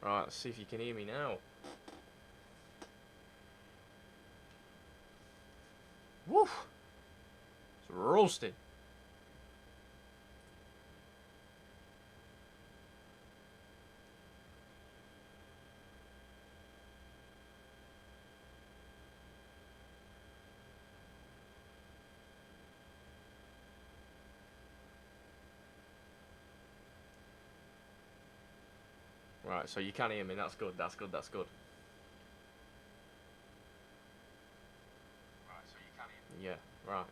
Right, let's see if you can hear me now. Woo! It's roasted. Right, so you can hear me. That's good. That's good. That's good. Right, so you can hear me. Yeah, right.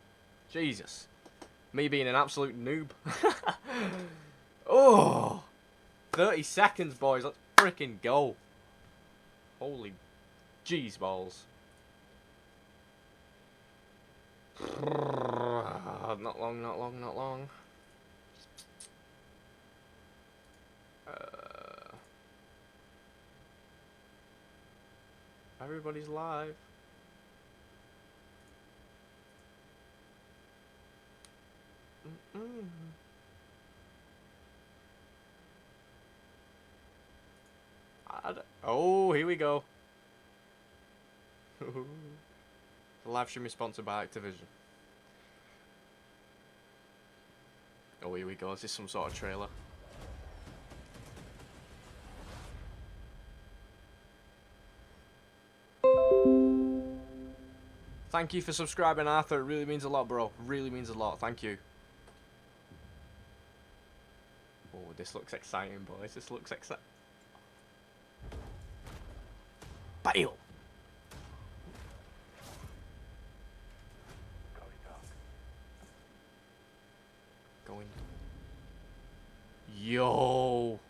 Jesus. Me being an absolute noob. Oh! 30 seconds, boys. Let's freaking go. Holy jeez balls. Not long, not long, not long. Everybody's live. Oh, here we go. The live stream is sponsored by Activision. Oh, here we go. Is this some sort of trailer? Thank you for subscribing, Arthur. It really means a lot, bro. Really means a lot. Thank you. Oh, this looks exciting, boys. This looks exciting. Bail! Going. Yo!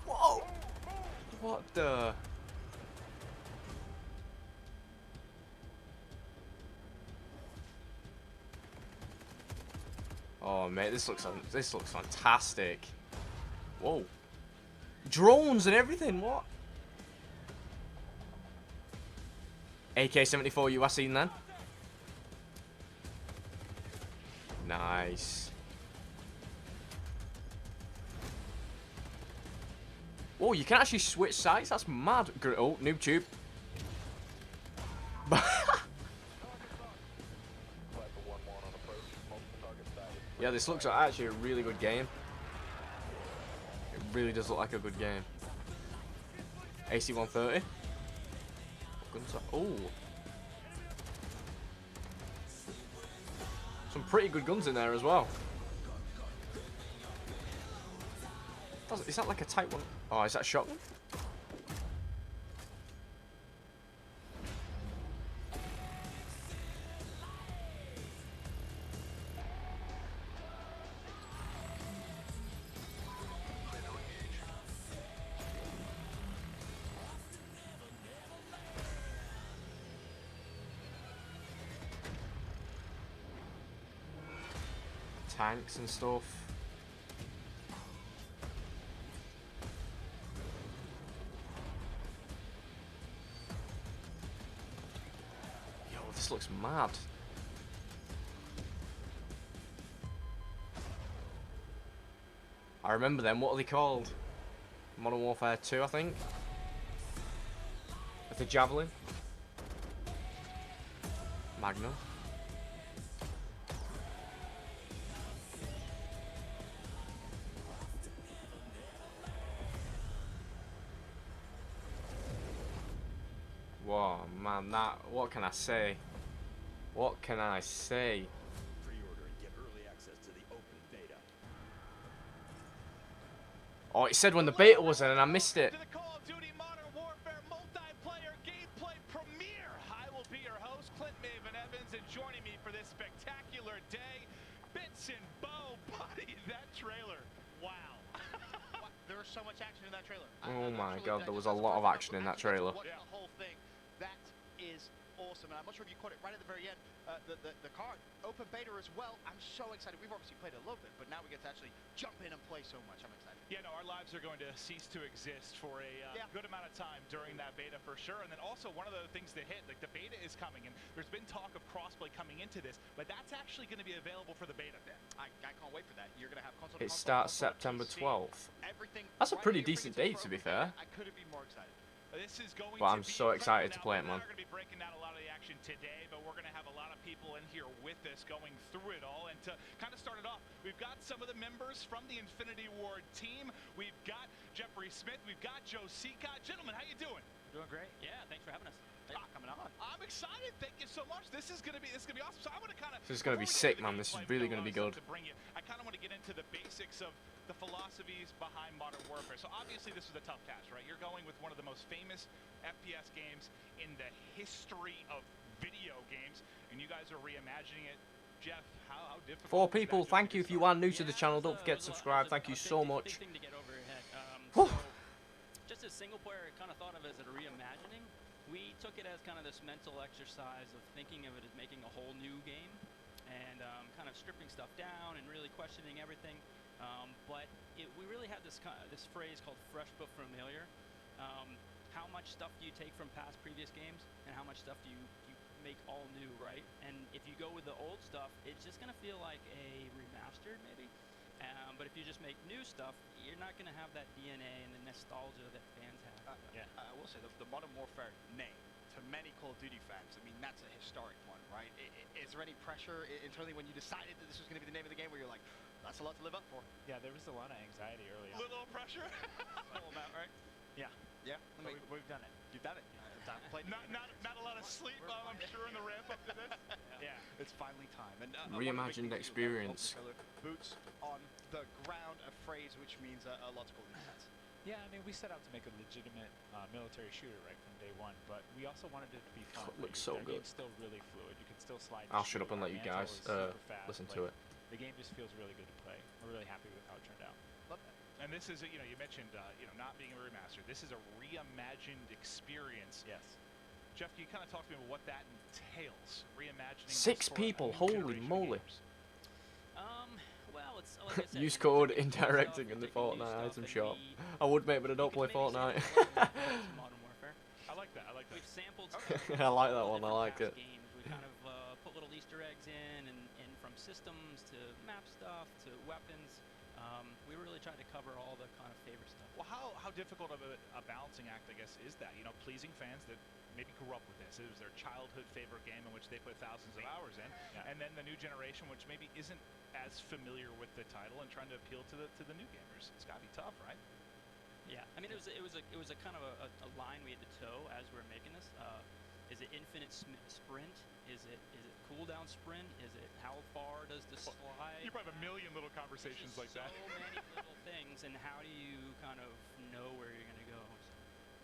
Whoa! What the? Oh mate, this looks fantastic. Whoa. Drones and everything, what? AK-74 you seen then? Nice. Oh, you can actually switch sides? That's mad. Oh, noob tube. Yeah, this looks like actually a really good game. It really does look like a good game. AC-130. Oh. Some pretty good guns in there as well. Is that like a Type 1? Oh, is that a shotgun? Tanks and stuff. Yo, this looks mad. I remember them. What are they called? Modern Warfare 2, I think. With the Javelin. Magnum. Whoa, man, that, what can I say? What can I say? Pre-order and get early access to the open beta. Oh, it said when the beta was in and I missed it. To the Call of Duty Modern Warfare multiplayer gameplay premiere. I will be your host, Clint Maven Evans, and joining me for this spectacular day, Bits and Bo. Buddy, that trailer. Wow. There was so much action in that trailer. Oh my god, there was a lot of action in that trailer. The whole thing. That is awesome. And I'm not sure if you caught it right at the very end. The card, open beta as well. I'm so excited. We've obviously played a little bit, but now we get to actually jump in and play so much. I'm excited. Yeah, no, our lives are going to cease to exist for a good amount of time during that beta for sure. And then also one of the things to hit, like the beta is coming, and there's been talk of crossplay coming into this, but that's actually going to be available for the beta. I can't wait for that. You're going to have console. It starts September 12th. Everything That's a right pretty at your decent fingertips date, to for be open beta. fair. I couldn't be more excited. This is going But to I'm be so excited to incredible. play it, Now, man. we're not going to be breaking down a lot of the action today, but we're going to have a lot of people in here with us going through it all. And to kind of start it off, we've got some of the members from the Infinity Ward team. We've got Jeffrey Smith. We've got Joe Seacott. Gentlemen, how you doing? Doing great. Yeah, thanks for having us. Thanks for coming on. I'm excited. Thank you so much. This is gonna be awesome. So I want to kind of. This is gonna be sick, man. This is really gonna be good. I kind of want to get into the basics of the philosophies behind Modern Warfare. So obviously this was a tough task, right? You're going with one of the most famous FPS games in the history of video games, and you guys are reimagining it. Jeff, how difficult? 4 people, thank you. If you are new to the channel, don't forget to subscribe. Thank you so much. Big thing to get over your head. Whew. So, just as single player, kind of thought of it as a reimagining. We took it as kind of this mental exercise of thinking of it as making a whole new game and kind of stripping stuff down and really questioning everything. But we really had this phrase called fresh but familiar. How much stuff do you take from past previous games and how much stuff do you make all new, right? And if you go with the old stuff, it's just going to feel like a remastered maybe. But if you just make new stuff, you're not going to have that DNA and the nostalgia that fans have. I will say the Modern Warfare name, to many Call of Duty fans, I mean, that's a historic one, right? Is there any pressure internally when you decided that this was going to be the name of the game where you're like, that's a lot to live up for? Yeah, there was a lot of anxiety early on. Little pressure. Small amount, right? Yeah, Yeah. but we've done it. You've done it. I've played not a lot of sleep, I'm sure, in the ramp up to this. Yeah. It's finally time. And Reimagined experience. Boots on the ground, a phrase which means a lot to call these fans. Yeah, I mean, we set out to make a legitimate military shooter right from day one, but we also wanted it to be fun. It looks so Our good. game's still really fluid. You can still slide. I'll shut up and let you guys listen to it. The game just feels really good to play. We're really happy with how it turned out. Love that. And this is, you mentioned, not being a remaster. This is a reimagined experience. Yes. Jeff, can you kind of talk to me about what that entails? Reimagining. 6 this for a people, new holy generation of moly. gamers? Well, it's like I said, Use it's code taking new indirecting stuff, in the taking new Fortnite stuff, item and shop. we- I would, mate, but I don't we play can maybe Fortnite. sample Modern Warfare. I like that. We've sampled I like that all one, I different like past it. Games. We kind of put little Easter eggs in, and from systems to map stuff to weapons. We really tried to cover all the kind of favorite stuff. Well, how difficult of a balancing act, I guess, is that? Pleasing fans that maybe grew up with this. It was their childhood favorite game in which they put thousands of hours in, and then the new generation, which maybe isn't as familiar with the title, and trying to appeal to the new gamers. It's got to be tough, right? Yeah, I mean, it was a kind of a line we had to toe as we were making this. Is it infinite sprint? Is it cooldown sprint? Is it how far does the slide? You probably have a million little conversations like that. So many little things, and how do you kind of know where you're going to go?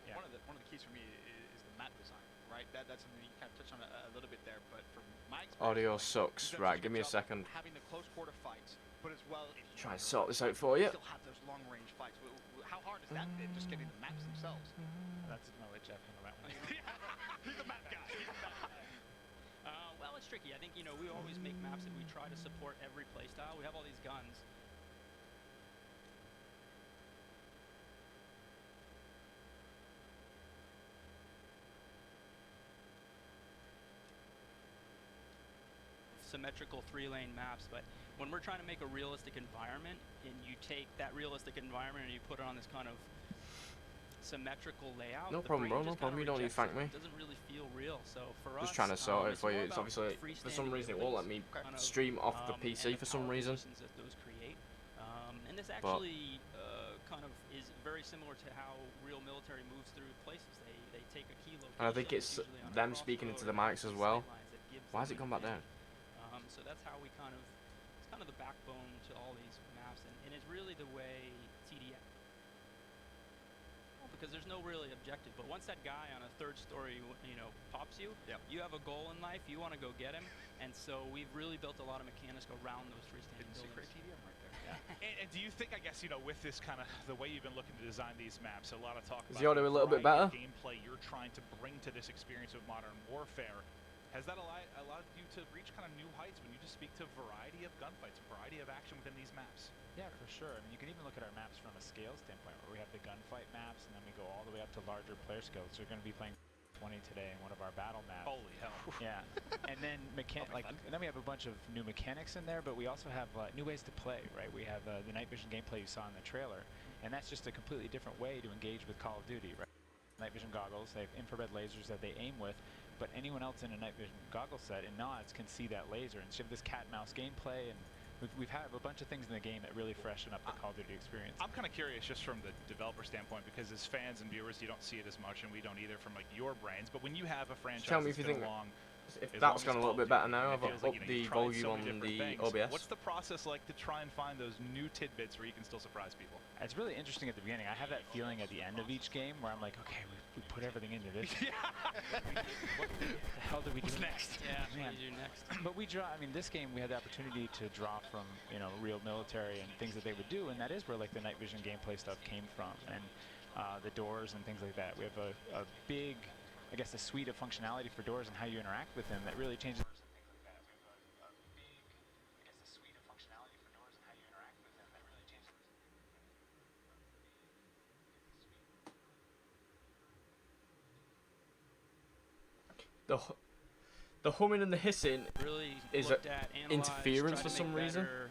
Yeah. One of the keys for me is the map design, right? That's something you kind of touched on a little bit there, but from my experience, Audio like, sucks. you've done Right, such give me a job second. Having the close quarter fights, but as well, if you Try and wanna sort run, this out for you. still have those long range fights. How hard is that bit, just getting the maps themselves? That's gonna let Jeff handle that one. He's the map guy. Well, it's tricky. I think, we always make maps that we try to support every playstyle. We have all these guns. Symmetrical 3-lane maps, but when we're trying to make a realistic environment, and you take that realistic environment and you put it on this kind of symmetrical layout. No the problem, brain bro, no just kinda problem, you don't need to rejects thank it. me. It doesn't really feel real. So for us, Just trying to sort it it's for you. more It's about obviously, for some freestanding reason, it won't let me kind of, stream off the and PC for some power reason. positions that those create. And this actually kind of is very similar to how real military moves through places. They take a key location. And I think it's usually on a them speaking into the crossroad, mics as and well. sight lines that gives Why has them it gone back an down? advantage. So that's how we it's kind of the backbone to all these maps, and it's really the way TDF. All the because there's no really objective. But once that guy on a third story, you know, pops you, you have a goal in life. You want to go get him, and so we've really built a lot of mechanics around those freestanding buildings. And do you think, I guess, you know, with this kind of the way you've been looking to design these maps, a lot of talk about the audio a little bit variety of better? gameplay you're trying to bring to this experience of Modern Warfare. Has that allowed you to reach kind of new heights when you just speak to a variety of gunfights, a variety of action within these maps? Yeah, for sure. I mean, you can even look at our maps from a scale standpoint, where we have the gunfight maps, and then we go all the way up to larger player scales. So we're going to be playing 20 today in one of our battle maps. Holy hell! Yeah, and then and then we have a bunch of new mechanics in there, but we also have new ways to play. Right, we have the night vision gameplay you saw in the trailer, and that's just a completely different way to engage with Call of Duty. Right, night vision goggles, they have infrared lasers that they aim with, but anyone else in a night vision goggle set in nods can see that laser, and so you have this cat and mouse gameplay, and we've had a bunch of things in the game that really freshen up the Call of Duty experience. I'm kind of curious just from the developer standpoint, because as fans and viewers, you don't see it as much, and we don't either from like your brains. But when you have a franchise Tell me if you think that's gone a little bit better now. I've upped the volume on the OBS. What's the process like to try and find those new tidbits where you can still surprise people? It's really interesting at the beginning. I have that feeling at the end of each game where I'm like, okay, we put everything into this. What the hell do we do next? Yeah, man. what do you do next? But we draw. I mean, this game we had the opportunity to draw from real military and things that they would do, and that is where like the night vision gameplay stuff came from, and the doors and things like that. We have a big, I guess, a suite of functionality for doors and how you interact with them that really changes. The humming and the hissing Really is looked at, analyzed, interference tried for to some make reason. better,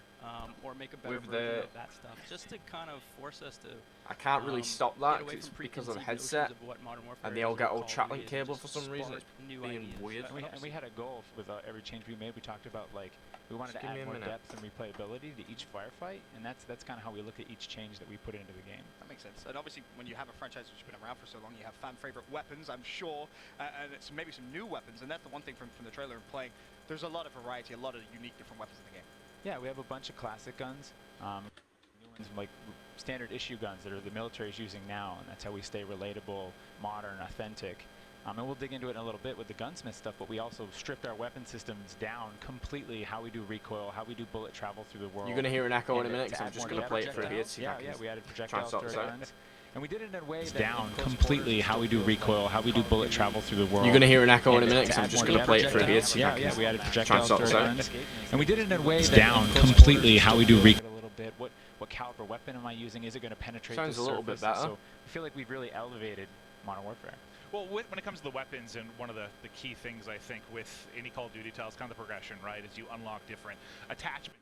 or make a better With version the- of that stuff, just to kind of force us to. I can't really stop get that away 'cause it's from because of the preconceived headset, notions of what Modern Warfare and they is all or get Call old of chat Duty link is, cable just for some reason. spark new being ideas. weird. And we had a goal with every change we made. We talked about like we wanted Just to give me add a more minute. depth and replayability to each firefight, and that's kind of how we look at each change that we put into the game. That makes sense. And obviously, when you have a franchise which has been around for so long, you have fan favorite weapons, I'm sure, and it's maybe some new weapons. And that's the one thing from the trailer and playing. There's a lot of variety, a lot of unique different weapons in the game. Yeah, we have a bunch of classic guns, new ones like standard issue guns that are the military is using now, and that's how we stay relatable, modern, authentic. And we'll dig into it in a little bit with the Gunsmith stuff, but we also stripped our weapon systems down completely, how we do recoil, how we do bullet travel through the world. You're going to hear an echo in a And minute to because I'm add just more going to depth play it through here. projectiles. See if I Yeah, can we added try and projectiles sort to this our out. guns. And we did it in a way that down in close completely quarters how we still do feels recoil, like how we do Call of bullet Duty. travel through the world. You're going to hear an echo in a And minute to because I'm add just more going to play it depth through here. projectiles. See if I Yeah, can we added try and projectiles sort to this our out. guns. And we did it in a way that down in close completely quarters how we still do feels like a little bit. What caliber weapon am I using? Is it going to penetrate Sounds the a little bit surface? better. So we feel like we've really elevated Modern Warfare. Well, when it comes to the weapons, and one of the key things I think with any Call of Duty title is kind of the progression, right? Is you unlock different attachments.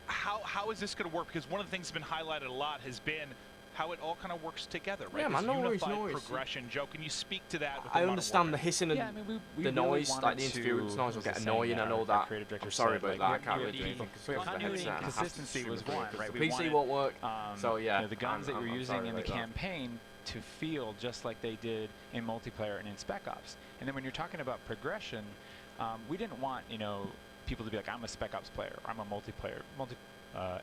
How is this going to work? Because one of the things that's been highlighted a lot has been how it all kind of works together, right? Yeah, This man, no worries, unified no worries. progression. Joe, can you speak to that? Within I Modern understand the Warfare? hissing and Yeah, I mean, we the really noise, like the wanted interference to- noise will was get the saying annoying. I our- know our that. creative director I'm sorry said, about like, that. I we- can't we- really do anything because of the continuity headset. and I have to consistency switch was it, one, 'cause right? The We PC wanted, won't work. So yeah, the guns that I'm you're using sorry in the about that. campaign to feel just like they did in multiplayer and in Spec Ops. And then when you're talking about progression, we didn't want people to be like, I'm a Spec Ops player, or I'm a multiplayer,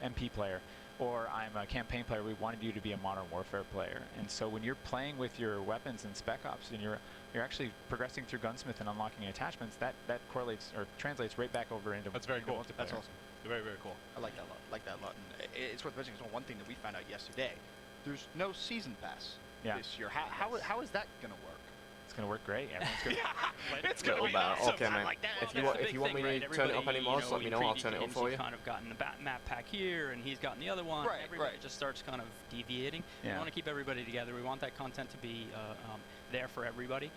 MP player, or I'm a campaign player. We wanted you to be a Modern Warfare player. And so when you're playing with your weapons in Spec Ops and you're actually progressing through Gunsmith and unlocking attachments, that correlates or translates right back over into That's very into cool. multiplayer. That's awesome. Very, very cool. I like that a lot. Like that a lot. And it's worth mentioning. One thing that we found out yesterday. There's no season pass this year. How is that gonna work? It's gonna work great. Everyone's gonna It's going to be About awesome. okay, man. like that. If you That's want, the if big you want me thing, to right? turn it up Everybody, anymore, just let me in know. I'll preview turn it up games, for you. You've kind of gotten the map pack here, and he's gotten the other one. Right, Everybody right. just starts kind of deviating. Yeah. We want to keep everybody together. We want that content to be there for everybody,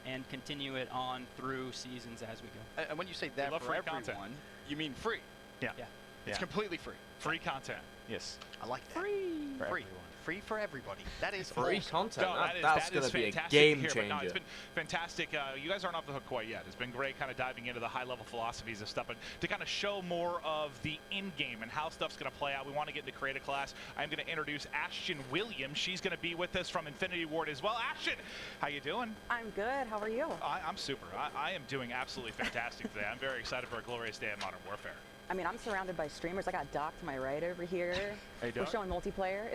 and continue it on through seasons as we go. And when you say that love for free everyone, content. you mean free. Yeah. Yeah. It's Yeah. completely free. Free content. Yes. I like that. For Free. everyone. Free for everybody. That is Free awesome. content. No, That's that going is to be a fantastic game to hear, but no, changer. it's been fantastic. You guys aren't off the hook quite yet. It's been great kind of diving into the high-level philosophies of stuff, but to kind of show more of the in-game and how stuff's going to play out, we want to get into creative class. I'm going to introduce Ashton Williams. She's going to be with us from Infinity Ward as well. Ashton, how you doing? I'm good. How are you? I'm super. I am doing absolutely fantastic today. I'm very excited for a glorious day of Modern Warfare. I mean, I'm surrounded by streamers. I got Doc to my right over here. Hey, We're Doc. showing multiplayer.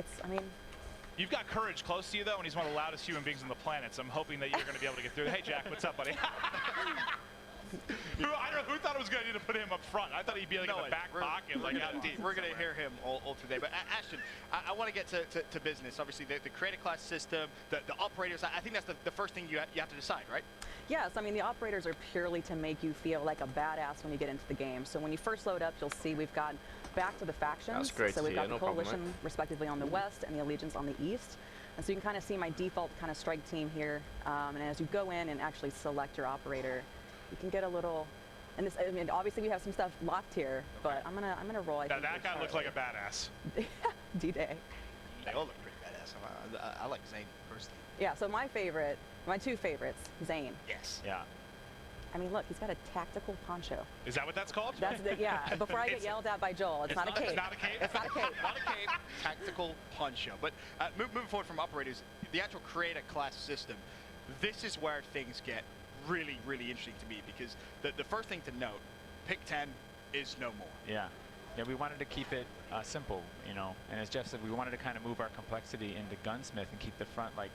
You've got Courage close to you, though, and he's one of the loudest human beings on the planet, so I'm hoping that you're going to be able to get through. Hey, Jack, what's up, buddy? I don't know, who thought it was a good idea to put him up front? I thought he'd be like in the back pocket, like out deep. We're going to hear him all today. But Ashton, I want to get to business. Obviously, the creator class system, the operators, I think that's the first thing you have to decide, right? Yes, I mean, the operators are purely to make you feel like a badass when you get into the game. So when you first load up, you'll see we've got back to the factions. That's great so to we've hear, got the no problem, Coalition mate. respectively on the west and the Allegiance on the east. And so you can kind of see my default kind of strike team here. And as you go in and actually select your operator, you can get a little. And this, I mean, obviously we have some stuff locked here, but I'm gonna roll. Now, that guy looks like a badass. D-Day. They all look pretty badass. I like Zane personally. Yeah. So my two favorites, Zane. Yes. Yeah. I mean, look, he's got a tactical poncho. Is that what that's called? That's the, yeah. Before I get yelled at by Joel, it's not a cape. It's not a cape? It's not a cape. Not a cape, tactical poncho. But moving forward from operators, the actual creator class system, this is where things get really, really interesting to me, because the first thing to note, pick 10 is no more. Yeah. Yeah, we wanted to keep it simple, you know, and as Jeff said, we wanted to kind of move our complexity into Gunsmith and keep the front, like,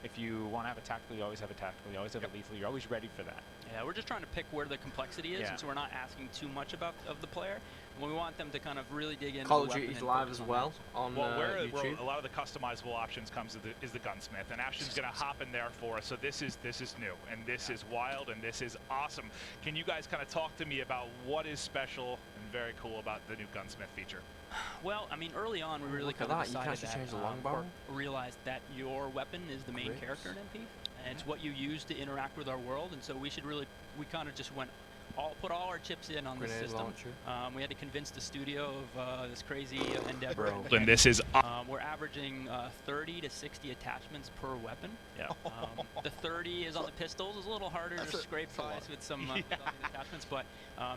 if you want to have a tactical, you always have a tactical, you always have a lethal, you're always ready for that. Yeah, we're just trying to pick where the complexity is, Yeah. and so we're not asking too much of the player. We want them to kind of really dig into Call the of weapon Duty's and live focus as on well that. on Well, where YouTube. a lot of the customizable options comes is the Gunsmith, and Ashton's going to hop in there for us. So this is new, and this is wild, and this is awesome. Can you guys kind of talk to me about what is special and very cool about the new Gunsmith feature? Well, I mean, early on, we really Look at kind of that, you can decided actually change the that, long barrel. or realized that your weapon is the main Grips. character in MP, and it's what you use to interact with our world, and so we kind of just went, put all our chips in on this Grenade system. launcher. We had to convince the studio of this crazy endeavor. Bro. And this is We're averaging 30 to 60 attachments per weapon. Yeah. The 30 is on the pistols. It's a little harder to scrape that's a lot. by with some attachments, but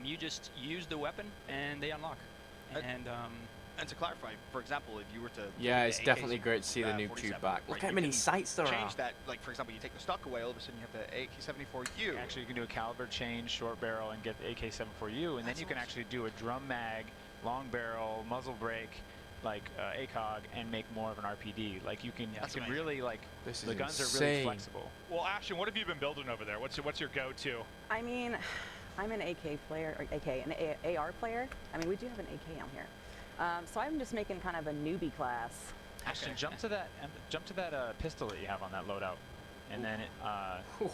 you just use the weapon and they unlock. And to clarify, for example, if you were to Yeah, the it's AK definitely great to see the noob 47, tube back. right, Look how you many can sights there are. change that, like for example, you take the stock away, all of a sudden you have the AK-74U. Actually, you can do a caliber change, short barrel, and get the AK-74U, and then you can actually do a drum mag, long barrel, muzzle brake, like ACOG, and make more of an RPD. Like you can amazing. really like This is the guns are really insane. flexible. well, Ashton, what have you been building over there? What's your go-to? I mean, I'm an AK player, or an AR player. I mean, we do have an AK on here. So I'm just making kind of a newbie class. Actually, jump to that pistol that you have on that loadout, and then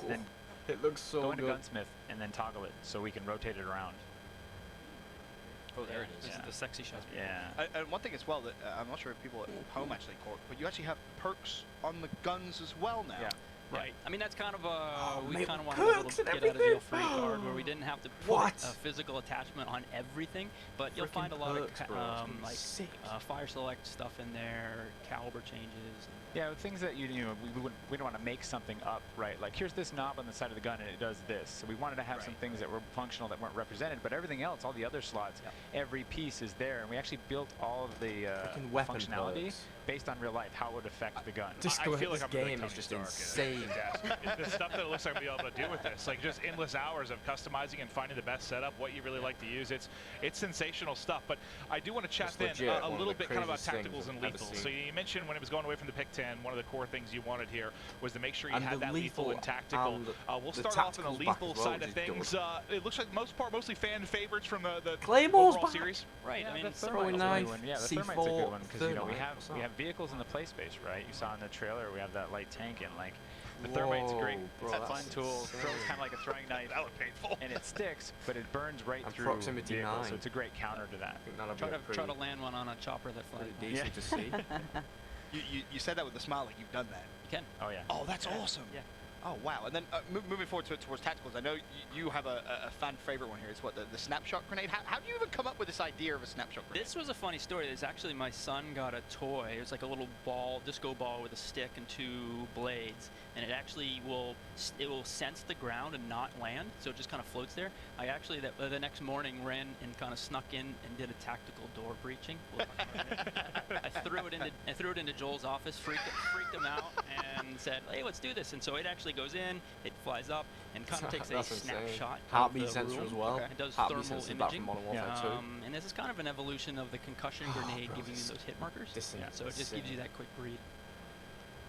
then It looks so go into good. Gunsmith and then toggle it so we can rotate it around. Oh, there it This is. is the sexy shot. Yeah. And one thing as well that I'm not sure if people at home actually caught, but you actually have perks on the guns as well now. Yeah. Right. I mean, that's kind of we mate, kind of wanted a little perks and get out of jail everything. free card where we didn't have to put What? a physical attachment on everything, but you'll Frickin' find a lot perks, of bro. It's gonna be like sick. fire select stuff in there, caliber changes. Yeah, things that we don't want to make something up, right? Like here's this knob on the side of the gun and it does this. So we wanted to have some things that were functional that weren't represented, but everything else, all the other slots, every piece is there, and we actually built all of the Frickin' weapon functionality perks. based on real life, how it would affect the gun. Just I go feel ahead, like this I'm really game Tony is just Stark insane. the stuff that it looks like I'll be able to do with this, like just endless hours of customizing and finding the best setup, what you really like to use. It's sensational stuff. But I do want to chat It's then legit a one of little the bit kind of about craziest tacticals things and I've ever lethals. seen. So you mentioned when it was going away from the pick 10, one of the core things you wanted here was to make sure you And had the that lethal lethal and tactical. and We'll the start off on the tactical's back lethal as well, side which of is things. It looks like mostly fan favorites from the Claymore's overall back. series. Right. Yeah, I mean, the throwing thermite's a knife, good one. Yeah, the C4, thermite's a good one because thermite, we what's have up? vehicles in the play space, right? You saw in the trailer we have that light tank and like the thermite's great. Whoa, It's bro, a fun that's tool. insane. Throws kind of like a throwing knife, That looked painful. and it sticks, but it burns right And through proximity vehicles, 9. so it's a great counter to that. I think that'll be try a to pretty, land one on a chopper that flies. pretty decent to see. You said that with a smile, like you've done that. You can. Oh yeah. Oh, that's awesome. Yeah. Oh wow. And then moving forward towards tacticals, I know you have a fan favorite one here. It's what the Snapshot Grenade. How do you even come up with this idea of a Snapshot Grenade? This was a funny story. It's actually my son got a toy. It was like a little ball, disco ball with a stick and 2 blades, and it actually will sense the ground and not land, so it just kind of floats there. I actually the next morning ran and kind of snuck in and did a tactical door breaching. I threw it into Joel's office, freaked him out, and said, "Hey, let's do this." And so it actually goes in, it flies up, and kind of takes a That's insane. snapshot. of Heartbeat the sensor room. as well. It does Heartbeat thermal sensor back imaging. from Modern Warfare 2. And this is kind of an evolution of the concussion grenade bro, giving you this- those hit markers. this is So it just gives you that quick read.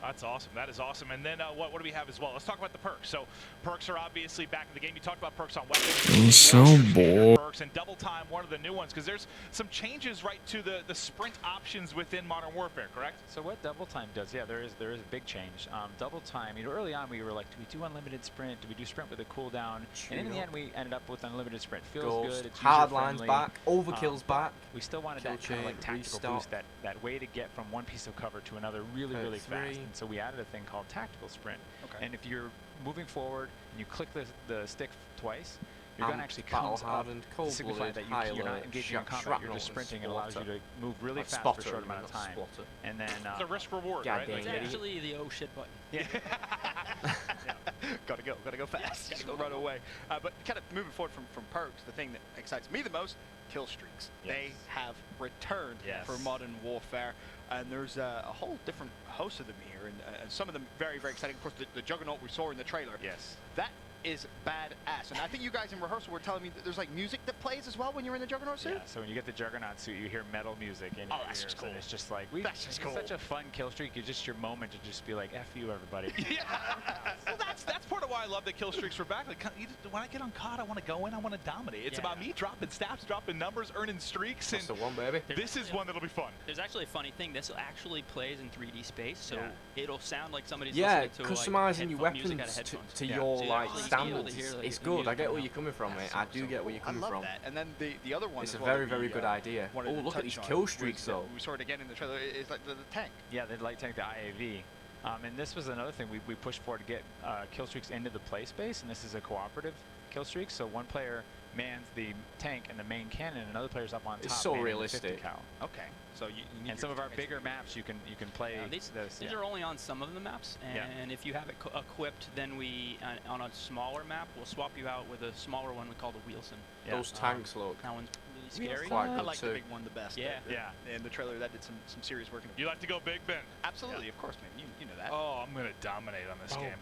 That's awesome. That is awesome. And then what do we have as well? Let's talk about the perks. So perks are obviously back in the game. You talked about perks on weapons. I'm so bored. Perks and double time, one of the new ones, because there's some changes right to the sprint options within Modern Warfare, correct? So what double time does, yeah, there is a big change. Double time, you know, early on we were like, do we do unlimited sprint? Do we do sprint with a cooldown? And in the end we ended up with unlimited sprint. Feels good. It's Hardline's user-friendly. back. Overkill's back. We still wanted Kill that kind of like chain, tactical restart. boost, that way to get from one piece of cover to another really fast. And so we added a thing called tactical sprint. Okay. And if you're moving forward and you click the stick twice, your gun actually battle comes up hardened, to signify cold-blooded, that you're not high-alert, engaging in combat, you're shrapnel just and sprinting and allows you spotter. to move really fast Spotter, for a short you amount of mean, time. not spotter. And then It's a risk reward, God right? dang It's it. actually the oh shit button. yeah. Gotta go fast. Gotta Just go. run away. But kind of moving forward from perks, the thing that excites me the most, kill streaks. Yes. They have returned Yes. for Modern Warfare, and there's a whole different host of them here, and some of them very exciting. Of course, the Juggernaut we saw in the trailer. Yes. That is badass, and I think you guys in rehearsal were telling me that there's like music that plays as well when you're in the Juggernaut suit. Yeah, so when you get the Juggernaut suit, you hear metal music in your that's ears, just cool. and it's just like, That's just it's cool. such a fun kill streak. It's just your moment to just be like, F you, everybody. Yeah. Well, that's part of why I love that kill streaks were back. Like, when I get on COD, I want to go in, I want to dominate. It's about me dropping stats, dropping numbers, earning streaks, That's and the one, baby. this is one that'll be fun. There's actually a funny thing. This actually plays in 3D space, so Yeah. it'll sound like somebody's Yeah, listening to customizing your like, music out of weapons headphones. to Yeah. your So you like actually be able to standards. hear, like, It's the good. I music get where coming you're coming from, mate. So- I do so get where you're I coming love from. that. And then the other one It's as a well very, that very we, good idea. wanted Oh, to look at touch these on kill was streaks, that though. we saw it again in the trailer. Is like the tank. Yeah, the light tank, the IAV. And this was another thing we pushed for to get kill streaks into the play space, and this is a cooperative kill streak. So one player mans the tank and the main cannon, and another player's up on top. It's so manning the realistic. 50 cal. Okay. So you need And some your of our teammates bigger to be- maps, you can play These this. are only on some of the maps, and if you have it equipped, then we on a smaller map we'll swap you out with a smaller one we call the Wheelson. Yeah. Those tanks look. That one's really scary. Quite I good like too. the big one the best. Yeah. Yeah. In the trailer, that did some serious work. You like to go big, Ben? Absolutely, of course, man. You know that. Oh, I'm going to dominate on this game.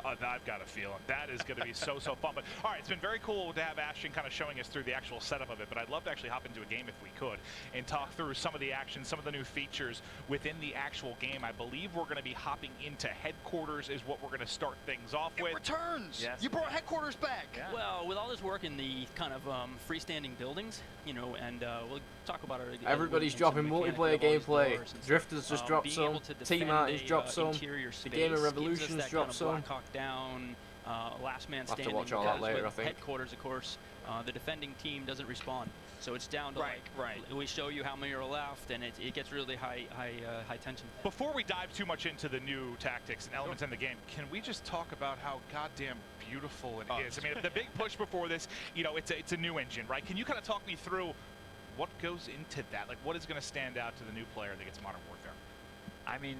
I've got a feeling. That is going to be so fun. But all right, it's been very cool to have Ashton kind of showing us through the actual setup of it, but I'd love to actually hop into a game if we could and talk through some of the action, some of the new features within the actual game. I believe we're going to be hopping into headquarters is what we're going to start things off It with. returns. Yes. You brought headquarters back. Yeah. Well, with all this work in the kind of freestanding buildings, you know, and we'll talk about it. Everybody's dropping multiplayer gaplay. Drifters just dropped some. Team Martin's dropped some. The Game of Revolution's dropped some. Black Hawk Down, last man I'll have to standing. watch all that because later, with I think. Headquarters, of course, the defending team doesn't respond, so it's down to Right. we show you how many are left, and it gets really high tension. Before we dive too much into the new tactics and elements in the game, can we just talk about how goddamn beautiful it is? I mean, the big push before this, you know, it's a new engine, right? Can you kind of talk me through what goes into that? Like, what is going to stand out to the new player that gets Modern Warfare? I mean,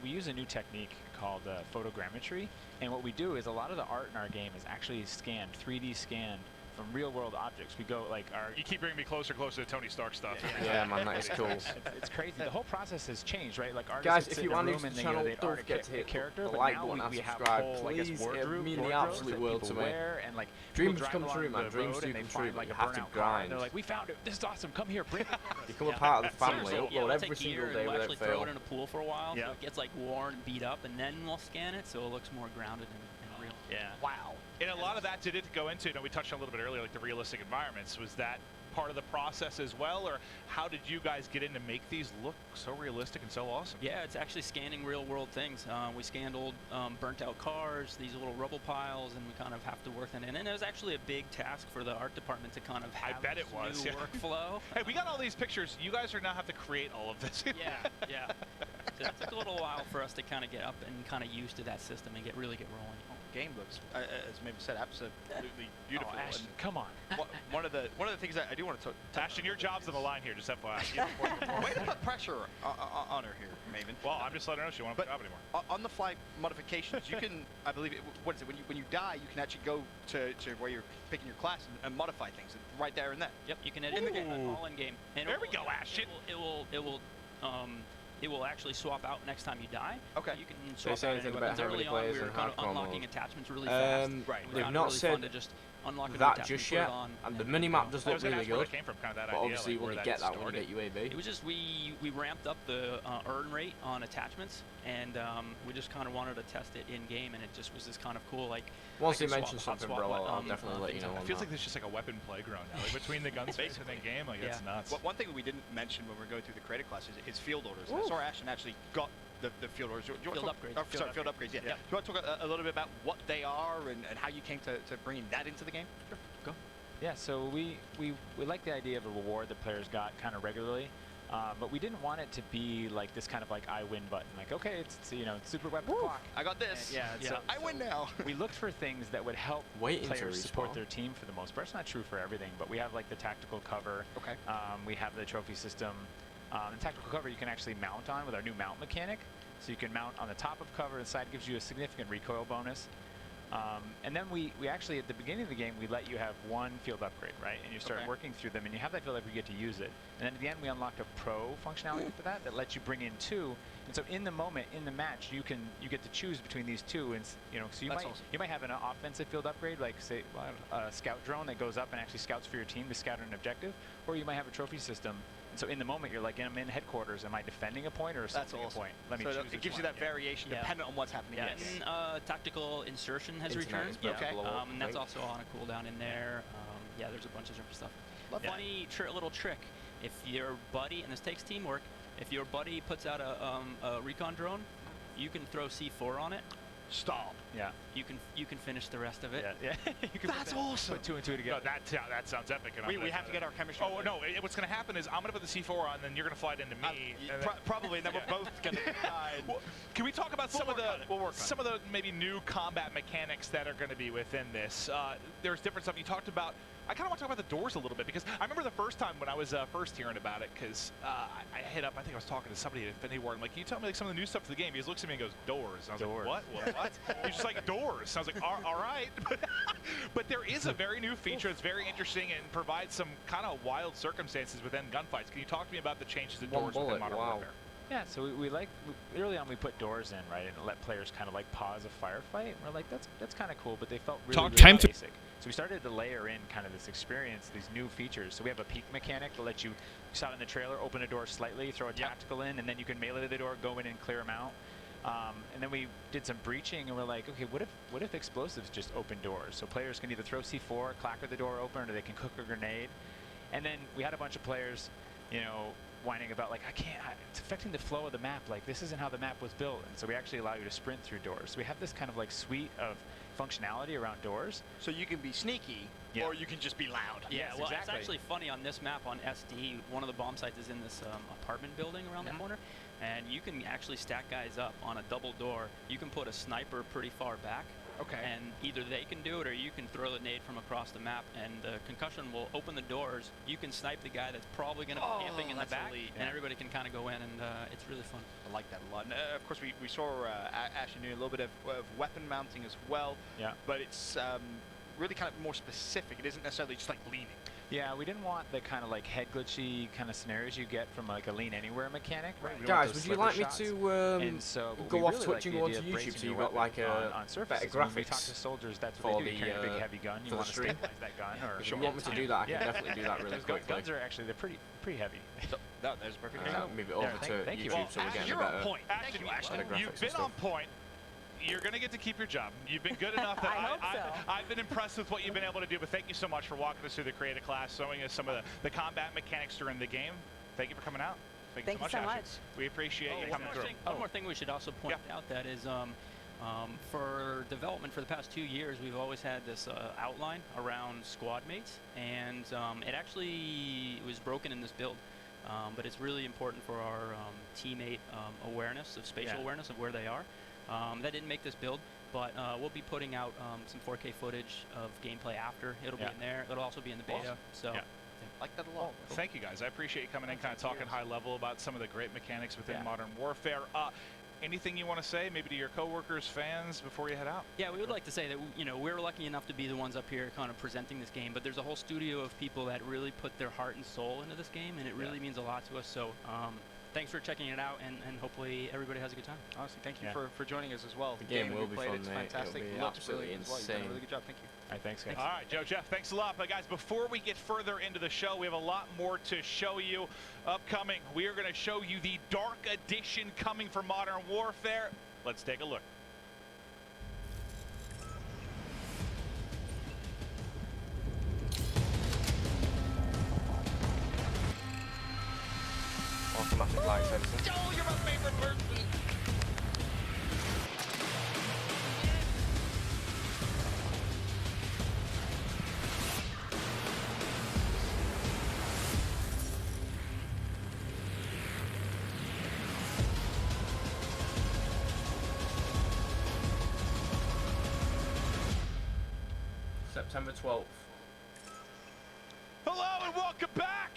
we use a new technique called Photogrammetry, and what we do is a lot of the art in our game is actually scanned, 3D scanned from real-world objects. We go like our. You keep bringing me closer to the Tony Stark stuff. Yeah, man, that is cool. It's crazy. The whole process has changed, right? Like artists Guys, would if sit you in a are new room to and the they, you know, channel, they'd don't art forget to hit character, the but like now button and we have subscribe. whole, I guess, Please, it wardrobe, means the wardrobes absolute that world people to me. wear, and like Dreams people come drive true, along man. the Dreams road do and they come true, find, but like you a have to burnout car, and grind. they're like, we found it. This is awesome. Come here, bring it. Become a part of the family. So, Upload we'll every take single gear day and we'll without actually throw fail. it in a pool for a while, Yeah. so it gets like worn, beat up, and then we'll scan it, so it looks more grounded and real. Yeah. Wow. And a lot of that did it go into, you know, we touched on a little bit earlier, like the realistic environments. Was that part of the process as well, or how did you guys get in to make these look so realistic and so awesome? Yeah, it's actually scanning real-world things. We scanned old burnt-out cars, these little rubble piles, and we kind of have to work that in. And it was actually a big task for the art department to kind of have bet it this was, new yeah. workflow. Hey, we got all these pictures. You guys are now have to create all of this. Yeah. So it took a little while for us to kind of get up and kind of used to that system and really get rolling. Game looks, as maybe said, absolutely beautiful. Oh, Ashton, And come on. one of the things that I do want to talk. Ashton, your job's on the line here, just FYI. Way to put pressure on her here, Maven. Well, I'm just letting her know she won't But job anymore. on the fly modifications, you can, I believe, what is it? When you die, you can actually go to where you're picking your class and modify things right there and then. Yep, you can edit in the game, all in game. And There we go, Ashton. It will actually swap out next time you die. Okay. You can So swap say out anything any about weapons. how many Early on, players we were in kind of hardcore unlocking mode? attachments really fast. Right. We They've found it not really said fun to just unlock a new that tab, just put it yet, on, and the and mini-map go. does I look was gonna really ask where good. that came from, kind of that But idea. obviously, like, you where wouldn't that get that when you started. get UAV. It was just we ramped up the earn rate on attachments, and we just kind of wanted to test it in game, and it just was this kind of cool like. Once I you can mention swap- hot something, swap bro, I'll on, definitely let you things know like on It feels that. like there's just like a weapon playground now, like between the gunsmiths and the game. Like it's Yeah. nuts. One thing that we didn't mention when we were going through the creator classes is field orders. Ooh. I saw Ashton actually got the field orders. Do you want to Field talk- upgrades. oh, sorry, field upgrades. Yeah. Yeah. Do you want to talk a little bit about what they are and how you came to bringing that into the game? Go. Yeah, so we like the idea of a reward that players got kind of regularly, but we didn't want it to be like this kind of like I win button. Like, okay, it's super weapon clock. I got this. Yeah, Yeah. so I win now. we looked for things that would help Waiting to players support respawn. their team for the most part. It's not true for everything, but we have like the tactical cover. Okay. We have the trophy system. The tactical cover you can actually mount on with our new mount mechanic. So you can mount on the top of cover. The side gives you a significant recoil bonus. And then we actually, at the beginning of the game, we let you have one field upgrade, right? And you start Okay. working through them, and you have that field upgrade, you get to use it. And then at the end, we unlocked a pro functionality for that lets you bring in two. And so in the moment, in the match, you get to choose between these two. And so That's awesome. you might have an offensive field upgrade, like say a scout drone that goes up and actually scouts for your team to scout an objective, or you might have a trophy system. And so in the moment, you're like, I'm in headquarters. Am I defending a point or That's assaulting awesome. a point? Let me So choose. it gives you that variation Yeah. dependent on what's happening. Yeah, in the game. and tactical insertion has Internet returned. is about to Yeah, blow up, and that's right? also on a cooldown in there. Yeah, there's a bunch of different stuff. Love it. Funny little trick: if your buddy, and this takes teamwork, if your buddy puts out a recon drone, you can throw C4 on it. Stop. Yeah. You can finish the rest of it. Yeah. You can That's awesome. put two and two No, together. that sounds epic. And I'm We gonna have try to get that. our chemistry. Oh no! What's gonna happen is I'm gonna put the C4 on, then you're gonna fly it into me. and then- Probably, and then we're both gonna die. Well, can we talk about We'll some of work on it. We'll work on some of the maybe new combat mechanics that are going to be within this? There's different stuff you talked about. I kind of want to talk about the doors a little bit because I remember the first time when I was first hearing about it because I hit up. I think I was talking to somebody at Infinity Ward. I'm like, "Can you tell me like some of the new stuff for the game?" He just looks at me and goes, "Doors." I was Doors. like, "What? What?" He's just like, "Doors." So I was like, all right." But there is a very new feature that's very interesting and provides some kind of wild circumstances within gunfights. Can you talk to me about the changes to One doors bullet, within Modern wow. Warfare? Yeah, so early on we put doors in, right, and let players kind of like pause a firefight. And we're like, that's kind of cool, but they felt really basic. So we started to layer in kind of this experience, these new features. So we have a peek mechanic that lets you saw it in the trailer, open a door slightly, throw a tactical in, and then you can melee the door, go in and clear them out. And then we did some breaching, and we're like, okay, what if explosives just open doors? So players can either throw C4, clacker the door open, or they can cook a grenade. And then we had a bunch of players, whining about like, it's affecting the flow of the map. Like, this isn't how the map was built. And so we actually allow you to sprint through doors. So we have this kind of like suite of functionality around doors. So you can be sneaky, Yeah. or you can just be loud. Yeah, Yes, well, exactly. it's actually funny on this map on SD. One of the bomb sites is in this apartment building around the corner, and you can actually stack guys up on a double door. You can put a sniper pretty far back, Okay. and either they can do it or you can throw the nade from across the map, and the concussion will open the doors. You can snipe the guy that's probably going to be camping in the that's back, elite. and everybody can kind of go in, and it's really fun. I like that a lot. And, of course, we saw Ashton doing a little bit of weapon mounting as well. Yeah. But it's really kind of more specific. It isn't necessarily just like leaning. Yeah, we didn't want the kind of like head glitchy kind of scenarios you get from like a lean anywhere mechanic. Right? We don't want Guys, those would you sliver like me shots. to And so, but go we off really Twitch like and the go idea onto of YouTube bracing so your you've got weapon like on a surfaces. better When we talk graphics to soldiers, that's for what they do. You carry a the, big heavy gun. You for the want to stream? stabilize that gun. Or If you want me to do that, I can definitely do that really Those quickly. guns are actually they're pretty heavy. No, there's a perfect Move it over There, to thank you. YouTube so Well, we're getting you're a on better. point. Thank Ashton, you, Ashton. better graphics You've and been stuff. on point. You're going to get to keep your job. You've been good enough that I hope so. I've been impressed with what you've been able to do, but thank you so much for walking us through the creator class, showing us some of the combat mechanics during the game. Thank you for coming out. Thank you so Ashton. much. We appreciate you One coming more through. thing- One more thing we should also point out that is for development for the past 2 years, we've always had this outline around squad mates, and it actually was broken in this build. But it's really important for our teammate awareness of spatial awareness of where they are. That didn't make this build, but we'll be putting out some 4K footage of gameplay after. It'll be in there. It'll also be in the beta. Awesome. So. Yeah. Like that a lot. Thank you, guys. I appreciate you coming in, kind of talking high level about some of the great mechanics within Modern Warfare. Anything you want to say, maybe to your coworkers, fans, before you head out? Yeah, we would like to say that we're lucky enough to be the ones up here kind of presenting this game, but there's a whole studio of people that really put their heart and soul into this game, and it really means a lot to us. So thanks for checking it out, and hopefully everybody has a good time. Honestly, thank you Yeah. for joining us as well. The game that will you be played, fun, it's mate. fantastic. It'll be Looks absolutely really good as well. You've done a insane. really good job. Thank you. All right, thanks, guys. All right, Joe, Jeff, thanks a lot. But guys, before we get further into the show, we have a lot more to show you. Upcoming, we are going to show you the Dark Edition coming for Modern Warfare. Let's take a look. Automatic light sensor. Joel, you're my favorite person. September 12th. Hello and welcome back.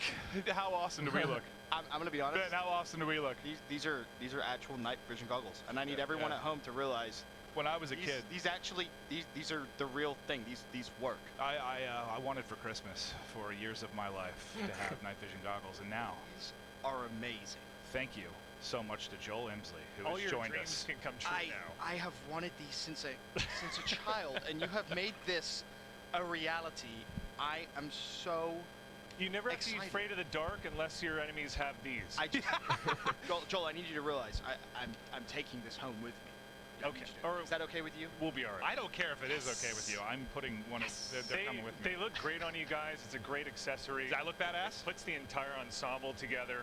How awesome do we look? I'm gonna be honest. Ben, how awesome do we look? These are actual night vision goggles, and I need everyone yeah. at home to realize When I was a kid, these are the real thing. These work. I wanted for Christmas for years of my life to have night vision goggles, and now, These are amazing. thank you so much to Joel Emsley, who All has your joined dreams us. can come true now. I have wanted these since a child, and you have made this a reality. I am so You never have to be excited. afraid of the dark unless your enemies have these. Joel, I need you to realize I'm taking this home with me. I Okay. need you to. Or Is that okay with you? we'll be all right. I don't care if it is okay with you. I'm putting one of they're coming with me. They look great on you guys. It's a great accessory. Does that look badass? It puts the entire ensemble together.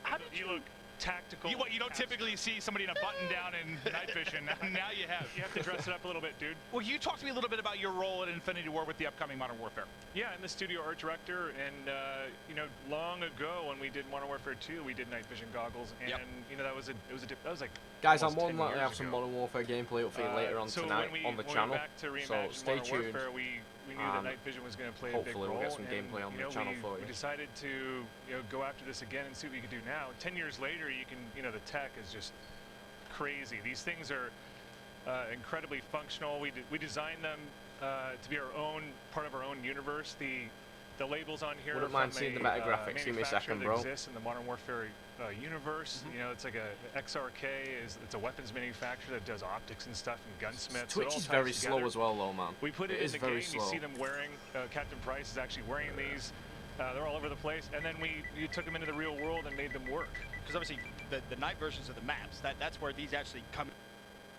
How did You look tactical. You don't typically see somebody in a button down in night vision. Now you have. You have to dress it up a little bit, dude. Well, you talk to me a little bit about your role at Infinity War with the upcoming Modern Warfare. Yeah, I'm the studio art director, and long ago when we did Modern Warfare 2, we did night vision goggles, and Yep. that was like Guys, I'm almost more than 10 likely to years have some ago. Modern Warfare gameplay up for you later on so tonight when we, on the when channel. We went back to So reimagine stay Modern tuned. Warfare, we knew that night vision was going to play a big hopefully role. we'll get some and, gameplay on the channel for we you. decided to go after this again and see what we could do now. 10 years later, you can the tech is just crazy. These things are incredibly functional. We designed them to be our own part of our own universe. The labels on here Wouldn't are mind from seeing a, the better graphics. Give me a manufacturer second, that bro. exists in the Modern Warfare universe. It's like a XRK it's a weapons manufacturer that does optics and stuff and gunsmiths. Twitch is very slow as well, though, man. We put it is in the very game. slow. You see them wearing. Captain Price is actually wearing these. They're all over the place. And then you took them into the real world and made them work. Because obviously the night versions of the maps, that's where these actually come.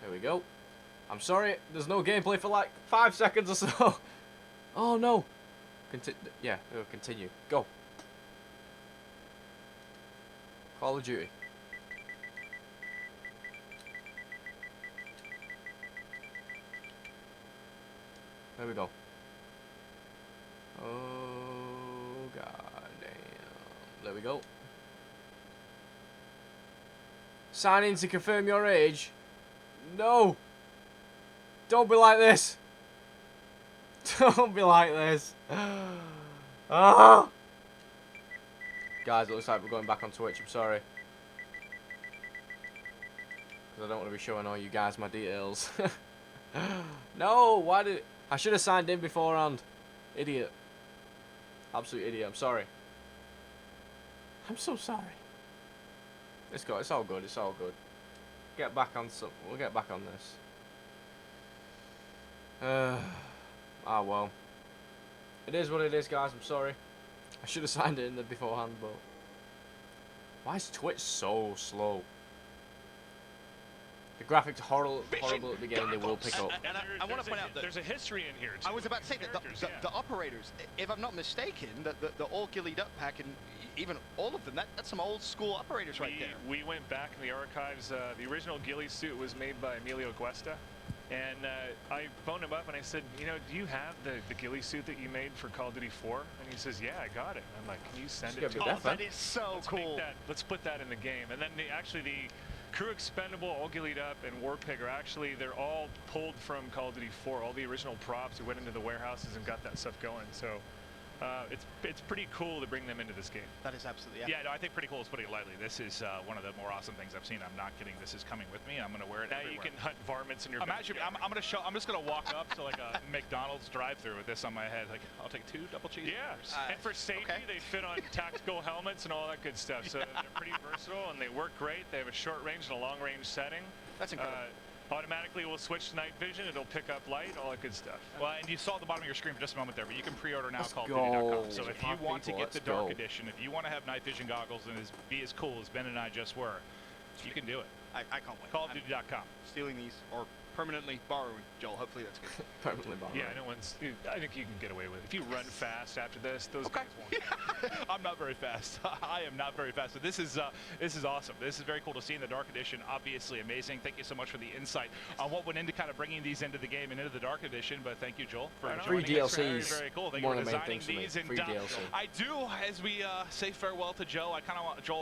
There we go. I'm sorry, there's no gameplay for like 5 seconds or so. Oh no. Continue. Go. Call of Duty. There we go. Oh god damn. There we go. Sign in to confirm your age. No. Don't be like this. Don't be like this. Ah. Guys, it looks like we're going back on Twitch. I'm sorry. Because I don't want to be showing all you guys my details. No, why did... I should have signed in beforehand. Idiot. Absolute idiot. I'm sorry. I'm so sorry. It's good. It's all good. It's all good. Get back on some. We'll get back on this. Ah well. It is what it is, guys. I'm sorry. I should have signed it in there beforehand, but why is Twitch so slow? The graphics are horrible at the beginning. They will pick up. And I want to point out that there's a history in here. Too, I was about to say that the operators, if I'm not mistaken, the all gillied up pack and even all of them, that's some old school operators right there. We went back in the archives. The original ghillie suit was made by Emilio Cuesta. And I phoned him up and I said, do you have the ghillie suit that you made for Call of Duty 4? And he says, yeah, I got it. I'm like, can you send it to me? That is so cool. Let's put that in the game. And then the Crew Expendable, all ghillied up, and Warpig are they're all pulled from Call of Duty 4. All the original props, we went into the warehouses and got that stuff going. So It's pretty cool to bring them into this game. That is absolutely Yeah, no, I think pretty cool is putting it lightly. This is one of the more awesome things I've seen. I'm not kidding. This is coming with me. I'm going to wear it Now everywhere. you can hunt varmints in your Imagine, backyard. I'm going to show. I'm just going to walk up to like a McDonald's drive-through with this on my head. Like, I'll take 2 double cheeseburgers. Yeah, and for safety, they fit on tactical helmets and all that good stuff. So they're pretty versatile and they work great. They have a short range and a long range setting. That's incredible. Automatically, we'll switch to night vision. It'll pick up light, all that good stuff. Well, and you saw at the bottom of your screen for just a moment there, but you can pre-order now Let's CallOfDuty.com. go. So if Come you on, want to people, get the let's Dark go. Edition, if you want to have night vision goggles and be as cool as Ben and I just were, you can do it. I can't wait. CallOfDuty.com. Stealing these or permanently borrowing, Joel. Hopefully that's good. Permanently bombed. Yeah, no one's. I think you can get away with it. If you run fast after this, those guys won't. I'm not very fast. I am not very fast. So this is awesome. This is very cool to see in the Dark Edition. Obviously amazing. Thank you so much for the insight on what went into kind of bringing these into the game and into the Dark Edition. But thank you, Joel, for Free joining us. Very, DLCs. very cool. Thank One you of for the main designing things for me. these. And Free DLC. I do, as we say farewell to Joe, I kind of want to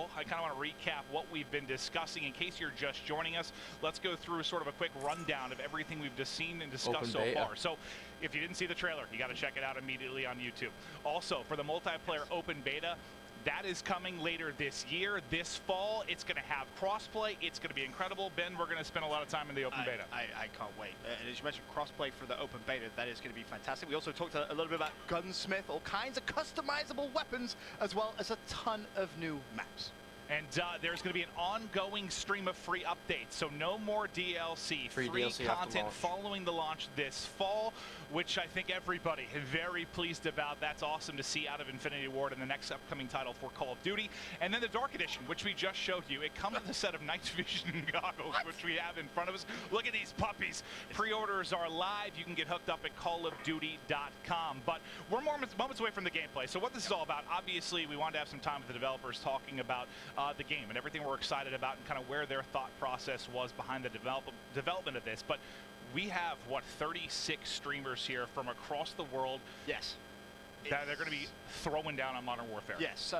recap what we've been discussing. In case you're just joining us, let's go through sort of a quick rundown of everything we've just seen and discussed Open so beta. far. So if you didn't see the trailer, you got to check it out immediately on YouTube. Also, for the multiplayer open beta, that is coming later this year, this fall. It's going to have crossplay. It's going to be incredible. Ben, we're going to spend a lot of time in the open beta. I can't wait. And as you mentioned, crossplay for the open beta, that is going to be fantastic. We also talked a little bit about Gunsmith, all kinds of customizable weapons, as well as a ton of new maps. And there's going to be an ongoing stream of free updates, so no more DLC. Free DLC after content launch. following the launch this fall, which I think everybody is very pleased about. That's awesome to see out of Infinity Ward and the next upcoming title for Call of Duty. And then the Dark Edition, which we just showed you. It comes with a set of night vision goggles, which we have in front of us. Look at these puppies. Pre-orders are live. You can get hooked up at CallOfDuty.com. But we're moments away from the gameplay. So what this is all about, obviously, we wanted to have some time with the developers talking about the game and everything we're excited about and kind of where their thought process was behind the development of this. But we have, what, 36 streamers here from across the world. Yes. That they're going to be throwing down on Modern Warfare. Yes,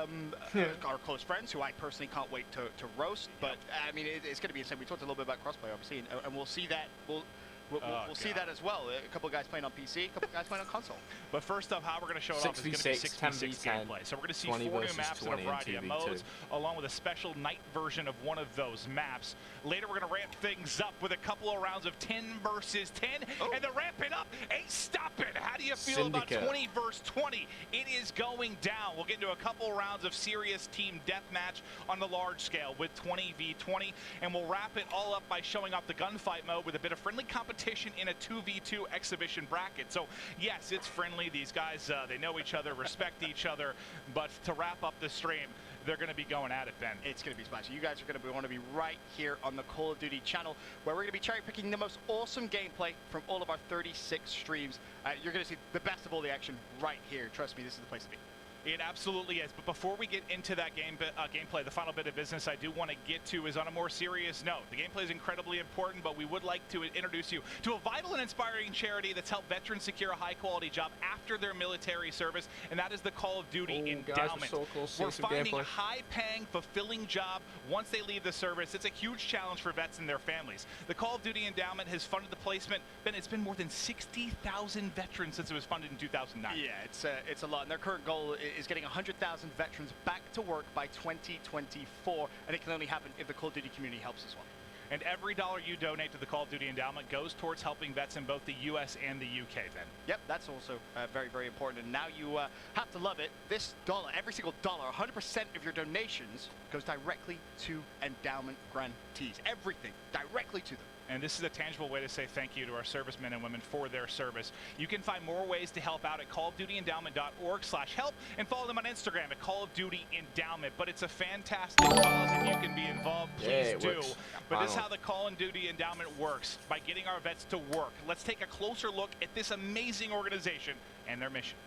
our close friends who I personally can't wait to roast. But I mean, it's going to be insane. We talked a little bit about crossplay, obviously, and we'll see that. We'll see that as well. A couple of guys playing on PC, a couple of guys playing on console. But first up, how we're going to show it off is going to be 6v6 gameplay. So we're going to see 4 new maps and a variety of modes, along with a special night version of one of those maps. Later, we're going to ramp things up with a couple of rounds of 10 versus 10, and the ramping up ain't stopping. How do you feel about 20 versus 20? It is going down. We'll get into a couple rounds of serious team deathmatch on the large scale with 20v20, and we'll wrap it all up by showing off the gunfight mode with a bit of friendly competition in a 2v2 exhibition bracket. So yes, it's friendly. These guys, they know each other, respect each other, but to wrap up the stream, they're going to be going at it, Ben. It's going to be spicy. You guys are going to want to be right here on the Call of Duty channel, where we're going to be cherry picking the most awesome gameplay from all of our 36 streams. You're going to see the best of all the action right here. Trust me, this is the place to be. It absolutely is. But before we get into that gameplay, the final bit of business I do want to get to is on a more serious note. The gameplay is incredibly important, but we would like to introduce you to a vital and inspiring charity that's helped veterans secure a high-quality job after their military service, and that is the Call of Duty Endowment. We're finding a high-paying, fulfilling job once they leave the service. It's a huge challenge for vets and their families. The Call of Duty Endowment has funded the placement. Ben, it's been more than 60,000 veterans since it was funded in 2009. Yeah, it's a lot, and their current goal is getting 100,000 veterans back to work by 2024, and it can only happen if the Call of Duty community helps as well. And every dollar you donate to the Call of Duty Endowment goes towards helping vets in both the U.S. and the U.K., Ben. Yep, that's also very, very important. And now you have to love it. This dollar, every single dollar, 100% of your donations goes directly to endowment grantees. Everything directly to them. And this is a tangible way to say thank you to our servicemen and women for their service. You can find more ways to help out at callofdutyendowment.org/help and follow them on Instagram at Call of Duty Endowment. But it's a fantastic cause. If you can be involved, please do. But this is how the Call of Duty Endowment works, by getting our vets to work. Let's take a closer look at this amazing organization and their mission.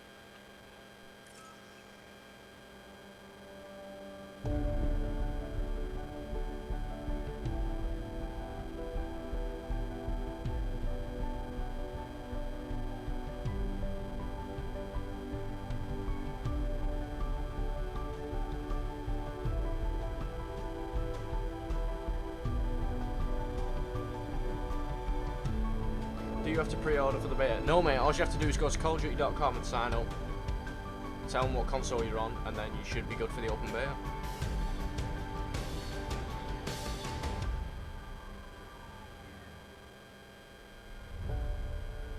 Do you have to pre-order for the beta? No, mate. All you have to do is go to CallOfDuty.com and sign up. tell them what console you're on, and then you should be good for the open beta.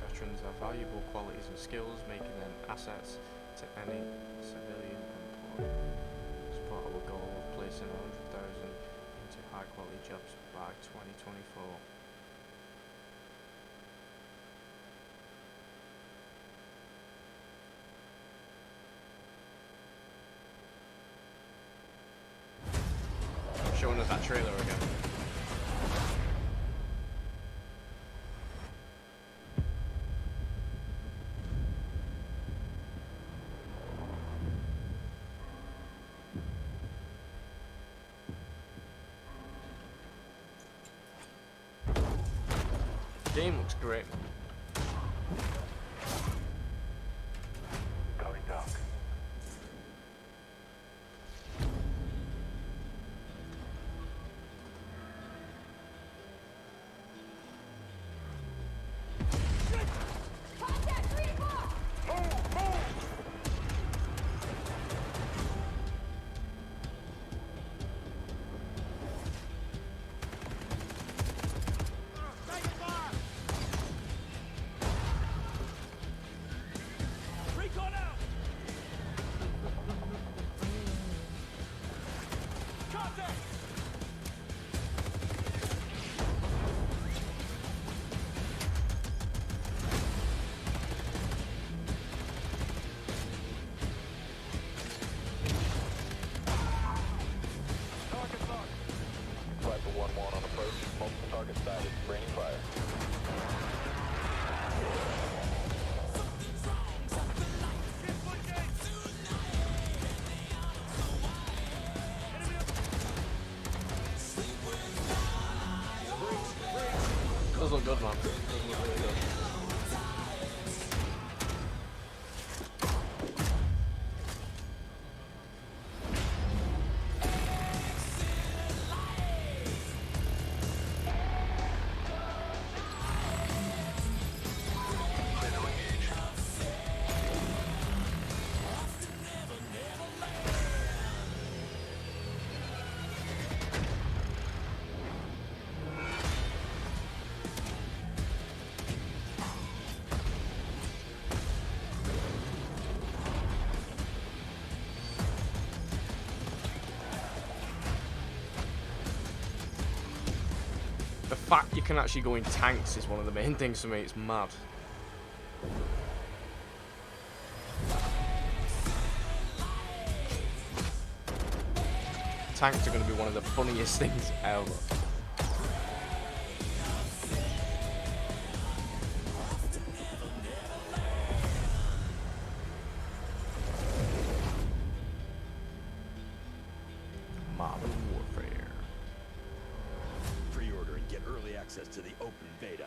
Veterans have valuable qualities and skills, making them assets to any civilian employee. Support our goal of placing 100,000 into high quality jobs by 2024. Showing us that trailer again. Game looks great. Going dark. Those look good, man. Those look really good. The fact you can actually go in tanks is one of the main things for me. It's mad. Tanks are going to be one of the funniest things ever. Modern Warfare. Pre-order and get early access to the open beta.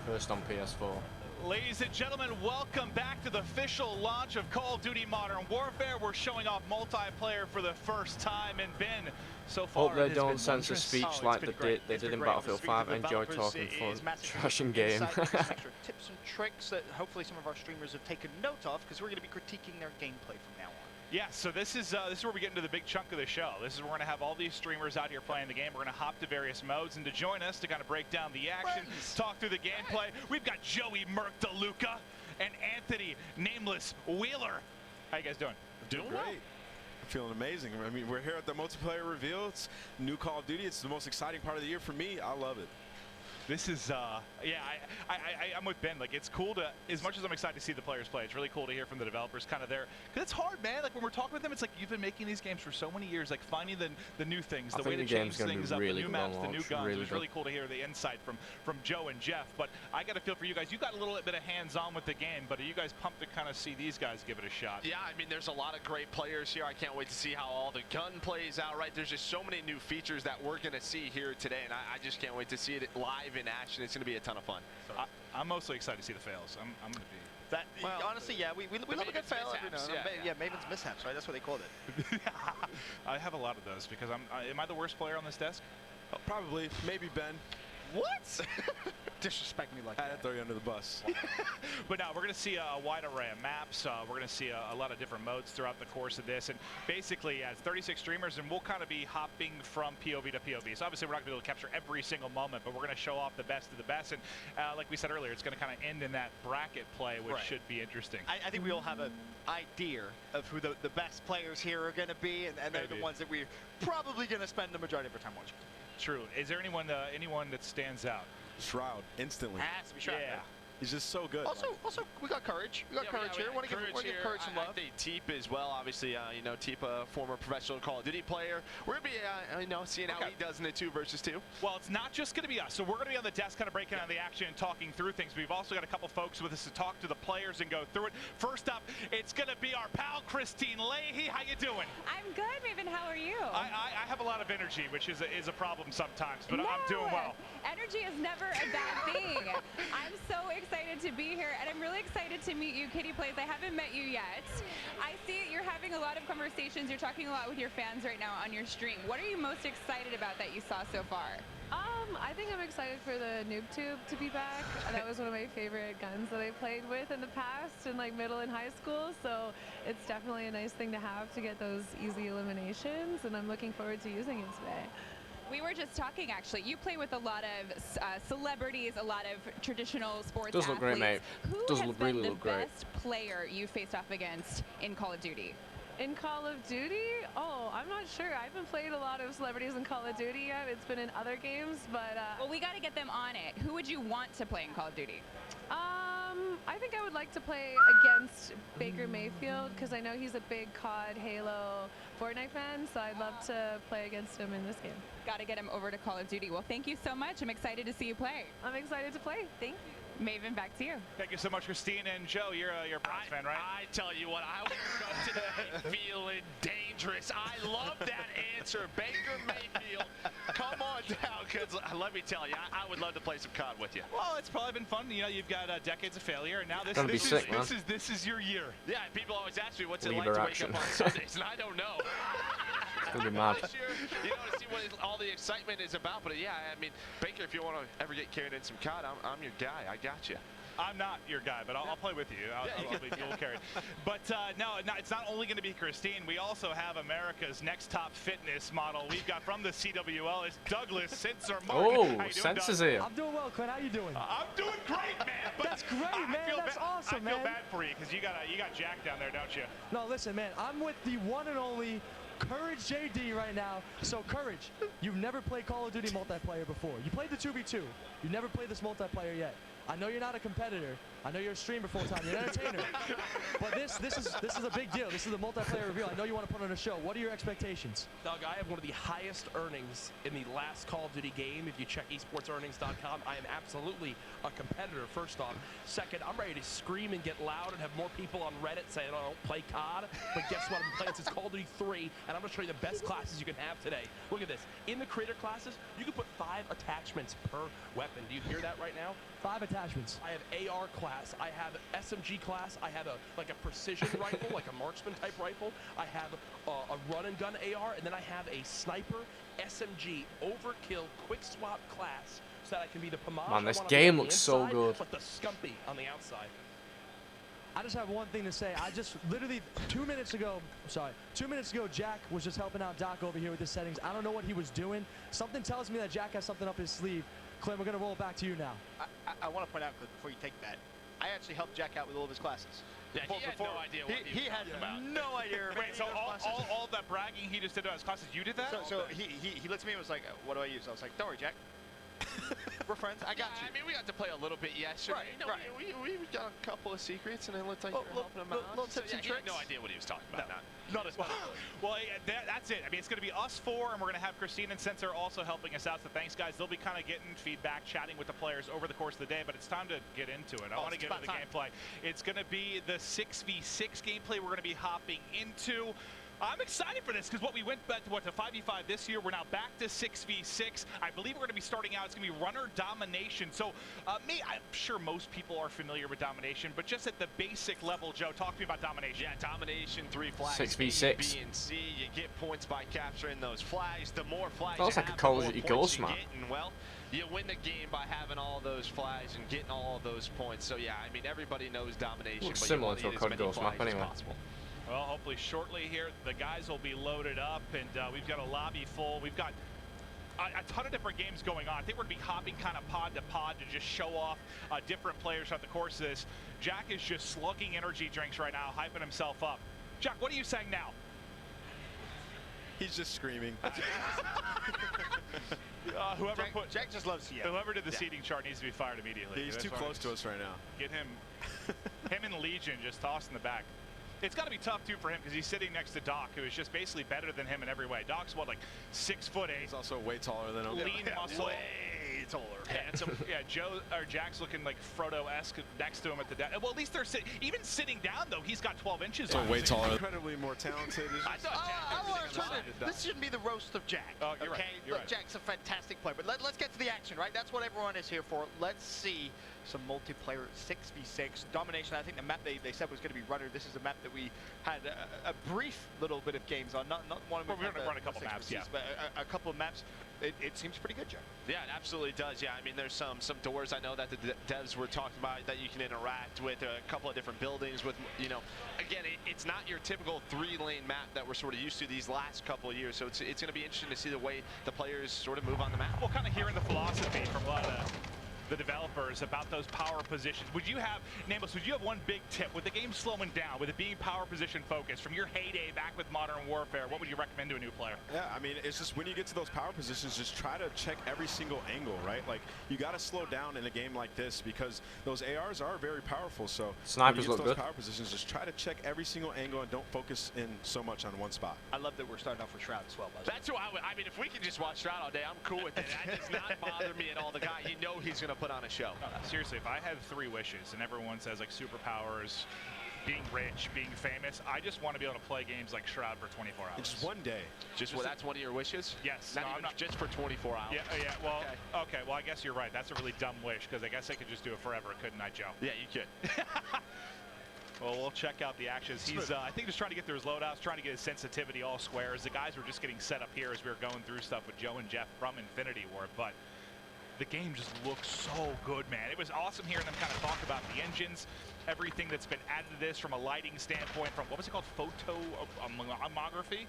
First on PS4. Ladies and gentlemen, welcome back to the official launch of Call of Duty Modern Warfare. We're showing off multiplayer for the first time, and Ben, so far Hope they it has don't been censor wondrous. speech like they did in Battlefield 5. Enjoy talking fun, trashing game. Some extra tips and tricks that hopefully some of our streamers have taken note of, because we're going to be critiquing their gameplay from now on. Yeah, so this is where we get into the big chunk of the show. This is where we're going to have all these streamers out here playing the game. We're going to hop to various modes, and to join us to kind of break down the action, talk through the gameplay, we've got Joey Merc DeLuca and Anthony Nameless Wheeler. How you guys doing? Doing great. I'm feeling amazing. I mean, we're here at the multiplayer reveal. It's new Call of Duty. It's the most exciting part of the year for me. I love it. This is, yeah, I'm with Ben. Like, it's cool to, as much as I'm excited to see the players play, it's really cool to hear from the developers kind of there. Because it's hard, man. Like, when we're talking with them, it's like, you've been making these games for so many years, like, finding the new things, the way to change things up, the new maps, the new guns. It was really cool to hear the insight from Joe and Jeff. But I got to feel for you guys. You got a little bit of hands-on with the game, but are you guys pumped to kind of see these guys give it a shot? Yeah, I mean, there's a lot of great players here. I can't wait to see how all the gun plays out, right? There's just so many new features that we're going to see here today, and I just can't wait to see it live in action. It's going to be a ton of fun. So I'm mostly excited to see the fails. I'm going to be... That, well, honestly, yeah, we love a good fail every now and then. Yeah, Maven's mishaps, right? That's what they called it. I have a lot of those because am I the worst player on this desk? Oh, probably. Maybe Ben. What? Disrespect me like I had that. to throw you under the bus. But now we're going to see a wide array of maps. We're going to see a lot of different modes throughout the course of this. And basically, as 36 streamers, and we'll kind of be hopping from POV to POV. So obviously, we're not going to be able to capture every single moment, but we're going to show off the best of the best. And like we said earlier, it's going to kind of end in that bracket play, which Right. should be interesting. I think we all have an idea of who the best players here are going to be, and they're the Maybe. ones that we're probably going to spend the majority of our time watching. True. Is there anyone that stands out? Shroud, instantly. Has to be Shroud. Yeah. He's just so good. Also, we got Courage. We got Courage here. Want to give Courage some love. I think Teep as well. Obviously, you know, Teep, a former professional Call of Duty player. We're gonna be, you know, seeing how he does in the 2 versus 2. Well, it's not just going to be us. So we're going to be on the desk kind of breaking down the action and talking through things. We've also got a couple folks with us to talk to the players and go through it. First up, it's going to be our pal, Christine Leahy. How you doing? I'm good, Maven. How are you? I have a lot of energy, which is a problem sometimes, but no, I'm doing well. Energy is never a bad thing. I'm so excited to be here, and I'm really excited to meet you, Kitty Plays. I haven't met you yet. I see you're having a lot of conversations. You're talking a lot with your fans right now on your stream. What are you most excited about that you saw so far? I think I'm excited for the Noob Tube to be back. That was one of my favorite guns that I played with in the past in like middle and high school. So it's definitely a nice thing to have to get those easy eliminations, and I'm looking forward to using it today. We were just talking, actually. You play with a lot of celebrities, a lot of traditional sports Does look athletes. great, mate. Who Does has look been really the look great. best player you faced off against in Call of Duty? In Call of Duty? Oh, I'm not sure. I haven't played a lot of celebrities in Call of Duty yet. It's been in other games, but... well, we got to get them on it. Who would you want to play in Call of Duty? I think I would like to play against Baker Mayfield because I know he's a big COD, Halo, Fortnite fan, so I'd love to play against him in this game. Got to get him over to Call of Duty. Well, thank you so much. I'm excited to see you play. I'm excited to play. Thank you. Maven, back to you. Thank you so much, Christine. And Joe, you're a Browns fan, right? I tell you what, I woke up today feeling dangerous. I love that answer. Baker Mayfield, come on down, because let me tell you, I would love to play some COD with you. Well, it's probably been fun. You know, you've got decades of failure, and now this is your year. Yeah, people always ask me what's it Lever like to action. wake up on Sundays, and I don't know. It's gonna be mad. This year, you know, to see what all the excitement is about. But yeah, I mean, Baker, if you want to ever get carried in some COD, I'm your guy. I got you. I'm not your guy, but I'll play with you. You'll carry it. But no, it's not only going to be Christine. We also have America's next top fitness model. We've got from the CWL is Douglas Sensor. Oh, Sensor's here. I'm doing well, Clint. How you doing? I'm doing great, man. But that's great, man. That's awesome, man. I feel bad for you because you got Jack down there, don't you? No, listen, man. I'm with the one and only Courage JD right now. So, Courage, you've never played Call of Duty multiplayer before. You played the 2v2. You never played this multiplayer yet. I know you're not a competitor. I know you're a streamer full time. You're an entertainer. But this is a big deal. This is a multiplayer reveal. I know you want to put on a show. What are your expectations? Doug, I have one of the highest earnings in the last Call of Duty game. If you check esportsearnings.com, I am absolutely a competitor, first off. Second, I'm ready to scream and get loud and have more people on Reddit saying, I don't play COD. But guess what? I've been playing since Call of Duty 3, and I'm going to show you the best classes you can have today. Look at this. In the creator classes, you can put 5 attachments per weapon. Do you hear that right now? 5 attachments. I have AR class. I have SMG class. I have a precision rifle, like a marksman type rifle. I have a run and gun AR, and then I have a sniper SMG overkill quick swap class, so that I can be the Pomage. Man, this game looks so good. But the Scumpy on the outside. I just have one thing to say. I just literally 2 minutes ago, Jack was just helping out Doc over here with the settings. I don't know what he was doing. Something tells me that Jack has something up his sleeve. Clint, we're going to roll it back to you now. I want to point out, before you take that, I actually helped Jack out with all of his classes. Yeah, he had no idea what he had about. no idea. Wait, so all that bragging he just did about his classes, you did that? So he looked at me and was like, what do I use? I was like, don't worry, Jack. We're friends. I got you. I mean, we got to play a little bit yesterday. Right, you know, we got a couple of secrets, and it looked like you were helping him out. Little tips and He had tricks. no idea what he was talking about. Not as much. Well, that's it. I mean, it's going to be us 4, and we're going to have Christine and Sensor also helping us out. So thanks, guys. They'll be kind of getting feedback, chatting with the players over the course of the day, but it's time to get into it. I want to get into the gameplay. It's going to be the 6v6 gameplay we're going to be hopping into. I'm excited for this because what we went back to, what, to 5v5 this year, we're now back to 6v6. I believe we're going to be starting out, it's going to be runner domination. So I'm sure most people are familiar with domination, but just at the basic level, Joe, talk to me about domination. Yeah, domination, 3 flags. 6v6. A, B, and C. You get points by capturing those flags. The more flags Feels you like a have, Call the of more Duty points you Gunsmith. get, and well, you win the game by having all those flags and getting all of those points. So yeah, I mean, everybody knows domination. Looks but similar you to a want COD as many Gunsmith flags as anyway. possible. Well, hopefully shortly here, the guys will be loaded up, and we've got a lobby full. We've got a ton of different games going on. I think we're going to be hopping kind of pod to pod to just show off different players throughout the course of this. Jack is just slugging energy drinks right now, hyping himself up. Jack, what are you saying now? He's just screaming. Jack just loves you. Whoever did the seating chart needs to be fired immediately. Yeah, he's too close to us right now. Get him and Legion just tossed in the back. It's got to be tough too for him because he's sitting next to Doc, who is just basically better than him in every way. Doc's what, like 6'8". He's also way taller than him. Lean muscle. Way taller. Handsome. Yeah, Jack's looking like Frodo-esque next to him at the desk. Well, at least they're even sitting down though. He's got 12 inches. So way taller. Incredibly more talented. This shouldn't be the roast of Jack. Oh, you're okay? right. You're right. Jack's a fantastic player, but let's get to the action, right? That's what everyone is here for. Let's see some multiplayer 6v6 domination. I think the map they said was going to be runner. This is a map that we had a brief little bit of games on. Not one. We're going to run a couple maps, yeah. But a couple of maps. It seems pretty good, Jack. Yeah, it absolutely does. Yeah, I mean, there's some doors I know that the devs were talking about that you can interact with, a couple of different buildings with, you know, again, it's not your typical 3-lane map that we're sort of used to these last couple of years. So it's going to be interesting to see the way the players sort of move on the map. Well, kind of hearing the philosophy from a lot of the developers about those power positions. Would you have, Nameless, would you have one big tip? With the game slowing down, with it being power position focused, from your heyday back with Modern Warfare, what would you recommend to a new player? Yeah, I mean, it's just when you get to those power positions, just try to check every single angle, right? Like, you got to slow down in a game like this because those ARs are very powerful. So snipers when you get look to those good. power positions, just try to check every single angle and don't focus in so much on one spot. I love that we're starting off with Shroud as well. That's who I mean, if we can just watch Shroud all day, I'm cool with it. That does not bother me at all. The guy, you know he's going to put on a show. Seriously, if I had 3 wishes and everyone says like superpowers, being rich, being famous, I just want to be able to play games like Shroud for 24 hours. Just one day. Just well, that's one of your wishes? Yes. Not even just for 24 hours. Yeah, well, okay, well, I guess you're right. That's a really dumb wish because I guess I could just do it forever, couldn't I, Joe? Yeah, you could. Well, we'll check out the actions. He's, I think, just trying to get through his loadouts, trying to get his sensitivity all square. As the guys were just getting set up here as we were going through stuff with Joe and Jeff from Infinity Ward, but the game just looks so good, man. It was awesome hearing them kind of talk about the engines, everything that's been added to this from a lighting standpoint, from what was it called, photogrammetry?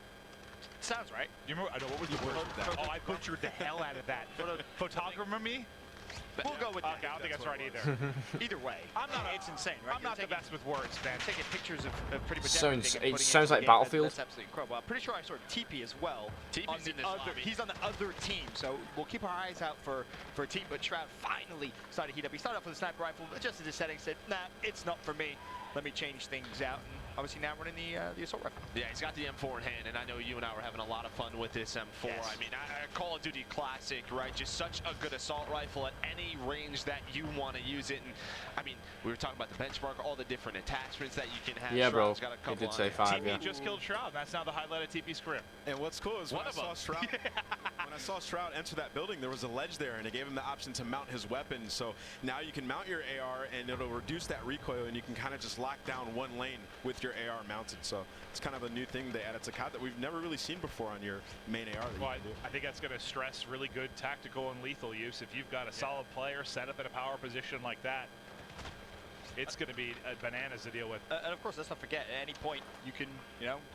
Sounds right. Do you remember? I know, what was the word? Oh, I butchered the hell out of that. Photogrammetry? We'll go with that. Okay, I don't think that's right either. Either way, it's insane, right? I'm not the best with words, man. Taking pictures of pretty much So everything. it sounds like Battlefield. That's absolutely incredible. I'm pretty sure I saw TP as well. TP's in this lobby. He's on the other team, so we'll keep our eyes out for a team. But Shroud finally started to heat up. He started off with a sniper rifle, adjusted his settings, said, nah, it's not for me. Let me change things out. And obviously now running the assault rifle. Yeah, he's got the M4 in hand, and I know you and I were having a lot of fun with this M4. Yes. I mean, Call of Duty classic, right? Just such a good assault rifle at any range that you want to use it. And I mean, we were talking about the benchmark, all the different attachments that you can have. Yeah, Shroud's bro. got a He couple did say on it. 5, TP yeah. just killed Shroud. That's now the highlight of TP's career. And what's cool is when I saw Shroud, when I saw Shroud enter that building, there was a ledge there, and it gave him the option to mount his weapon. So now you can mount your AR, and it'll reduce that recoil, and you can kind of just lock down one lane with your AR mounted. So it's kind of a new thing they added to COD that we've never really seen before on your main AR. That Well, you can do. I think that's going to stress really good tactical and lethal use. If you've got a solid player set up in a power position like that, it's going to be bananas to deal with. And of course, let's not forget, at any point you can,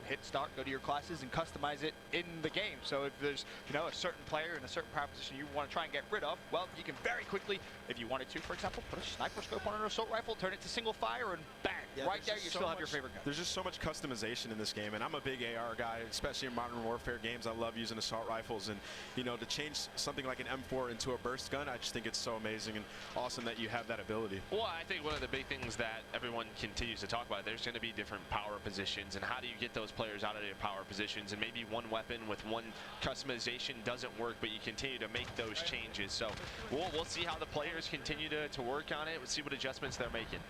hit start, go to your classes, and customize it in the game. So if there's, a certain player in a certain power position you want to try and get rid of, well, you can very quickly, if you wanted to, for example, put a sniper scope on an assault rifle, turn it to single fire, and bang, right there, you still have your favorite gun. There's just so much customization in this game, and I'm a big AR guy, especially in Modern Warfare games. I love using assault rifles, and to change something like an M4 into a burst gun, I just think it's so amazing and awesome that you have that ability. Well, I think one of the big things that everyone continues to talk about, there's going to be different power positions, and how do you get those players out of their power positions? And maybe one weapon with one customization doesn't work, but you continue to make those changes. So we'll see how the players continue to work on it. We'll see what adjustments they're making.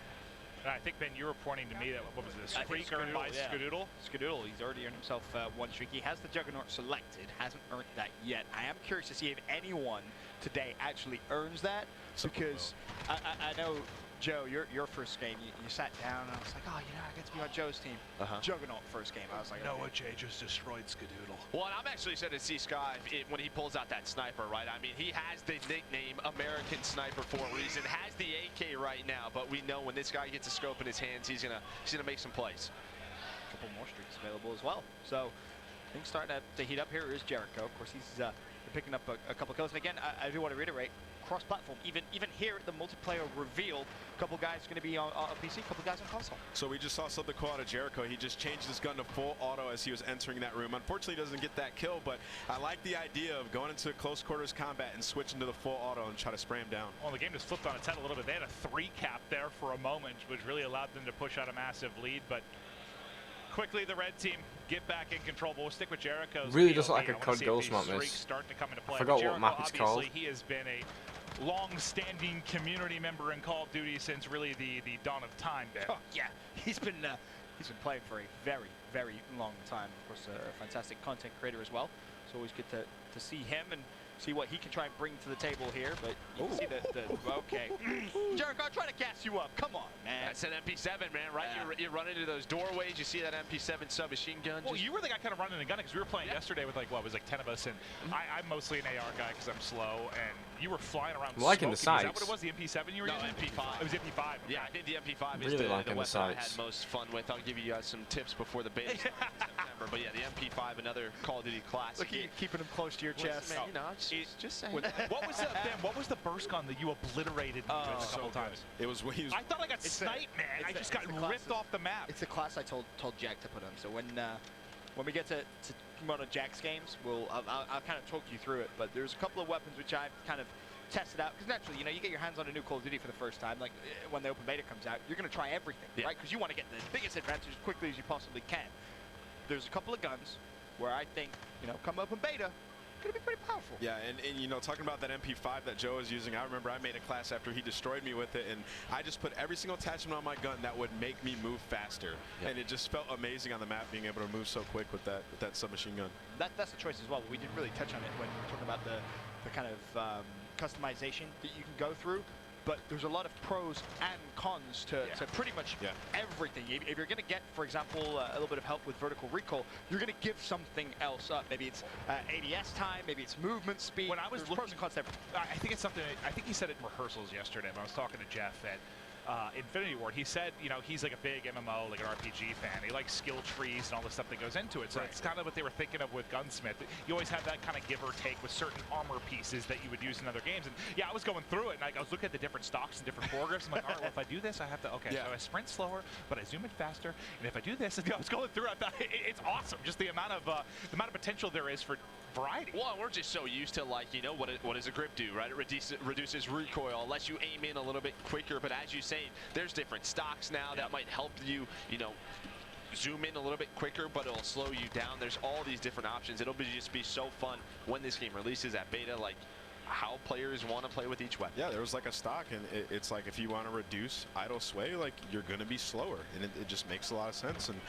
I think, Ben, you were pointing to me that, what was this, streak earned by Skadoodle? Skadoodle, he's already earned himself one streak. He has the Juggernaut selected, hasn't earned that yet. I am curious to see if anyone today actually earns that, because I know, Joe, your first game, you sat down and I was like, oh, you know, I get to be on Joe's team. Juggernaut first game. I was like, Noah J just destroyed Skadoodle. Well, and I'm actually excited to see Sky when he pulls out that sniper, right? I mean, he has the nickname American Sniper for a reason, has the AK right now, but we know when this guy gets a scope in his hands, he's gonna make some plays. A couple more streaks available as well. So things starting to heat up. Here is Jericho. Of course, he's picking up a couple kills. And again, I do want to reiterate, cross-platform. Even here at the multiplayer reveal, a couple guys going to be on PC, a couple guys on console. So we just saw something cool out of Jericho. He just changed his gun to full auto as he was entering that room. Unfortunately, he doesn't get that kill, but I like the idea of going into close quarters combat and switching to the full auto and try to spray him down. Well, the game just flipped on its head a little bit. They had a 3-cap there for a moment, which really allowed them to push out a massive lead, but quickly the red team get back in control. But we'll stick with Jericho's really doesn't POV. like a COD Ghost map, this. Starting to come into play. I forgot Jericho, what map it's called. He has been a long-standing community member in Call of Duty since really the dawn of time there. Oh, yeah, he's been playing for a very, very long time. Of course, a fantastic content creator as well. It's always good to see him and see what he can try and bring to the table here. But you can see okay. Jericho, I'm trying to gas you up. Come on, man. That's an MP7, man, right? Yeah. You run into those doorways, you see that MP7 submachine gun. Well, you were the guy kind of running the gun because we were playing yesterday with like, what, it was like 10 of us, and I'm mostly an AR guy because I'm slow, and you were flying around liking the sights. Is that what it was, the MP7 you were using? MP5. It was MP5. Okay. Yeah, I think the MP5 really is the liking weapon I had sights. most fun with. I'll give you guys some tips before the beta starts in September. But yeah, the MP5, another Call of Duty classic. Look at you keeping him close to your chest. Man, you know, just saying. What was the burst gun that you obliterated me with a couple times? It was when he was. I thought I got sniped, man. I just got ripped off the map. It's the class I told Jack to put on. So when we get to one of Jack's games, I'll kind of talk you through it. But there's a couple of weapons which I've kind of tested out, because naturally, you know, you get your hands on a new Call of Duty for the first time, like when the open beta comes out, you're going to try everything, right? Because you want to get the biggest advantage as quickly as you possibly can. There's a couple of guns where I think, you know, come open beta, going to be pretty powerful. Yeah, and you know, talking about that MP5 that Joe was using, I remember I made a class after he destroyed me with it, and I just put every single attachment on my gun that would make me move faster. And it just felt amazing on the map being able to move so quick with that submachine gun. That's the choice as well. We didn't really touch on it when we were talking about the kind of customization that you can go through. But there's a lot of pros and cons to pretty much everything. If you're going to get, for example, a little bit of help with vertical recoil, you're going to give something else up. Maybe it's ADS time, maybe it's movement speed. When I was looking, pros and cons to everything. I think it's something, I think he said it in rehearsals yesterday, when I was talking to Jeff at Infinity Ward. He said, you know, he's like a big MMO, like an RPG fan. He likes skill trees and all the stuff that goes into it. So it's kind of what they were thinking of with Gunsmith. You always have that kind of give or take with certain armor pieces that you would use in other games. And yeah, I was going through it, and I was looking at the different stocks and different foregrounds. I'm like, all right, well, if I do this, I have to, okay, so I sprint slower, but I zoom in faster. And if I do this, I was going through it. I thought, it's awesome, just the amount of potential there is for variety. Well, we're just so used to, like, you know, what does a grip do, right? It reduces recoil, lets you aim in a little bit quicker. But as you say, there's different stocks now that might help you, you know, zoom in a little bit quicker, but it'll slow you down. There's all these different options. It'll just be so fun when this game releases at beta, like how players want to play with each weapon. Yeah, there was like a stock, and it's like if you want to reduce idle sway, like you're going to be slower, and it just makes a lot of sense. And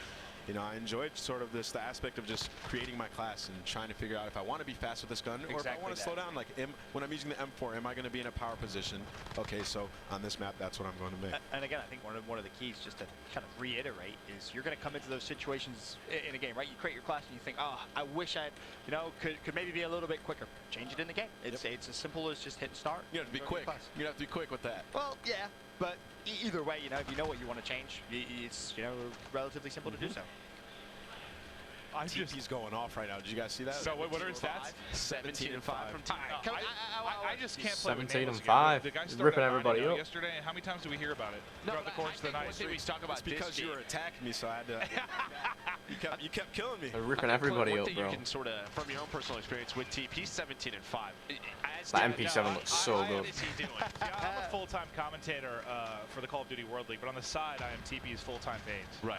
you know, I enjoyed sort of the aspect of just creating my class and trying to figure out if I want to be fast with this gun or if I want to slow down. Like, when I'm using the M4, am I going to be in a power position? Okay, so on this map, that's what I'm going to make. And again, I think one of the keys, just to kind of reiterate, is you're going to come into those situations in a game, right? You create your class and you think, oh, I wish I, you know, could maybe be a little bit quicker. Change it in the game. It's as simple as just hit start. You have to be quick. You have to be quick with that. Well, yeah, but either way, you know, if you know what you want to change, it's, you know, relatively simple to do so. TP's going off right now. Did you guys see that? So what are his stats? 17 and 5 from TP. I just can't play 17 with and 5. The guy started ripping everybody up yesterday. How many times do we hear about it throughout the course of the night? We talk about it's because you were attacking me, so I had to. you kept killing me. They're ripping everybody up, bro. You can sort of, from your own personal experience with TP, 17 and 5. That MP7 looks so good. What is he doing? I'm a full-time commentator for the Call of Duty World League, but on the side, I am TP's full-time main. Right.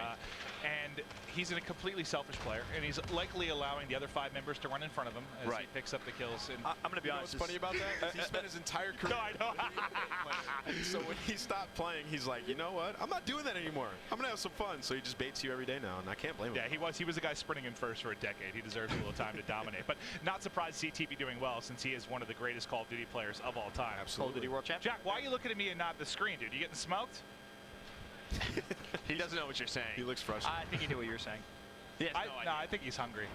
And he's a completely selfish player. player, and he's likely allowing the other 5 members to run in front of him as he picks up the kills. And I'm going to be honest. What's funny about that? He spent his entire career. No, I know. So when he stopped playing, he's like, you know what? I'm not doing that anymore. I'm going to have some fun. So he just baits you every day now, and I can't blame him. Yeah, he was a guy sprinting in first for a decade. He deserves a little time to dominate. But not surprised to see TP doing well, since he is one of the greatest Call of Duty players of all time. Absolutely. Call of Duty World Champ. Jack, why are you looking at me and not the screen, dude? You getting smoked? He doesn't know what you're saying. He looks frustrated. I think he knew what you were saying. No, I think he's hungry.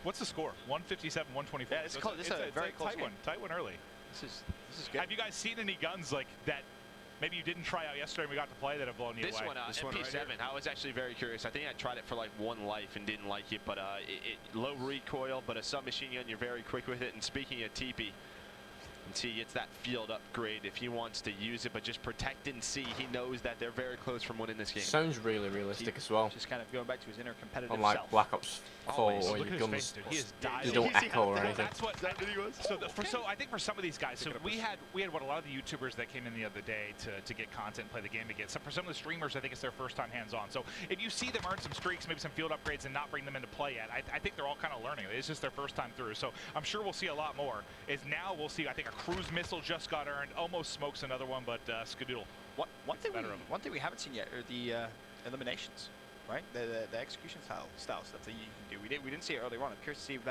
What's the score? 157, 124. Yeah, it's a very close game. Tight one early. This is good. Have you guys seen any guns like that maybe you didn't try out yesterday and we got to play that have blown you This away? one, MP7, I was actually very curious. I think I tried it for like 1 life and didn't like it, but low recoil, but a submachine gun, you're very quick with it. And speaking of TP, and see, it's that field upgrade if he wants to use it, but just protect and see. He knows that they're very close from winning this game. Sounds really realistic as well. Just kind of going back to his inner competitive Unlike self. Black Ops 4, Always. where Look your at his guns face, dude. He is dying. they don't echo or anything. That's what so I think for some of these guys, so we had what a lot of the YouTubers that came in the other day to get content and play the game again. So for some of the streamers, I think it's their first time hands-on. So if you see them earn some streaks, maybe some field upgrades, and not bring them into play yet, I think they're all kind of learning. It's just their first time through. So I'm sure we'll see a lot more. Now we'll see, I think a cruise missile just got earned, almost smokes another one, but Skadoodle. One thing we haven't seen yet are the eliminations, right? The execution style stuff that you can do. We didn't see it earlier on. I'm curious to see if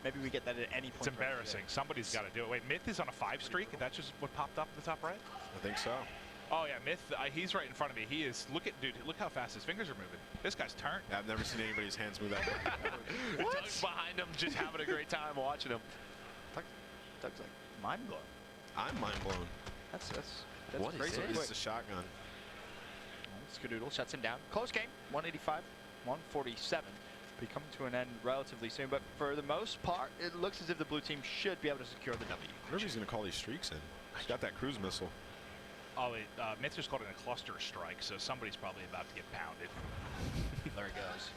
maybe we get that at any point. It's embarrassing. Somebody's got to do it. Wait, Myth is on a 5 streak? That's just what popped up at the top right? I think so. Oh yeah, Myth, he's right in front of me. He is, look how fast his fingers are moving. This guy's turned. Yeah, I've never seen anybody's hands move that quick. Doug's behind him, just having a great time watching him. Doug's like mind blown. I'm mind blown. That's what crazy. is this? It's a shotgun. Skadoodle shuts him down. Close game, 185, 147. Be coming to an end relatively soon, but for the most part, it looks as if the blue team should be able to secure the W. I wonder if he's going to call these streaks in. He's got that cruise missile. Oh, Myth just called it a cluster strike, so somebody's probably about to get pounded. There he goes.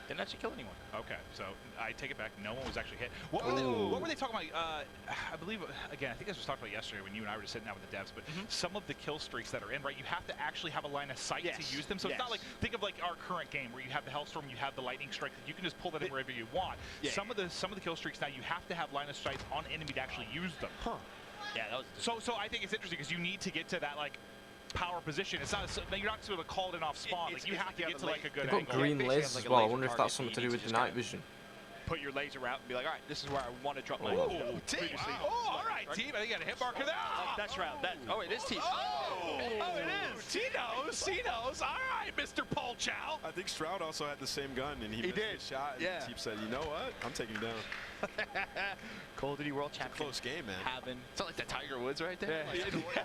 Didn't actually kill anyone. Okay, so I take it back. No one was actually hit. What were they talking about? I believe, again, I think this was talked about yesterday when you and I were just sitting down with the devs, but some of the kill streaks that are in, right, you have to actually have a line of sight to use them. So it's not like, think of like our current game where you have the Hellstorm, you have the Lightning Strike, you can just pull that in wherever you want. Yeah. Some of the kill streaks now, you have to have line of sight on enemy to actually use them. Huh. Yeah, that was so I think it's interesting because you need to get to that, like, power position. It's not you're not sort of called in off spawn. Like you have to get to like a good angle. They've got green lasers as well. I wonder if that's something to do with the night vision. Put your laser out and be like, all right, this is where I want to drop my. Team. All right, team. I think you got a hit marker there. That's right. It is team. It is. He knows. All right, Mr. Polchow. I think Stroud also had the same gun, and he missed his shot. And Teep said, you know what? I'm taking him down. Call of Duty World Champion. Close game, man. It's not like the Tiger Woods right there. Yeah.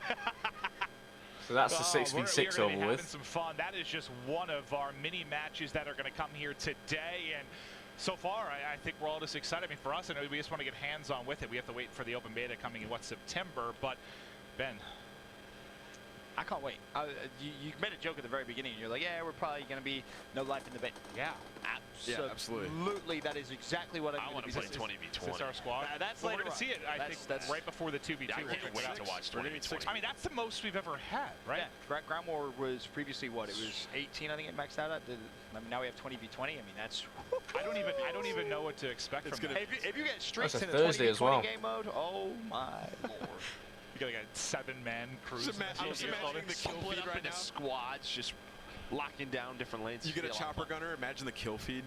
So that's the 6v6 over having with. Some fun. That is just one of our mini matches that are going to come here today, and so far I think we're all just excited. I mean, for us, I know we just want to get hands-on with it. We have to wait for the open beta coming in September. But Ben, I can't wait. You made a joke at the very beginning. You're like, yeah, we're probably going to be no life in the beta. Yeah. Absolutely. That is exactly what I want to play 20v20. It's our squad. That's we're later going to see it. I think that's right before the 2v2. I can't wait to watch 20v20. I mean, that's the most we've ever had, right? Yeah. Ground War was previously what? It was 18, I think it maxed out at. I mean, now we have 20v20. I mean, that's. I don't even know what to expect from that. If you get streaks in a Thursday 20v20 as well. game mode, oh my lord. You got like a 7-man cruise. I'm just imagining the kill feed right now. Squads just locking down different lanes. You get a chopper gunner. Imagine the kill feed.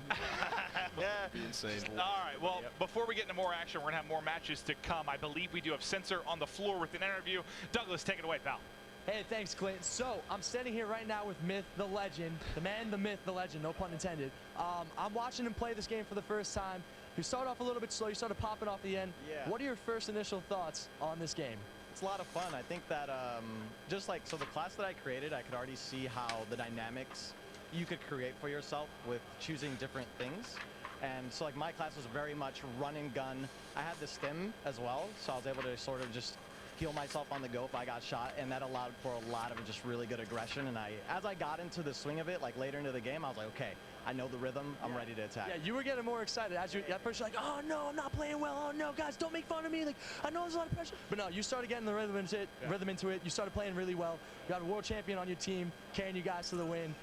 Be insane. All right. Well, before we get into more action, we're gonna have more matches to come. I believe we do have Sensor on the floor with an interview. Douglas, take it away, pal. Hey, thanks, Clint. So, I'm standing here right now with Myth, the legend, the man, the myth, the legend, no pun intended. I'm watching him play this game for the first time. You started off a little bit slow. You started popping off the end. Yeah. What are your first initial thoughts on this game? It's a lot of fun. I think that just like, so the class that I created, I could already see how the dynamics you could create for yourself with choosing different things. And so like my class was very much run and gun. I had the stim as well, so I was able to sort of just heal myself on the go if I got shot, and that allowed for a lot of just really good aggression. And as I got into the swing of it, like later into the game, I was like, okay, I know the rhythm. I'm ready to attack. Yeah, you were getting more excited as you at first. You're like, oh no, I'm not playing well. Oh no, guys, don't make fun of me. Like, I know there's a lot of pressure, but no, you started getting the rhythm into it. You started playing really well. You have a world champion on your team, carrying you guys to the win.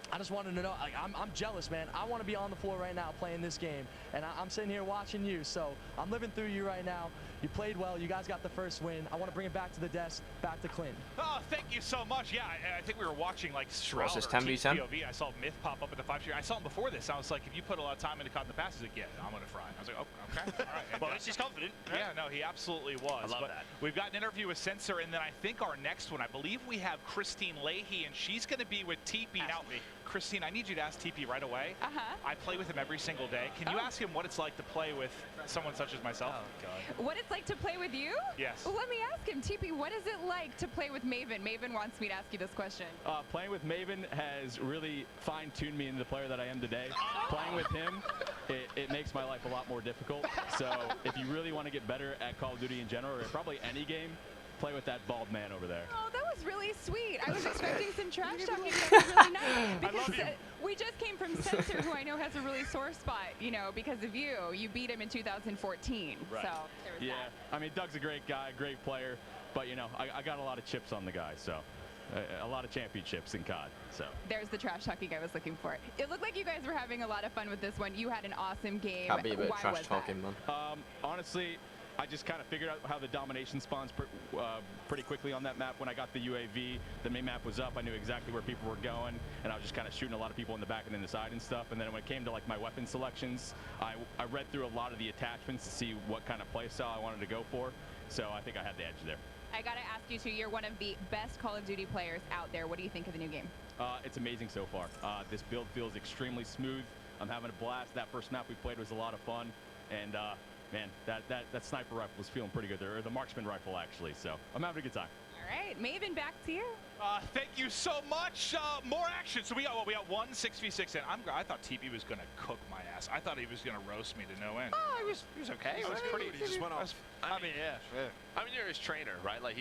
I just wanted to know, like, I'm jealous, man. I want to be on the floor right now playing this game, and I'm sitting here watching you, so I'm living through you right now. You played well. You guys got the first win. I want to bring it back to the desk, back to Clint. Oh, thank you so much. Yeah, I think we were watching like Shroud this, or 10v10? POV. I saw Myth pop up in the 5-shooter. I saw him before this. I was like, if you put a lot of time into cutting the passes, like, yeah, I'm going to fry. I was like, oh, okay. All right. Well, at least he's confident. Yeah, no, he absolutely was. I love but that. We've got an interview with Sensor, and then I think our next one, I believe we have Christine Leahy, and she's going to be with TP. Now, Christine, I need you to ask TP right away. I play with him every single day. Can you ask him what it's like to play with someone such as myself? Oh, God. What it's like to play with you? Yes. Well, let me ask him. TP, what is it like to play with Maven? Maven wants me to ask you this question. Playing with Maven has really fine-tuned me into the player that I am today. Playing with him, it makes my life a lot more difficult. So if you really want to get better at Call of Duty in general, or probably any game, play with that bald man over there. Oh, that was really sweet. I was expecting some trash talking. That was really nice. Because we just came from Sensor, who I know has a really sore spot, you know, because of you. You beat him in 2014. Right. So there was that. I mean, Doug's a great guy, great player, but, you know, I got a lot of chips on the guy, so a lot of championships in COD. So there's the trash talking I was looking for. It looked like you guys were having a lot of fun with this one. You had an awesome game. Can't be a bit Why trash was talking, man. Honestly, I just kind of figured out how the Domination spawns pretty quickly on that map. When I got the UAV, the main map was up. I knew exactly where people were going, and I was just kind of shooting a lot of people in the back and in the side and stuff. And then when it came to like my weapon selections, I read through a lot of the attachments to see what kind of play style I wanted to go for. So I think I had the edge there. I gotta ask you too, you're one of the best Call of Duty players out there. What do you think of the new game? It's amazing so far. This build feels extremely smooth. I'm having a blast. That first map we played was a lot of fun, and man, that sniper rifle was feeling pretty good there, or the marksman rifle actually. So I'm having a good time. All right, Maven, back to you. Thank you so much. More action. So we got one 6v6 in. I thought TP was gonna cook my ass. I thought he was gonna roast me to no end. Oh, he was okay. It was pretty. He just went off. I mean, yeah. I mean, you're his trainer, right? Like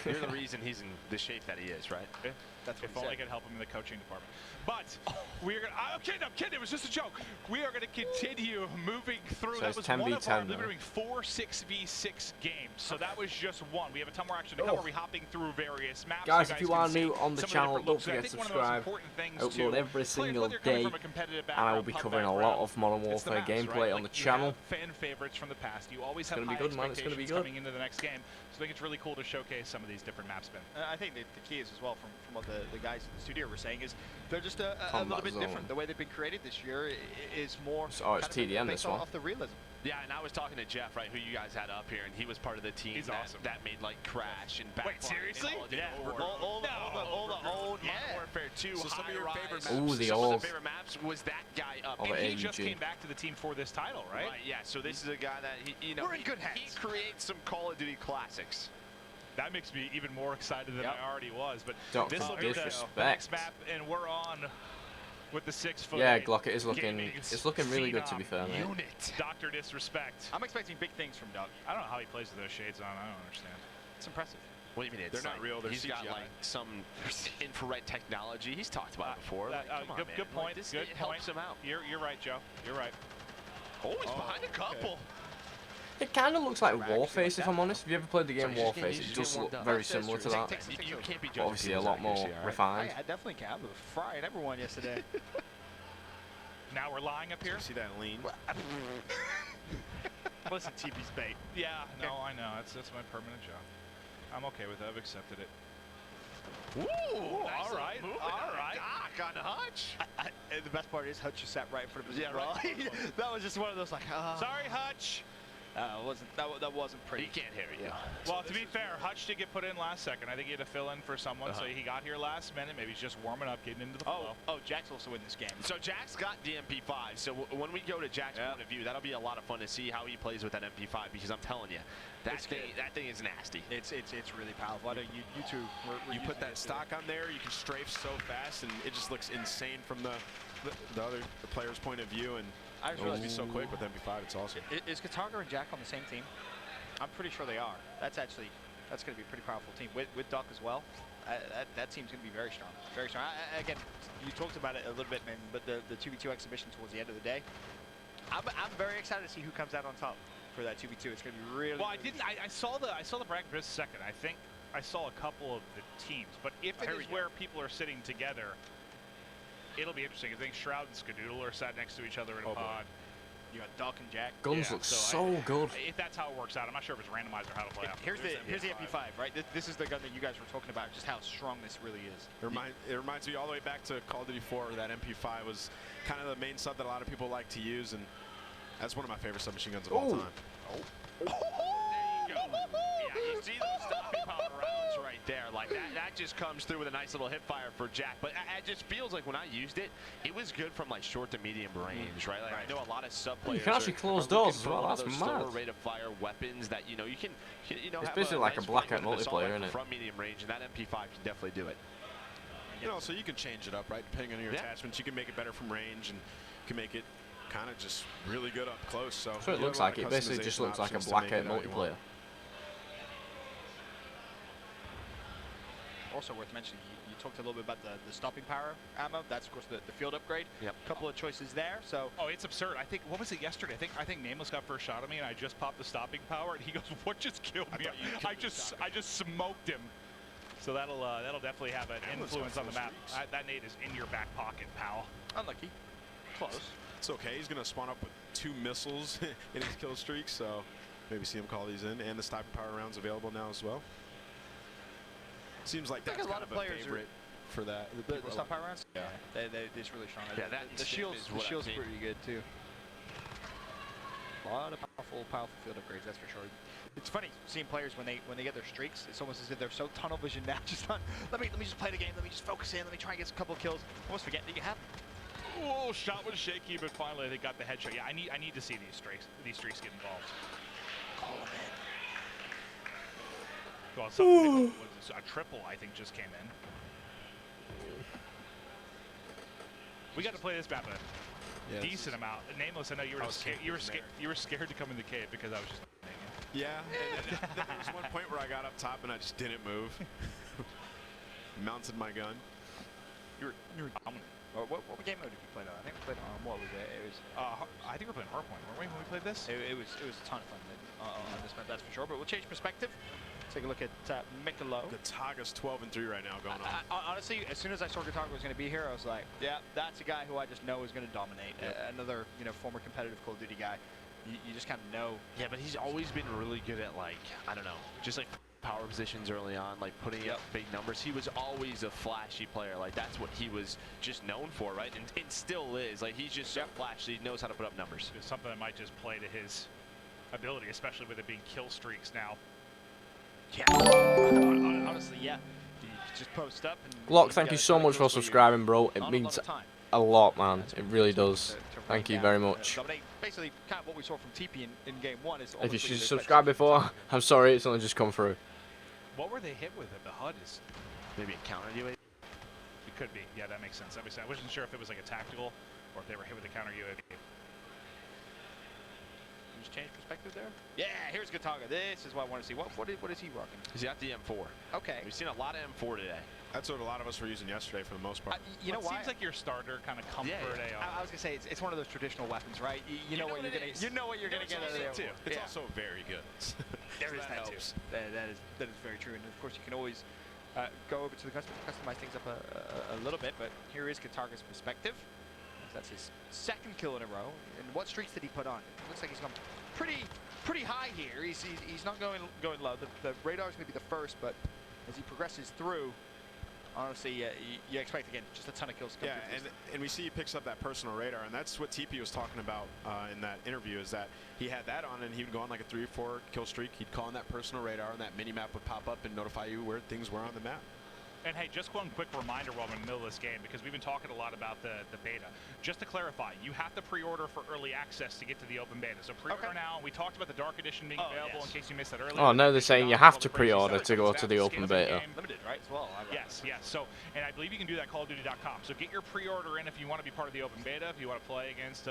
you're the reason he's in the shape that he is, right? Yeah. That's if only I could help him in the coaching department. But we're gonna. I'm kidding. It was just a joke. We are gonna continue moving through. So that was 10v10 one of our. We're though. doing 4 6v6 games. So that was just one. We have a ton more action to come. We're hopping through various maps. Guys, so if you are new on the some of channel, different don't looks. I forget think to one of the most subscribe. important things I upload too, every players, single whether you're coming day, from a competitive and I will background, be pub covering a lot background, of Modern it's the Warfare maps, gameplay right? on the Like, you channel. have fan favorites from the past. You always have gonna be high good, man. It's gonna be expectations good. coming into the next game. So I think it's really cool to showcase some of these different maps, Ben. I think the key is as well from what the guys in the studio were saying is they're just a Combat little bit zone. different. The way they've been created this year is more Oh, it's kind of TDM based this one. off the realism. Yeah, and I was talking to Jeff, right, who you guys had up here, and he was part of the team He's awesome. that made like Crash and Backfire. Wait, seriously? All the old Modern Warfare 2 So some of your favorite high-rise. maps. Ooh, the Some old. of the favorite maps was that guy up Of here. And he AUG. just came back to the team for this title, right? Right, yeah, so this is a guy that, We're in good hands. He creates some Call of Duty classics. That makes me even more excited than I already was. But Dr. this will be the Disrespect. next map, and we're on with the 6'8". Yeah, Glock, it is looking. gaming It's looking really good to be fair, mate. Unit. Dr. Disrespect. I'm expecting big things from Doug. I don't know how he plays with those shades on. I don't understand. It's impressive. What do you mean? It's They're not real, they're He's got CGI. like some infrared technology. He's talked about it before. Like, come on, good, man. good Like, point. this, Good it point. helps him out. You're right, Joe. You're right. Oh, he's behind a couple. It kind of looks like Warface, if I'm honest. Have you ever played the game Warface? It does look very similar to that. You can't be But judging obviously a people's lot more accuracy, all right? refined. I definitely can. I was frying everyone yesterday. Now we're lying up here. See that lean? Listen, TP's bait. Yeah, no, I know. That's my permanent job. I'm okay with that. I've accepted it. Ooh, nice all right, little all right. Doc on Hutch. And the best part is Hutch just sat right in front of his Yeah, draw. right. That was just one of those like, Sorry, Hutch. that wasn't pretty. He can't hear you. Well, to be fair, Hutch did get put in last second. I think he had to fill in for someone, so he got here last minute. Maybe he's just warming up, getting into the flow. Oh, Jack's also in this game. So Jack's got the MP5. So when we go to Jack's point of view, that'll be a lot of fun to see how he plays with that MP5. Because I'm telling you, that thing is nasty. It's really powerful. I know you two. You put that stock on there, you can strafe so fast, and it just looks insane from the other player's point of view. And I just it'll realized be so quick with MP5. It's awesome. Is Kataga and Jack on the same team? I'm pretty sure they are. That's going to be a pretty powerful team with Doc as well. That team's going to be very strong. Very strong. Again, you talked about it a little bit, man, but the 2v2 exhibition towards the end of the day, I'm very excited to see who comes out on top for that 2v2. It's going to be really. Well, I saw the bracket for a second. I think I saw a couple of the teams, but if it is where people are sitting together, it'll be interesting. I think Shroud and Skadoodle are sat next to each other in a pod. You got Doc and Jack. Guns looks so good. If that's how it works out, I'm not sure if it's randomized or how to play out. Here's the MP5, right? This is the gun that you guys were talking about, just how strong this really is. It reminds me all the way back to Call of Duty 4. That MP5 was kind of the main sub that a lot of people like to use, and that's one of my favorite submachine guns of all time. There you go. Yeah, you see those stopping power rounds right there. Like that just comes through with a nice little hip fire for Jack. But it just feels like when I used it, it was good from like short to medium range, right? Like I know a lot of sub players. You can actually close doors as well. That's slower mad. rate of fire weapons that you can. It's basically like a blackout multiplayer, isn't it? From medium range, and that MP5 can definitely do it. So you can change it up, right? Depending on your attachments, you can make it better from range, and you can make it kind of just really good up close. So that's what it looks like. It basically just looks like a blackout multiplayer. Also worth mentioning, you talked a little bit about the stopping power ammo. That's of course the field upgrade. Yep. Couple of choices there. So. Oh, it's absurd. I think what was it yesterday? I think Nameless got first shot at me, and I just popped the stopping power, and he goes, "What just killed me?" I just smoked him. So that'll definitely have an influence on the map. That nade is in your back pocket, pal. Unlucky. Close. It's okay. He's gonna spawn up with 2 missiles in his kill streak, so maybe see him call these in, and the stopping power rounds available now as well. Seems like that's a lot of players favorite for that. The stop power rounds? Yeah. They're just really strong. Yeah, the shield's pretty good too. A lot of powerful field upgrades, that's for sure. It's funny seeing players when they get their streaks. It's almost as if they're so tunnel vision now. Just on, let me just play the game. Let me just focus in. Let me try and get a couple of kills. Almost forget that you have them. Oh, shot was shaky, but finally they got the headshot. Yeah, I need to see these streaks get involved. Call them in. Well, something was a triple, I think, just came in. We got to play this map a decent amount. Nameless, I know you were scared to come in the cave because I was just. Yeah, and there was one point where I got up top and I just didn't move. Mounted my gun. You were dominant. What game mode did you play though? I think we played on what was it? It was. I think we were playing Hardpoint, weren't we, when we played this? It was a ton of fun on this map, that's for sure. But we'll change perspective. Take a look at Mikolo. Gataga's 12-3 right now going on. Honestly, as soon as I saw Gataga was going to be here, I was like, yeah, that's a guy who I just know is going to dominate. Another, former competitive Call of Duty guy. You just kind of know. Yeah, but he's always been really good at, like, I don't know, just like power positions early on, like putting up big numbers. He was always a flashy player. Like, that's what he was just known for, right? And still is. Like, he's just so flashy. He knows how to put up numbers. It's something that might just play to his ability, especially with it being kill streaks now. Yeah. Honestly, yeah. You just post up. And Glock, thank you so much for subscribing, bro. It means a lot, man. It really does. Thank you very much. Basically, kind of what we saw from TP in game 1 is. If you should subscribe before, I'm sorry, it's only just come through. What were they hit with at the HUD? Is maybe a counter UAV? It could be. Yeah, that makes sense. I wasn't sure if it was like a tactical or if they were hit with a counter UAV. Just change perspective there. Yeah, here's Gataga. This is what I want to see. What is he rocking? He's got the M4. Okay. We've seen a lot of M4 today. That's what a lot of us were using yesterday for the most part. You know why? It seems like your starter kind of comfort AR. I was gonna say it's one of those traditional weapons, right? You know what you're gonna get out of there. Too. It's also very good. There is that too. That is very true, and of course you can always go over to the customize things up a little bit. But here is Kataga's perspective. That's his second kill in a row. And what streaks did he put on? It looks like he's gone pretty high here. He's not going low. The radar is going to be the first, but as he progresses through, honestly, you expect again just a ton of kills. Yeah, and we see he picks up that personal radar, and that's what TP was talking about in that interview. Is that he had that on, and he would go on like a 3 or 4 kill streak. He'd call on that personal radar, and that mini map would pop up and notify you where things were on the map. And hey, just one quick reminder while we're in the middle of this game, because we've been talking a lot about the beta. Just to clarify, you have to pre-order for early access to get to the open beta. So pre-order now. We talked about the Dark Edition being available in case you missed that earlier. Oh, no, they're saying you have to pre-order to go to the open beta. Limited, right, as well. Yes. So, and I believe you can do that at CallOfDuty.com. So get your pre-order in if you want to be part of the open beta, if you want to play against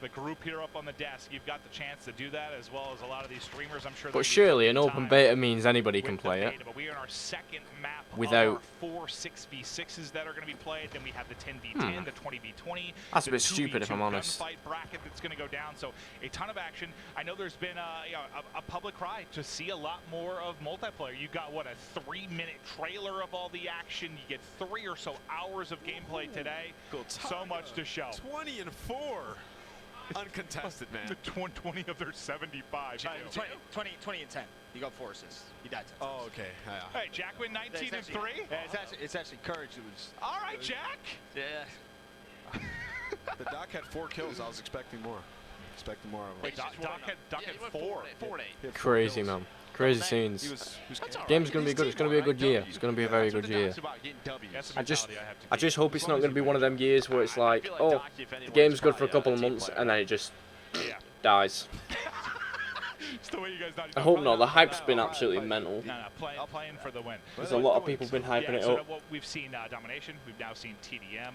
the group here up on the desk, you've got the chance to do that, as well as a lot of these streamers. I'm sure. But surely an open beta means anybody can play it. But we are in our second map without of our 4 6v6s that are going to be played. Then we have the 10v10, the 20v20. That's a bit stupid, if I'm honest. Gunfight bracket that's going to go down. So a ton of action. I know there's been a public cry to see a lot more of multiplayer. You got what, a 3-minute trailer of all the action. You get 3 or so hours of gameplay today. So much to show. 20 and 4. Uncontested, man. The 20 of their 75. 20 and 10. You got 4 assists. He died 10 Oh, okay. Yeah. Hey, Jack went 19 and 3. Yeah, it's actually Courage who was. All right, Jack. Yeah. The Doc had 4 kills. I was expecting more. Expecting more of him. Wait, Doc had 4. 4 and 8. Crazy, man. Crazy scenes. Game's gonna be good. It's gonna be a good year. It's gonna be a very good year. I just hope it's not gonna be one of them years where it's like, oh, the game's good for a couple of months and then it just dies. I hope not. The hype's been absolutely mental. Playing for the win. There's a lot of people been hyping it up. We've seen Domination. We've now seen TDM.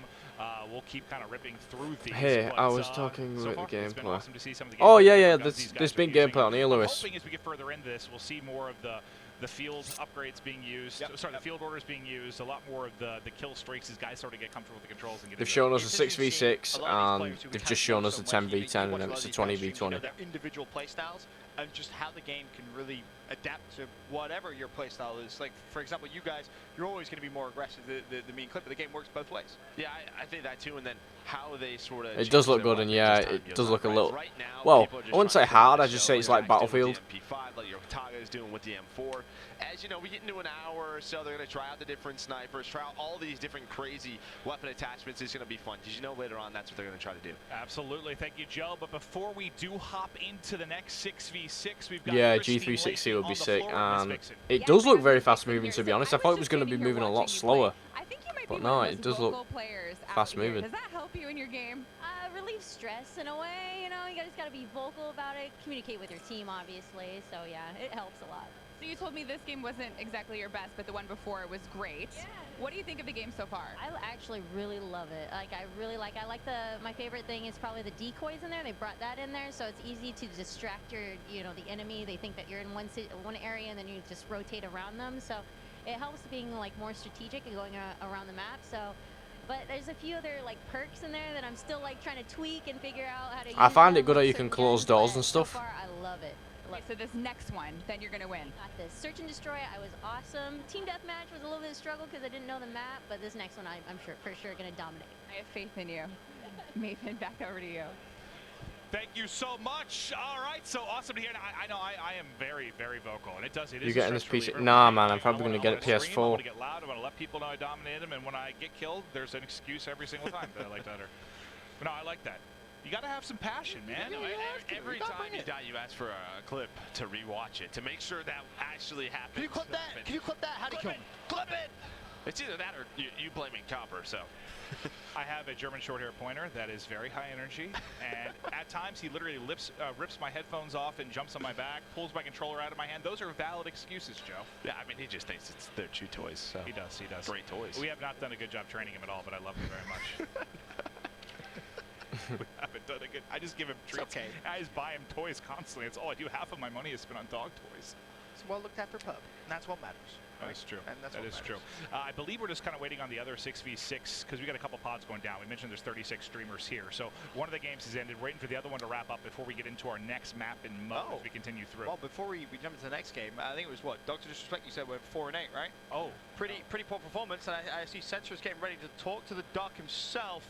We'll keep kind of ripping through these. Hey, I was talking about the gameplay. Oh yeah, there's been gameplay on here, Lewis. Hoping as we get further into this, we'll see more of the field upgrades being used. Sorry, the field orders being used. A lot more of the kill streaks as guys sort of get comfortable with the controls and get. They've shown us a 6v6 and they've just shown us a 10v10 and then it's a 20v20. Their individual playstyles and just how the game can really adapt to whatever your playstyle is. Like, for example, you guys, you're always going to be more aggressive than me and Clip, but the game works both ways. Yeah, I think that too, and then how they sort of. It does look good, and yeah, it does look a little. Well, I wouldn't say hard. I'd just say it's like Battlefield. MP5, like your Kataga is doing with the M4. As you know, we get into an hour or so, they're going to try out the different snipers, try out all these different crazy weapon attachments. It's going to be fun. Did you know later on that's what they're going to try to do? Absolutely. Thank you, Joe. But before we do hop into the next 6v6, we've got G360 would be sick, and it does look very fast moving, to be honest. I thought it was going to be moving a lot slower, but no, it does look fast moving. Does that help you in your game? Relieve stress in a way, you know, you just got to be vocal about it, communicate with your team, obviously, so yeah, it helps a lot. So you told me this game wasn't exactly your best, but the one before it was great. Yeah. What do you think of the game so far? I actually really love it. Like, I like my favorite thing is probably the decoys in there. They brought that in there, so it's easy to distract the enemy. They think that you're in one area and then you just rotate around them. So it helps being like more strategic and going around the map. So, but there's a few other like perks in there that I'm still like trying to tweak and figure out how to use. I find it good how you can close doors and stuff. So far, I love it. Okay, so this next one, then you're going to win. Got this. Search and Destroy, I was awesome. Team Deathmatch was a little bit of a struggle because I didn't know the map, but this next one I'm for sure going to dominate. I have faith in you. Maven, back over to you. Thank you so much. All right, so awesome to hear. I know I am very, very vocal, and it is. You getting this PC? Nah, man, I'm probably going to get it PS4. I want to get loud. I want to let people know I dominate them, and when I get killed, there's an excuse every single time that I like better. But no, I like that. You got to have some passion, man. Every time you die, you ask for a clip to rewatch it to make sure that actually happens. Can you clip that? Can you clip that? How do you kill me? Clip it! It's either that or you blaming Copper, so. I have a German short-hair pointer that is very high energy, and at times he literally rips my headphones off and jumps on my back, pulls my controller out of my hand. Those are valid excuses, Joe. Yeah, I mean, he just thinks they're chew toys. So. He does. Great toys. We have not done a good job training him at all, but I love him very much. We haven't done a good. I just give him treats. Okay. I just buy him toys constantly. It's all I do. Half of my money is spent on dog toys. It's a well-looked after pub, and that's what matters. That is true. And that's that is true. I believe we're just kind of waiting on the other 6v6 because we got a couple pods going down. We mentioned there's 36 streamers here, so one of the games has ended. Waiting for the other one to wrap up before we get into our next map and mode as we continue through. Well, before we jump into the next game, I think it was what Dr. Disrespect. You said we're 4 and 8, right? Oh, pretty poor performance. And I see Censor's getting ready to talk to the Doc himself.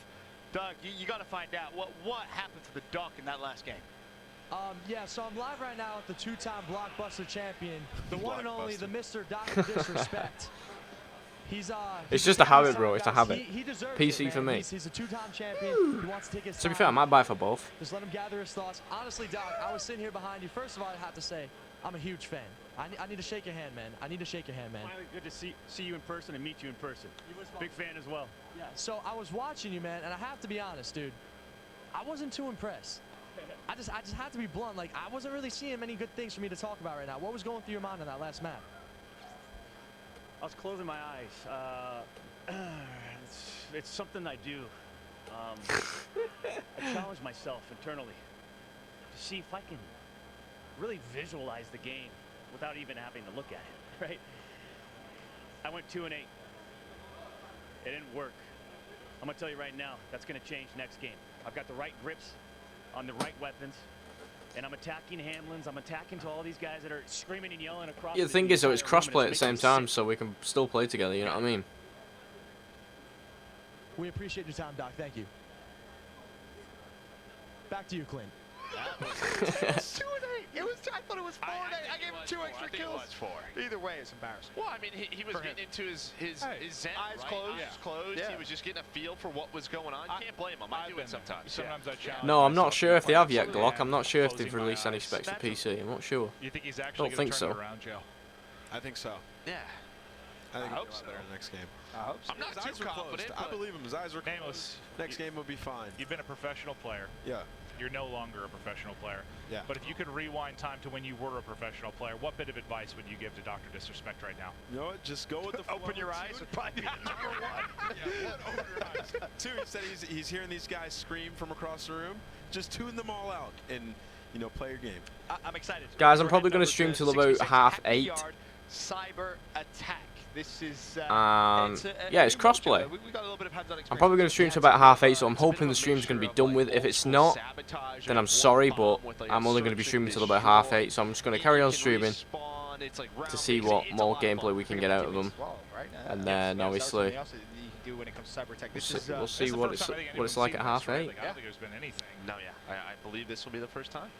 Doug, you got to find out what happened to the Doc in that last game. Yeah, so I'm live right now with the 2-time Blockbuster champion, the one and only, the Mr. Dr. Disrespect. It's just a habit, bro. It's a habit. He deserves PC it, for me. He's a 2-time champion. He wants to take his time. To be fair, I might buy for both. Just let him gather his thoughts. Honestly, Doc, I was sitting here behind you. First of all, I have to say, I'm a huge fan. I need to shake your hand, man. I need to shake your hand, man. Finally, good to see you in person and meet you in person. Big fan as well. Yeah. So I was watching you, man, and I have to be honest, dude. I wasn't too impressed. I just have to be blunt. Like, I wasn't really seeing many good things for me to talk about right now. What was going through your mind on that last map? I was closing my eyes. It's something I do. I challenged myself internally to see if I can really visualize the game without even having to look at it, right? I went 2-8. It didn't work. I'm gonna tell you right now, that's gonna change next game. I've got the right grips on the right weapons, and I'm attacking Hamlins. I'm attacking to all these guys that are screaming and yelling across. Yeah, the thing is, though, it's crossplay at the same time, so we can still play together. You know what I mean? We appreciate your time, Doc. Thank you. Back to you, Clint. It was 2-8. It was. I thought it was 4-8. I gave him 2 extra kills. Either way, it's embarrassing. Well, I mean, he was getting into his zen, eyes right? closed. Eyes closed. Yeah. He was just getting a feel for what was going on. You can't blame him. I do it sometimes. Sometimes I challenge. No, I'm not sure if they have yet, myself Glock. I'm not sure if they've closing my released any eyes. specs for PC. I'm not sure. You think he's actually Don't going think to turn so. it around, Joe? I think so. Yeah. I think I he'll hope go out there in the next game. I hope so. I'm not His too eyes were confident. closed. I believe him. His eyes were closed. Nameless. Next game will be fine. You've been a professional player. Yeah. You're no longer a professional player. Yeah. But if you could rewind time to when you were a professional player, what bit of advice would you give to Dr. Disrespect right now? You know what? Just go with the flow. Open your eyes would probably be number one. Yeah, open your eyes. Two, he said he's hearing these guys scream from across the room. Just tune them all out and, you know, play your game. I'm excited. Guys, I'm probably going to stream till about 8:30. Cyberattack. This is. Yeah, it's new crossplay. mojo. We got a little bit of hands-on I'm probably going to stream till about 8:30, so I'm hoping the stream's going to be done with. If it's not, then I'm sorry, but I'm only going to be streaming till about 8:30, so I'm just going to carry on streaming to see what more gameplay we can get out of them. And then, obviously, we'll see what it's like at 8:30. I don't think there's been anything. No, yeah. I believe this will be the first time.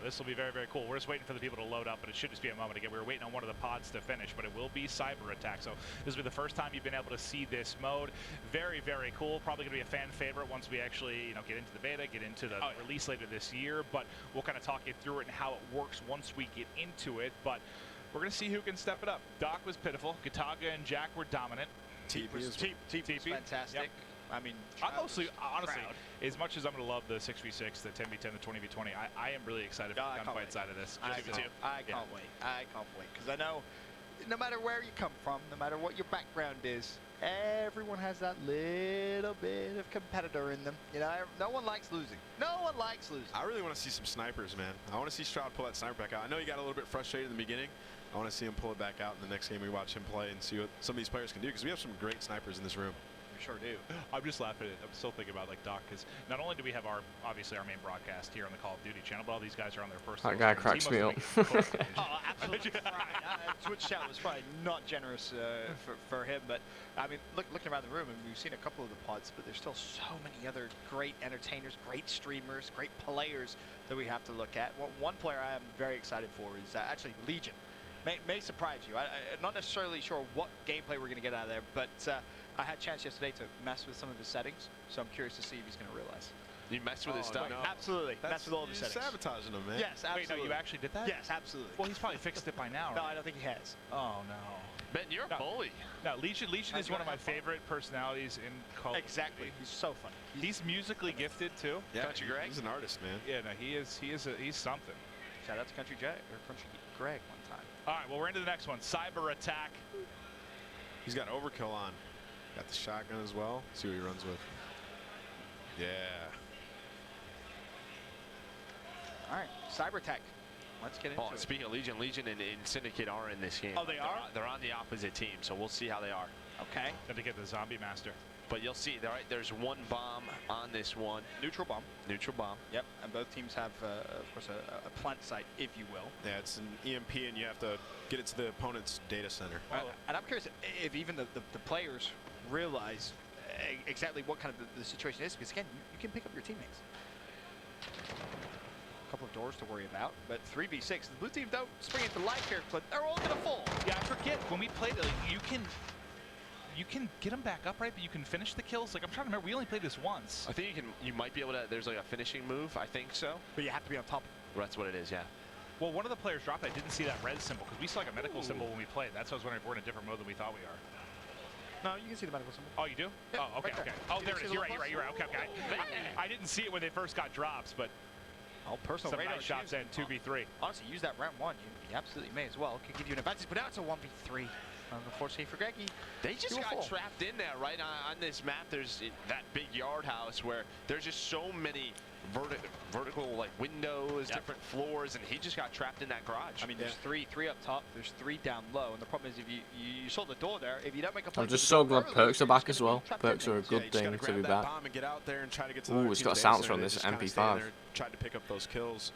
This will be very, very cool. We're just waiting for the people to load up, but it should just be a moment. Again, we were waiting on one of the pods to finish, but it will be Cyberattack. So this will be the first time you've been able to see this mode. Very, very cool. Probably going to be a fan favorite once we actually, get into the beta, get into the release later this year. But we'll kind of talk you through it and how it works once we get into it. But we're going to see who can step it up. Doc was pitiful. Gataga and Jack were dominant. TP was fantastic. Yep. I mean, I'm mostly, honestly, as much as I'm going to love the 6v6, the 10v10, the 20v20, I am really excited for the gunfight side of this. I can't wait. I can't wait. Because I know no matter where you come from, no matter what your background is, everyone has that little bit of competitor in them. You know, no one likes losing. No one likes losing. I really want to see some snipers, man. I want to see Stroud pull that sniper back out. I know he got a little bit frustrated in the beginning. I want to see him pull it back out in the next game we watch him play and see what some of these players can do, because we have some great snipers in this room. Sure do. I'm just laughing at it. I'm still thinking about Doc, because not only do we have obviously our main broadcast here on the Call of Duty channel, but all these guys are on their first. That guy cracks me up. Oh, absolutely. Twitch chat was probably not generous for him, but I mean, looking around the room, and we've seen a couple of the pods, but there's still so many other great entertainers, great streamers, great players that we have to look at. Well, one player I am very excited for is actually Legion. May surprise you. I'm not necessarily sure what gameplay we're going to get out of there, but I had a chance yesterday to mess with some of the settings, so I'm curious to see if he's going to realize. You messed with his stuff? No. Absolutely. Messed with all the settings. Sabotaging him, man. Yes, absolutely. Wait, no, you actually did that? Yes, absolutely. Well, he's probably fixed it by now, right? No, I don't think he has. Oh, no. Ben, you're a bully. No, Legion is one of my favorite personalities in Call of Duty. Exactly. He's so funny. He's musically gifted, too. Yeah, Country Greg? He's an artist, man. Yeah, no, he's something. Shout out to Country Greg one time. All right, well, we're into the next one. Cyberattack. He's got overkill on. Got the shotgun as well. See what he runs with. Yeah. All right, Cyberattack. Let's get into it. Speaking of Legion and Syndicate are in this game. Oh, they are? They're on the opposite team, so we'll see how they are. Okay. Then to get the Zombie Master. But you'll see, there's one bomb on this one. Neutral bomb. Neutral bomb. Yep, and both teams have, of course, a plant site, if you will. Yeah, it's an EMP, and you have to get it to the opponent's data center. And I'm curious if even the players realize exactly what kind of the situation is, because, again, you can pick up your teammates. A couple of doors to worry about, but 3v6, the blue team don't spring into life here, but they're all going to fall. Yeah, I forget, when we played it, you can get them back up, right? But you can finish the kills. Like, I'm trying to remember, we only played this once. I think you might be able to, there's like a finishing move, I think so. But you have to be on top. Well, that's what it is, yeah. Well, one of the players dropped it. I didn't see that red symbol, because we saw like a medical symbol when we played. That's why I was wondering if we're in a different mode than we thought we are. No, you can see the medical symbol. Oh, you do? Yeah, oh, okay, right okay. there. Oh, there it is. You're right. Okay. I didn't see it when they first got drops, but personal some radar nice shots and 2v3. Honestly, use that round one. You absolutely may as well. Could give you an advantage, but now it's a 1v3. Unfortunately for Greggy, they just got trapped in there, right? On this map, there's that big yard house where there's just so many vertical like windows, different floors, and he just got trapped in that garage. I mean, there's three up top, there's 3 down low, and the problem is if you saw the door there, if you don't make a play, I'm just so glad perks are back as well. Perks are a good thing to be back. Bomb and get out there and try to get to Ooh, it's got a silencer on this MP5. Tried to pick up those kills.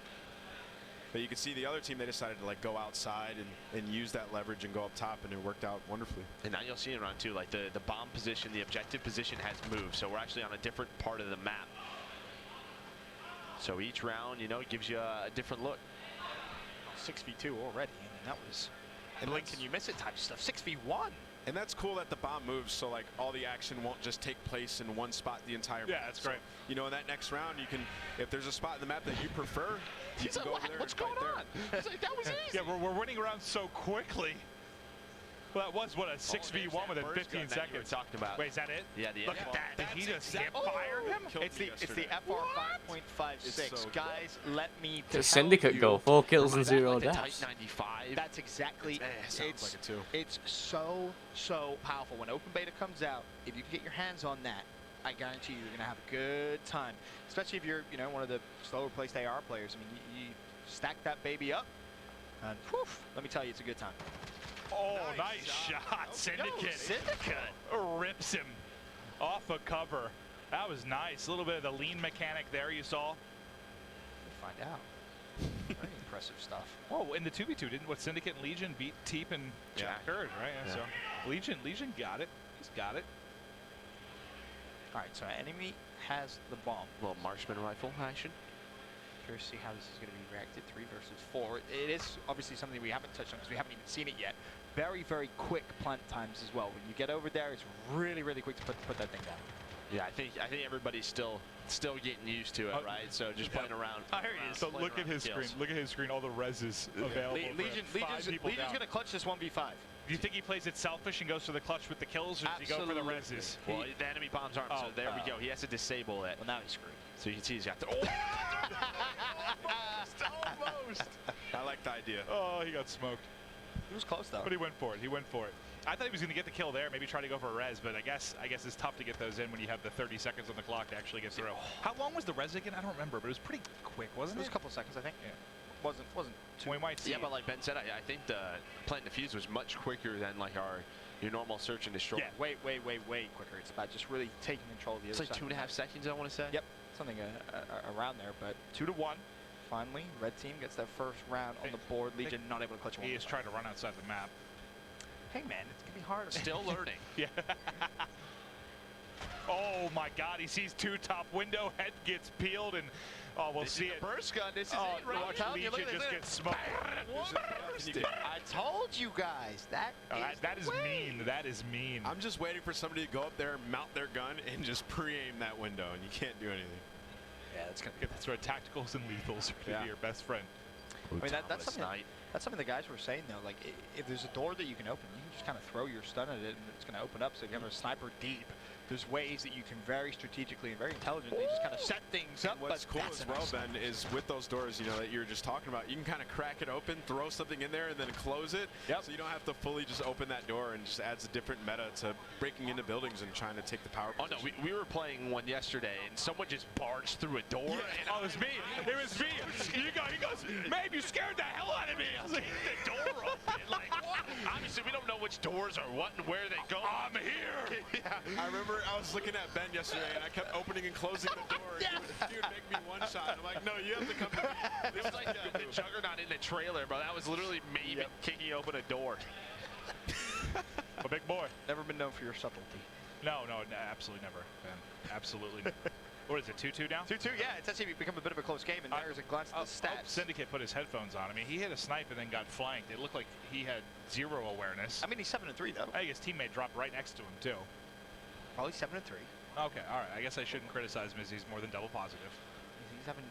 But you can see the other team, they decided to like go outside and use that leverage and go up top, and it worked out wonderfully. And now you'll see in round 2, like the bomb position, the objective position has moved. So we're actually on a different part of the map. So each round, you know, it gives you a different look. 6v2 already, and that was blink and you miss it type stuff. 6v1. And that's cool that the bomb moves, so like all the action won't just take place in one spot the entire map. Yeah, that's great. You know, in that next round, you can, if there's a spot in the map that you prefer, you can go over there. What's going on? It's like, that was easy. Yeah, we're winning around so quickly. Well, that was, what, a 6v1 within 15 seconds. Talking about. Wait, is that it? Yeah, the Look at that. Did he just hip fire him? It's the FR 5.56. So guys, let me It's a Syndicate goal. 4 kills and 0 like deaths. Type 95. That's exactly sounds like it too. It's so powerful. When open beta comes out, if you can get your hands on that, I guarantee you're gonna have a good time. Especially if you're, one of the slower placed AR players. I mean, you stack that baby up, and poof, let me tell you, it's a good time. Oh, nice shot. Syndicate. Syndicate. Rips him off a cover. That was nice. A little bit of the lean mechanic there you saw. We'll find out. Very impressive stuff. Oh, in the 2v2, didn't Syndicate and Legion beat Teep and Jack Hurd, right? Yeah. So Legion got it. He's got it. All right, so enemy has the bomb. Little marksman rifle action. Curious to see how this is going to be reacted. 3 versus 4. It is obviously something we haven't touched on because we haven't even seen it yet. Very, very quick plant times as well. When you get over there, it's really, really quick to put that thing down. Yeah, I think everybody's still getting used to it, right? So just playing around. Oh, here he is. So look at his screen. Look at his screen. All the reses available. Legion's going to clutch this 1v5. Do you think he plays it selfish and goes for the clutch with the kills, or does he go for the reses? Well, the enemy bombs aren't, so there we go. He has to disable it. Well, now he's screwed. So you can see he's got the... Almost. I like the idea. Oh, he got smoked. He was close, though. But he went for it. He went for it. I thought he was going to get the kill there, maybe try to go for a res, but I guess it's tough to get those in when you have the 30 seconds on the clock to actually get through. How long was the res again? I don't remember, but it was pretty quick, wasn't it? It was a couple of seconds, I think. Yeah. Wasn't too. We might see. Yeah, but like Ben said, I think the plant defuse was much quicker than like your normal search and destroy. Yeah, way quicker. It's about just really taking control of the other side. It's like 2.5 seconds, I want to say. Yep, something around there, but 2-1. Finally, red team gets their first round on the board. Legion not able to clutch one. He is trying to run outside the map. Hey man, it's gonna be hard. Still learning. Yeah. Oh my God, he sees 2 top window, head gets peeled, and we'll see it. Burst gun, this is it, right? I'm telling you, Legion just gets smoked. I told you guys, that is mean. That is mean. I'm just waiting for somebody to go up there, mount their gun, and just pre-aim that window, and you can't do anything. Yeah, that's gonna be. That's where tacticals and lethals are gonna be your best friend. I mean, that's something the guys were saying though. Like, if there's a door that you can open, you can just kind of throw your stun at it, and it's going to open up. So if you have a sniper deep, there's ways that you can very strategically and very intelligently just kind of set things up. What's cool as well, Ben, is with those doors, that you were just talking about, you can kind of crack it open, throw something in there, and then close it. Yep. So you don't have to fully just open that door, and just adds a different meta to breaking into buildings and trying to take the power position. Oh no, we were playing one yesterday, and someone just barged through a door. Yeah. Oh, it was me. It was me. He goes, Mabe, you scared the hell out of me. I was like, the door open. Like, what? Obviously, we don't know which doors are what and where they go. I'm here. Yeah. I remember I was looking at Ben yesterday, and I kept opening and closing the door. Yeah. Dude, make me one shot. I'm like, no, you have to come to me. It was like the Juggernaut in the trailer, bro. That was literally me kicking open a door. A big boy. Never been known for your subtlety. No, absolutely never, Ben. Absolutely never. What is it, 2-2 now? 2-2, yeah. It's actually become a bit of a close game, and there's a glance at the stats. Syndicate put his headphones on. I mean, he hit a snipe and then got flanked. It looked like he had 0 awareness. I mean, he's 7-3, though. I think his teammate dropped right next to him, too. Probably 7-3. Okay, all right. I guess I shouldn't criticize him as he's more than double positive.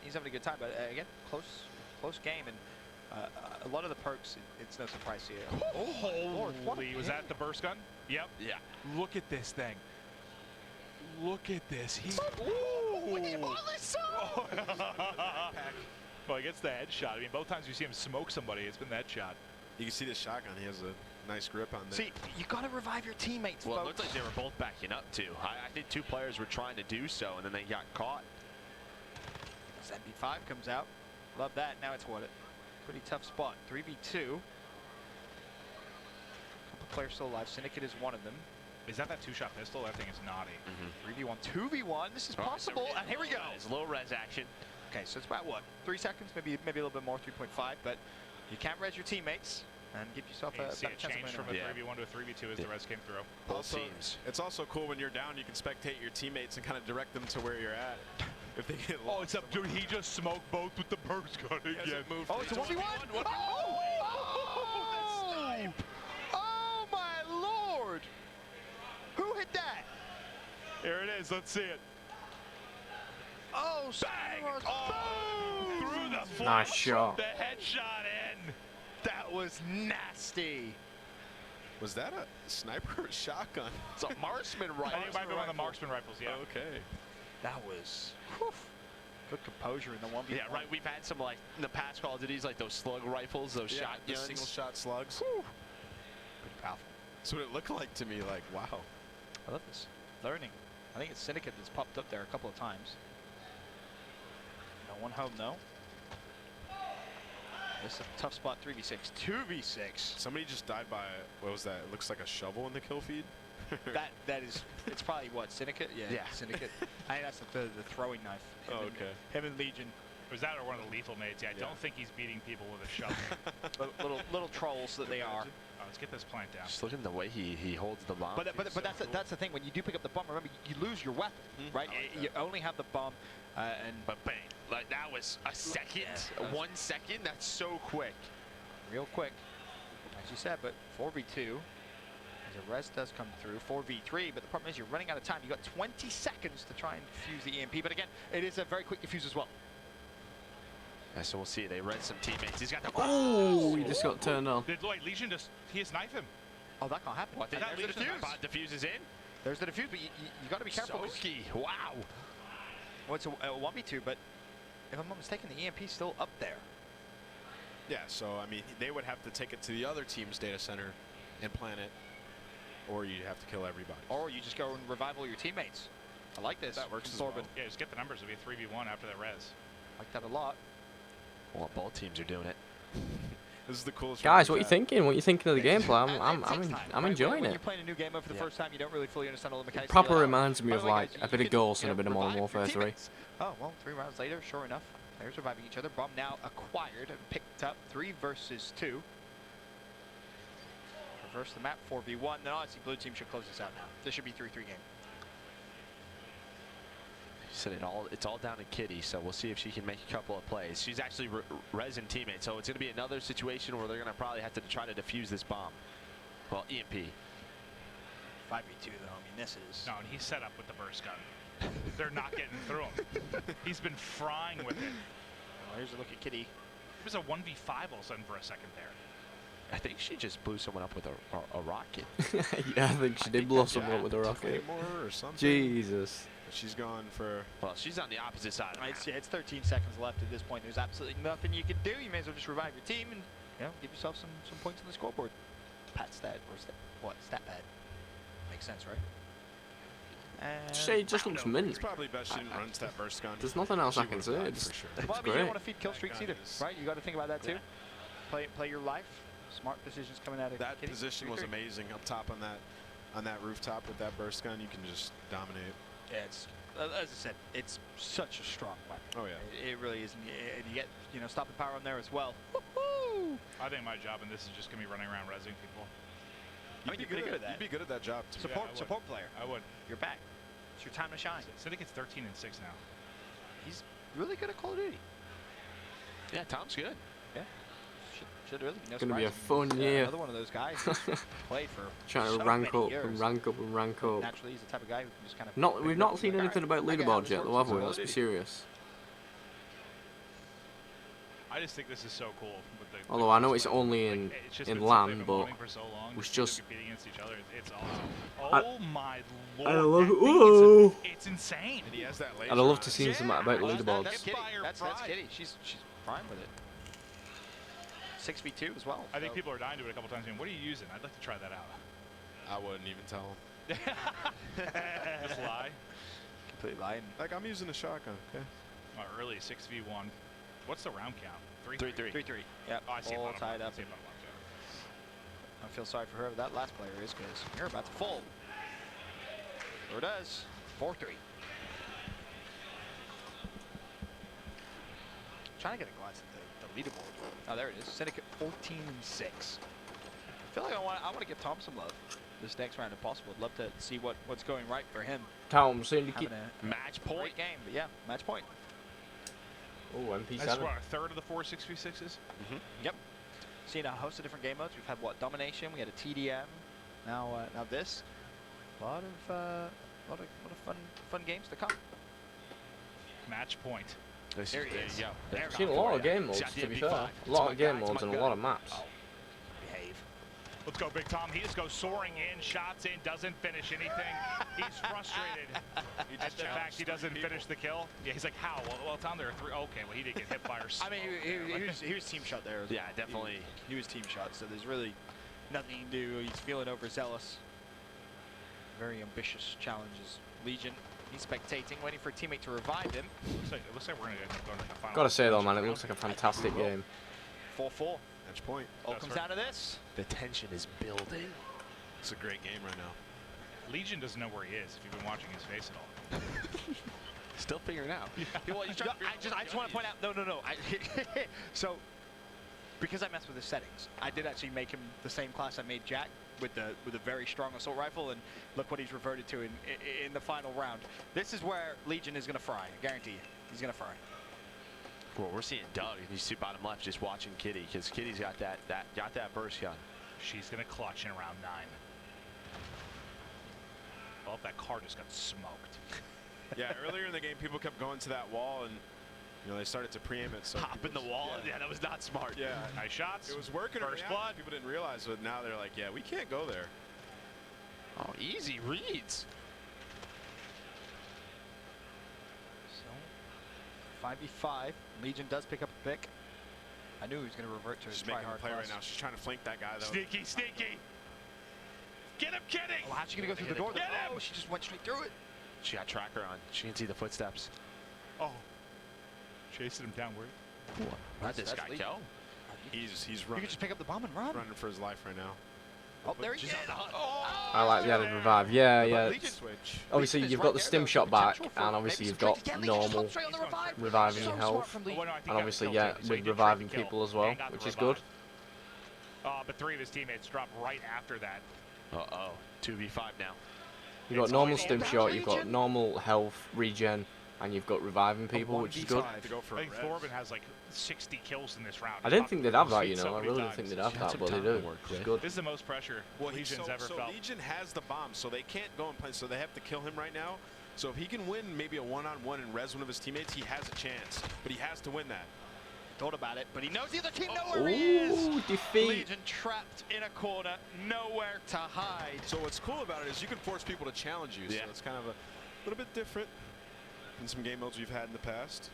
He's having a good time, but again, close game, and a lot of the perks, it's no surprise to you. Holy, was that the burst gun? Yep. Yeah. Look at this thing. Look at this. Well, he gets the headshot. I mean, both times you see him smoke somebody, it's been that shot. You can see the shotgun. He has nice grip on there. See, you got to revive your teammates, Well, it folks. looked like they were both backing up, too. I think 2 players were trying to do so, and then they got caught. MP5 comes out. Love that. Now it's what? Pretty tough spot. 3v2. Couple players still alive. Syndicate is one of them. Is that 2-shot pistol? That thing is naughty. 3v1, 2v1. This is possible. And here we go. It's low res action. Okay, so it's about what? 3 seconds, maybe a little bit more, 3.5. But you can't res your teammates and give yourself You a see better it chance changed of from a winning. 3v1 to a 3v2 as the res came through. Also, it's also cool when you're down, you can spectate your teammates and kind of direct them to where you're at. If they get Oh, it's up, dude. He just smoked both with the burst gun again. Oh, it's a 1v1. Oh, my Lord. Who hit that? Here it is. Let's see it. Oh, bang! Oh, through the floor. Nice shot. The headshot in. That was nasty. Was that a sniper or a shotgun? It's a marksman I think it might be one of the marksman rifles, yeah. Okay. That was good composure in the 1v1. Yeah, right. We've had some, like, in the past Call of Duties, like those slug rifles, those The shotguns. single shot slugs. Pretty powerful. That's what it looked like to me. Like, wow. I love this. Learning. I think it's Syndicate that's popped up there a couple of times. No one home, though. This is a tough spot, 3v6. 2v6. Somebody just died by, what was that? It looks like a shovel in the kill feed. that is, it's probably what, Syndicate? Yeah, Syndicate. I think that's the throwing knife. Oh, okay. Him and Legion. Was that or one of the lethal mates? Yeah, I don't think he's beating people with a shovel. little trolls that they are. Oh, let's get this plant down. Just look at the way he holds the bomb. But that's the thing. When you do pick up the bomb, remember you lose your weapon, right? You only have the bomb, and but bang, like that was a second, 1 second. That's so quick, real quick, as you said. But 4v2, as a res does come through. 4v3, but the problem is you're running out of time. You got 20 seconds to try and defuse the EMP. But again, it is a very quick defuse as well. Yeah, so we'll see. They read some teammates. He's got the. Oh, he just got turned on. Did Legion just knife him? Oh, that can't happen. What? There's the defuse. Bot diffuses in. There's the defuse, but you got to be careful. Soki, wow. Well, it's a 1v2, but if I'm not mistaken, the EMP's still up there. Yeah, so, I mean, they would have to take it to the other team's data center and plant it, or you'd have to kill everybody. Or you just go and revive all your teammates. I like this. That works as well. Yeah, just get the numbers. It'll be a 3v1 after the res. I like that a lot. Well, both teams are doing it. This is the coolest. Guys, what are you thinking? What are you thinking of the gameplay? I'm enjoying When it. you're playing a new game over the first time, you don't really fully understand all the mechanics. It proper reminds me of like a bit of Ghost and a bit of Modern Warfare 3. Oh, well, 3 rounds later, sure enough, players reviving each other. Bomb now acquired and picked up. 3 versus 2. Reverse the map, 4v1. Then honestly, blue team should close this out now. This should be 3-3 game. He said it's all down to Kitty, so we'll see if she can make a couple of plays. She's actually resin teammate, so it's going to be another situation where they're going to probably have to try to defuse this bomb. Well, EMP. 5v2 though, I mean, this is... No, and he's set up with the burst gun. They're not getting through him. He's been frying with it. Well, here's a look at Kitty. It was a 1v5 all of a sudden for a second there. I think she just blew someone up with a rocket. Yeah, I think she did blow someone up with a rocket. Or something. Jesus. She's gone for... Well, she's on the opposite side. It's 13 seconds left at this point. There's absolutely nothing you can do. You may as well just revive your team and give yourself some points on the scoreboard. Pat stat or stat pad. Makes sense, right? Say, just looks mint. It's probably best she didn't run to that burst gun. There's nothing else I can say. It's Well, I mean, you great. don't want to feed kill streaks either, right? You got to think about that too. Play your life. Smart decisions coming out of that Kitty. position was amazing up top on that rooftop with that burst gun. You can just dominate. Yeah, it's as I said, it's such a strong weapon. Oh yeah, it really is, and you get stopping power on there as well. I think my job in this is just gonna be running around rezzing people. I mean, you're pretty good at that. You'd be good at that job too. Support player. I would. You're back. It's your time to shine. Syndicate's 13-6 now. He's really good at Call of Duty. Yeah, Tom's good. Yeah. Should really be no Gonna be a surprise. fun year. Another one of those guys who's played for Trying to so rank many up years. and rank up and rank up. Naturally, he's the type of guy who can just kind of. We've not seen anything about leaderboards yet, though, have we? Let's be serious. I just think this is so cool. With the Although I know it's only in just in been LAN, something but for so long, was just. competing against each other. It's awesome. Oh my lord! I love that it. thing Whoa. it's insane. And he has that laser I'd love to on see it. some about leaderboards. That's Kitty. That's Kitty. She's prime with it. 6v2 as well. I think people are dying to it a couple times. I mean, what are you using? I'd like to try that out. I wouldn't even tell him. Just lie. Completely lying. Like, I'm using a shotgun, okay? Oh, early 6v1. What's the round count? 3-3. 3-3. Yep. Oh, I see all tied up. I see bottom left, yeah. I feel sorry for whoever that last player is because you're about to fold. Sure does. 4-3. Trying to get a glance at the leaderboard. Oh, there it is. Syndicate 14-6. I feel like I want to give Tom some love this next round if possible. I'd love to see what's going right for him. Tom Syndicate. Match point. Great game, but yeah, match point. Oh, MP7. That's what, a third of the 4 6v6s? Yep. Seen a host of different game modes. We've had what, Domination. We had a TDM. Now this. A lot of fun games to come. Match point. There he is. I've seen a lot of game modes, to be fair. A lot of game modes and a lot of maps. Behave. Let's go, Big Tom. He just goes soaring in, shots in, doesn't finish anything. He's frustrated at the fact he doesn't finish the kill. Yeah, he's like, how? Well, Tom, there are 3. Okay, well, he did get hit by our I mean, he was team shot there. Yeah, definitely. He was team shot, so there's really nothing he can do. He's feeling overzealous. Very ambitious challenges. Legion, he's spectating, waiting for a teammate to revive him. It looks like we're going to go to the final. Gotta say though, man, it looks like a fantastic game. 4-4. Match point. All comes down to this. The tension is building. It's a great game right now. Legion doesn't know where he is, if you've been watching his face at all. Still figuring it out. Yeah, well, I just want to point out, no. So, because I messed with his settings, I did actually make him the same class I made Jack with a very strong assault rifle, and look what he's reverted to in the final round. This is where Legion is going to fry. I guarantee you, he's going to fry. Well, we're seeing Doug, and he's bottom left, just watching Kitty, because Kitty's got that burst gun. She's going to clutch in round 9. Well, that car just got smoked. Yeah, earlier in the game, people kept going to that wall, and they started to preaim it. So hop in the wall. Yeah, that was not smart. Yeah, nice shots. It was working. First blood. People didn't realize, but now they're like, yeah, we can't go there. Oh, easy reads. So, 5v5. Legion does pick up a pick. I knew he was going to revert to his She's making try-hard a play class. right now. She's trying to flank that guy, though. Sneaky. Get him, Kitty. Oh, how's she going to go through the door? Get him. Oh, she just went straight through it. She got tracker on. She can see the footsteps. Oh. Chasing him down. Where? Where'd this guy go? He's You running. can just pick up the bomb and run. Running for his life right now. Oh, there he is. I like the added revive. Yeah. Switch. Obviously, you've got the stim shot back, and obviously you've got normal reviving your health, and obviously with reviving people as well, which is good. But 3 of his teammates dropped right after that. Uh-oh. 2v5 now. You've got normal stim shot, you've got normal health regen, and you've got reviving people, which is good. I think Thorben has like 60 kills in this round. I didn't think they'd have that, I really didn't think they'd have that, but they do. It's good. This is the most pressure Legion's ever felt. Legion has the bomb, so they can't go and play, so they have to kill him right now. So if he can win maybe a one-on-one and res one of his teammates, he has a chance, but he has to win that. Thought about it, but he knows the other team know where he is. Defeat. Legion trapped in a corner, nowhere to hide. So what's cool about it is you can force people to challenge you. So it's kind of a little bit different than some game modes we've had in the past.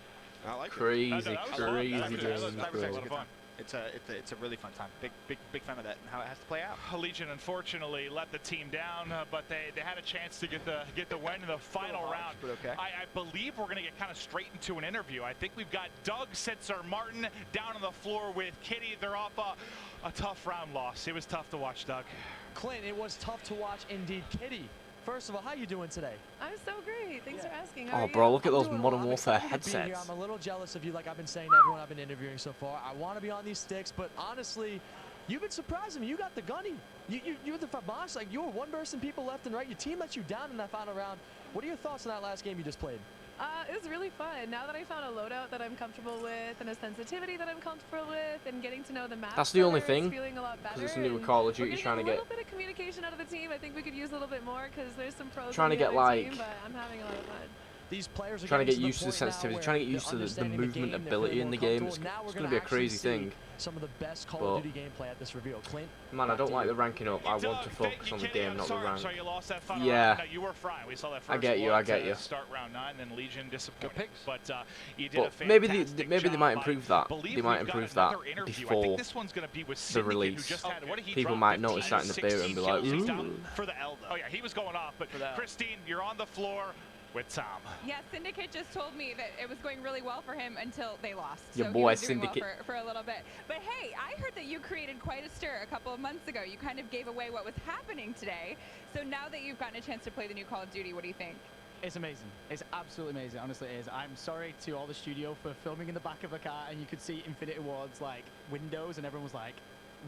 I like crazy it. That was actually fun. It's a really fun time. Big fan of that and how it has to play out. Legion unfortunately let the team down, but they had a chance to get the win in the final round. But okay. I believe we're going to get kind of straight into an interview. I think we've got Doug Sitzer Martin down on the floor with Kitty. They're off a tough round loss. It was tough to watch, Doug. Clint, it was tough to watch indeed. Kitty, first of all, how you doing today? I'm so great. Thanks for asking. Oh, bro, look at those Modern Warfare headsets. I'm a little jealous of you, like I've been saying to everyone I've been interviewing so far. I want to be on these sticks, but honestly, you've been surprising me. You got the gunny. You're the Fabash. Like, you were one-bursting people left and right. Your team let you down in that final round. What are your thoughts on that last game you just played? It was really fun. Now that I found a loadout that I'm comfortable with and a sensitivity that I'm comfortable with and getting to know the map, that's the only thing. It's feeling a lot better. Because it's new Call of Duty, trying to get a little bit of communication out of the team. I think we could use a little bit more because there's some pros. Trying to get like team, but I'm having a lot of fun. These players are trying to get getting used to the point now sensitivity, where trying to get they're used to the understanding movement game, they're ability feeling in the more game. comfortable, It's and now we're going to gonna be a actually crazy see thing. some of the best Call But of Duty gameplay at this reveal. Clint, man, I don't like the ranking up. I want to focus on the game, not the rank. Sorry you lost that final Yeah. round. No, you were fine. We saw that first I get you. look I get to you. Start round 9, then Legion disappointed. But you did But a maybe fantastic they job. might improve that. I believe They might we've got improve that another interview. I before think this one's going to be with the Syndicate, who release. just had, what did he People drop? might 15, notice that in the beta and be like, 16 kills. He's ooh. down for the L, though. Oh, yeah, he was going off. But Christine, you're on the floor with Tom. Yeah, Syndicate just told me that it was going really well for him until they lost. Your so boy he was doing Syndicate. well for a little bit. But hey, I heard that you created quite a stir a couple of months ago. You kind of gave away what was happening today. So now that you've gotten a chance to play the new Call of Duty, what do you think? It's amazing. It's absolutely amazing. Honestly, it is. I'm sorry to all the studio for filming in the back of a car, and you could see Infinity Ward's like windows, and everyone was like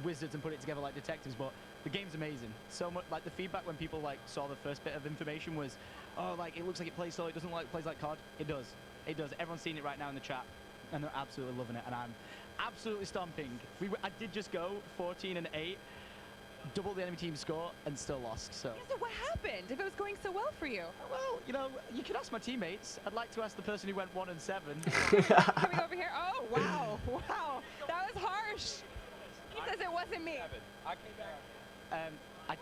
wizards and put it together like detectives. But the game's amazing. So much like the feedback when people like saw the first bit of information was, oh, like it looks like it plays so. It doesn't like plays like COD. It does. It does. Everyone's seeing it right now in the chat, and they're absolutely loving it. And I'm absolutely stomping. I did just go 14-8. Double the enemy team's score and still lost. So. Yeah, so what happened if it was going so well for you? Well, you know, you can ask my teammates. I'd like to ask the person who went 1-7. Coming over here. Oh wow, wow, that was harsh. He says it wasn't me. I came back.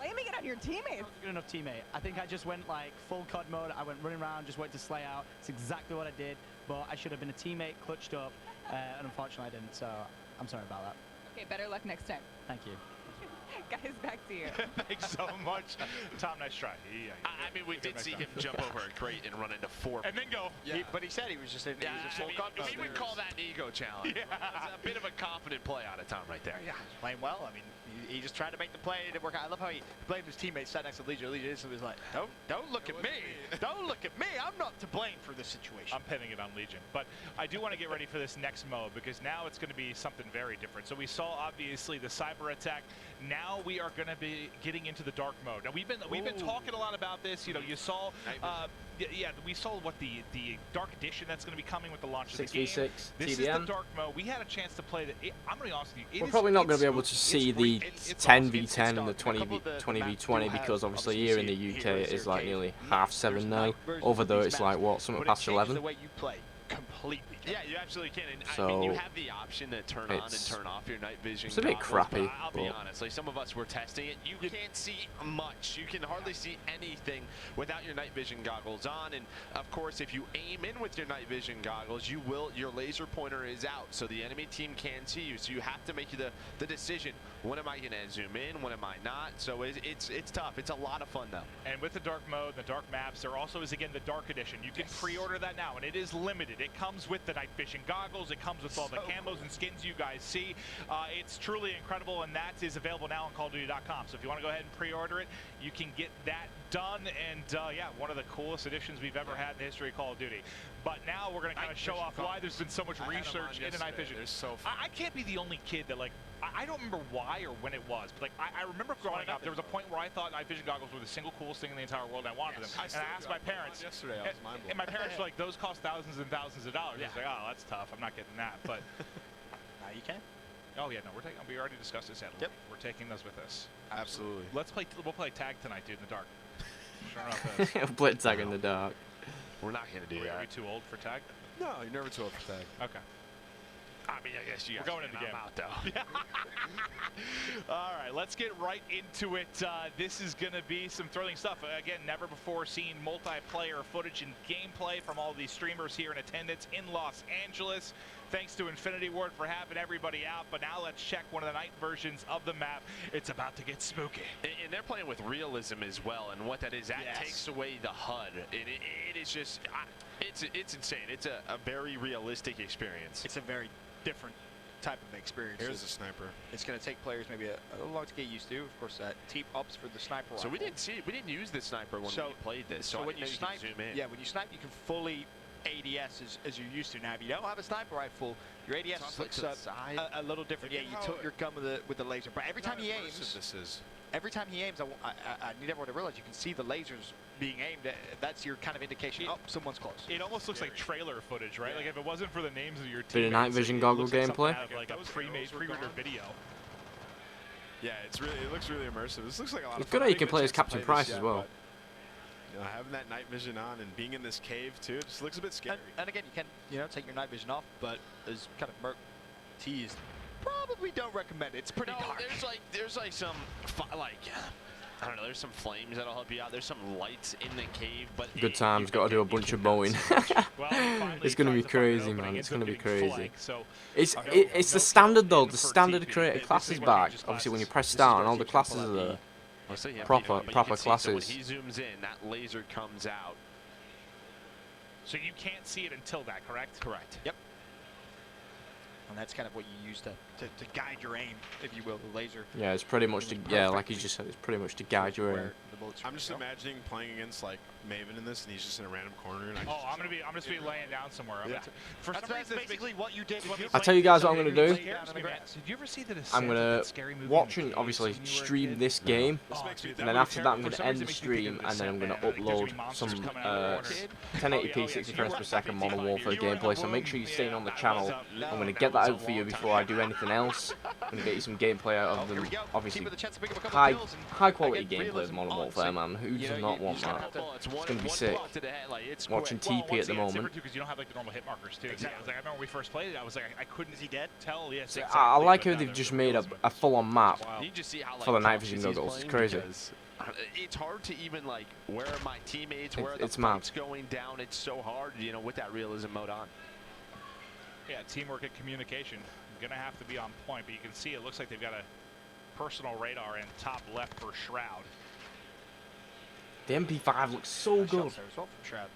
Blaming it on your teammates. I was a good enough teammate. I think I just went like full COD mode. I went running around, just went to slay out. It's exactly what I did. But I should have been a teammate, clutched up, and unfortunately I didn't. So I'm sorry about that. Okay, better luck next time. Thank you. Guys, back to you. Thanks so much. Tom, nice try. I mean, we did see him jump over a crate and run into 4. And then go. Yeah. But he said he was just in full confidence. We would call that an ego challenge. Yeah. That's a bit of a confident play out of Tom right there. Yeah, playing well. I mean, he just tried to make the play. It didn't work out. I love how he blamed his teammates sat next to Legion. Legion instantly was like, don't look at me. Don't look at me. I'm not to blame for this situation. I'm pinning it on Legion. But I do want to get ready for this next mode because now it's going to be something very different. So we saw, obviously, the Cyberattack. Now we are going to be getting into the dark mode. Now we've been talking a lot about this. You know, you saw, we saw what the dark edition that's going to be coming with the launch of the game. 6v6 This is TDM. the dark mode. We had a chance to play the. I'm going to be honest with you. We're probably not going to be able to see the 10v10 and the 20v20 because obviously here in the UK it is like nearly half 7 now. Over there it's like what, something past 11. The way you play completely. Yeah, you absolutely can. And So I mean, you have the option to turn on and turn off your night vision. It's a bit goggles, crappy, but I'll be but- honest. Like some of us were testing it. You can't see much. You can hardly see anything without your night vision goggles on. And of course, if you aim in with your night vision goggles, your laser pointer is out, so the enemy team can see you. So you have to make the decision. When am I going to zoom in? When am I not? So it's tough. It's a lot of fun though. And with the dark mode, the dark maps, there also is again the dark edition. You can pre-order that now, and it is limited. It comes with the night vision goggles. It comes with all the camos and skins you guys see. It's truly incredible, and that is available now on CallOfDuty.com. So if you want to go ahead and pre-order it, you can get that done. And yeah, one of the coolest editions we've ever had in the history of Call of Duty. But now we're going to kind of show off why there's been so much research into night vision. I can't be the only kid that like. I don't remember why or when it was, but like I remember growing up, there was a point where I thought night vision goggles were the single coolest thing in the entire world, and I wanted them. And I asked my parents. Yesterday, I was mind-blown. And my parents were like, "Those cost thousands and thousands of dollars." I was like, "Oh, that's tough. I'm not getting that." But now you can. Oh yeah, no, we're taking. We already discussed this. Yep. We're taking those with us. Absolutely. Let's play. We'll play tag tonight, dude, in the dark. Sure enough. Blitz tag in the dark. We're not going to do that. Are we too old for tag? No, you're never too old for tag. Okay. I mean, I guess you guys We're going in the game. I'm out though. All right, let's get right into it. This is going to be some thrilling stuff. Again, never before seen multiplayer footage and gameplay from all these streamers here in attendance in Los Angeles. Thanks to Infinity Ward for having everybody out. But now let's check one of the night versions of the map. It's about to get spooky. And they're playing with realism as well. And what that is, that takes away the HUD. It is just, it's insane. It's a very realistic experience. It's a very different type of experience. Here's a sniper. It's going to take players maybe a little long to get used to. Of course, team ups for the sniper So rifle. we didn't use the sniper when we played this. So when you snipe, zoom in. yeah, when you snipe, you can fully ADS as you're used to. Now, if you don't have a sniper rifle, your ADS looks a little different. Yeah, you tilt your gun with the laser. But every time he aims, every time he aims, I need everyone to realize you can see the lasers being aimed. That's your kind of indication. Oh, someone's close. It almost looks like trailer footage, right? Like if it wasn't for the names of your Bit of night vision goggle gameplay. Like a pre-rendered video. Yeah, it looks really immersive. This looks like a lot It's of good fun. how you can play as Captain Price as well. having that night vision on and being in this cave too, it just looks a bit scary. And again, you can take your night vision off, but as kind of Merc teased, probably don't recommend it. It's pretty dark. There's like some I don't know, there's some flames that'll help you out. There's some lights in the cave, but Good times, got to do a bunch of mowing. It's going to be crazy, man. It's going to be crazy. It's the standard, though. The standard creator class is back. Obviously, when you press start and all the classes are there. Proper classes. So when he zooms in, that laser comes out. So you can't see it until that, correct? Correct. Yep. And that's kind of what you use to guide your aim, if you will, the laser. Yeah, it's pretty much to, like you just said, it's pretty much to guide your aim. I'm just imagining playing against like Maven in this, and he's just in a random corner. And I'm gonna be laying down somewhere. For some reason, basically what you did. I'll tell you guys what I'm gonna do. Did you ever see the I'm gonna watch and obviously stream this game, and then after that I'm gonna end the stream, and then I'm gonna upload some 1080p 60 frames per second Modern Warfare gameplay. So make sure you're staying on the channel. I'm gonna get that out for you before I do anything else. I'm gonna get you some gameplay out of them. Obviously, high quality gameplay of Modern Warfare, man. Who does not want that? It's gonna be sick. Watching TP at the moment. Because you don't have like the normal hit markers too. I remember when we first played it, I was like, I couldn't. Is he dead? Tell. Yes. Exactly, I like how they've just made a full-on map for the night vision goggles. It's crazy. It's hard to even like where are my teammates, where are the fight's going down. It's so hard, with that realism mode on. Yeah, teamwork and communication gonna have to be on point. But you can see it looks like they've got a personal radar in top left for Shroud. The MP5 looks so good. Shots there as well from Shroud.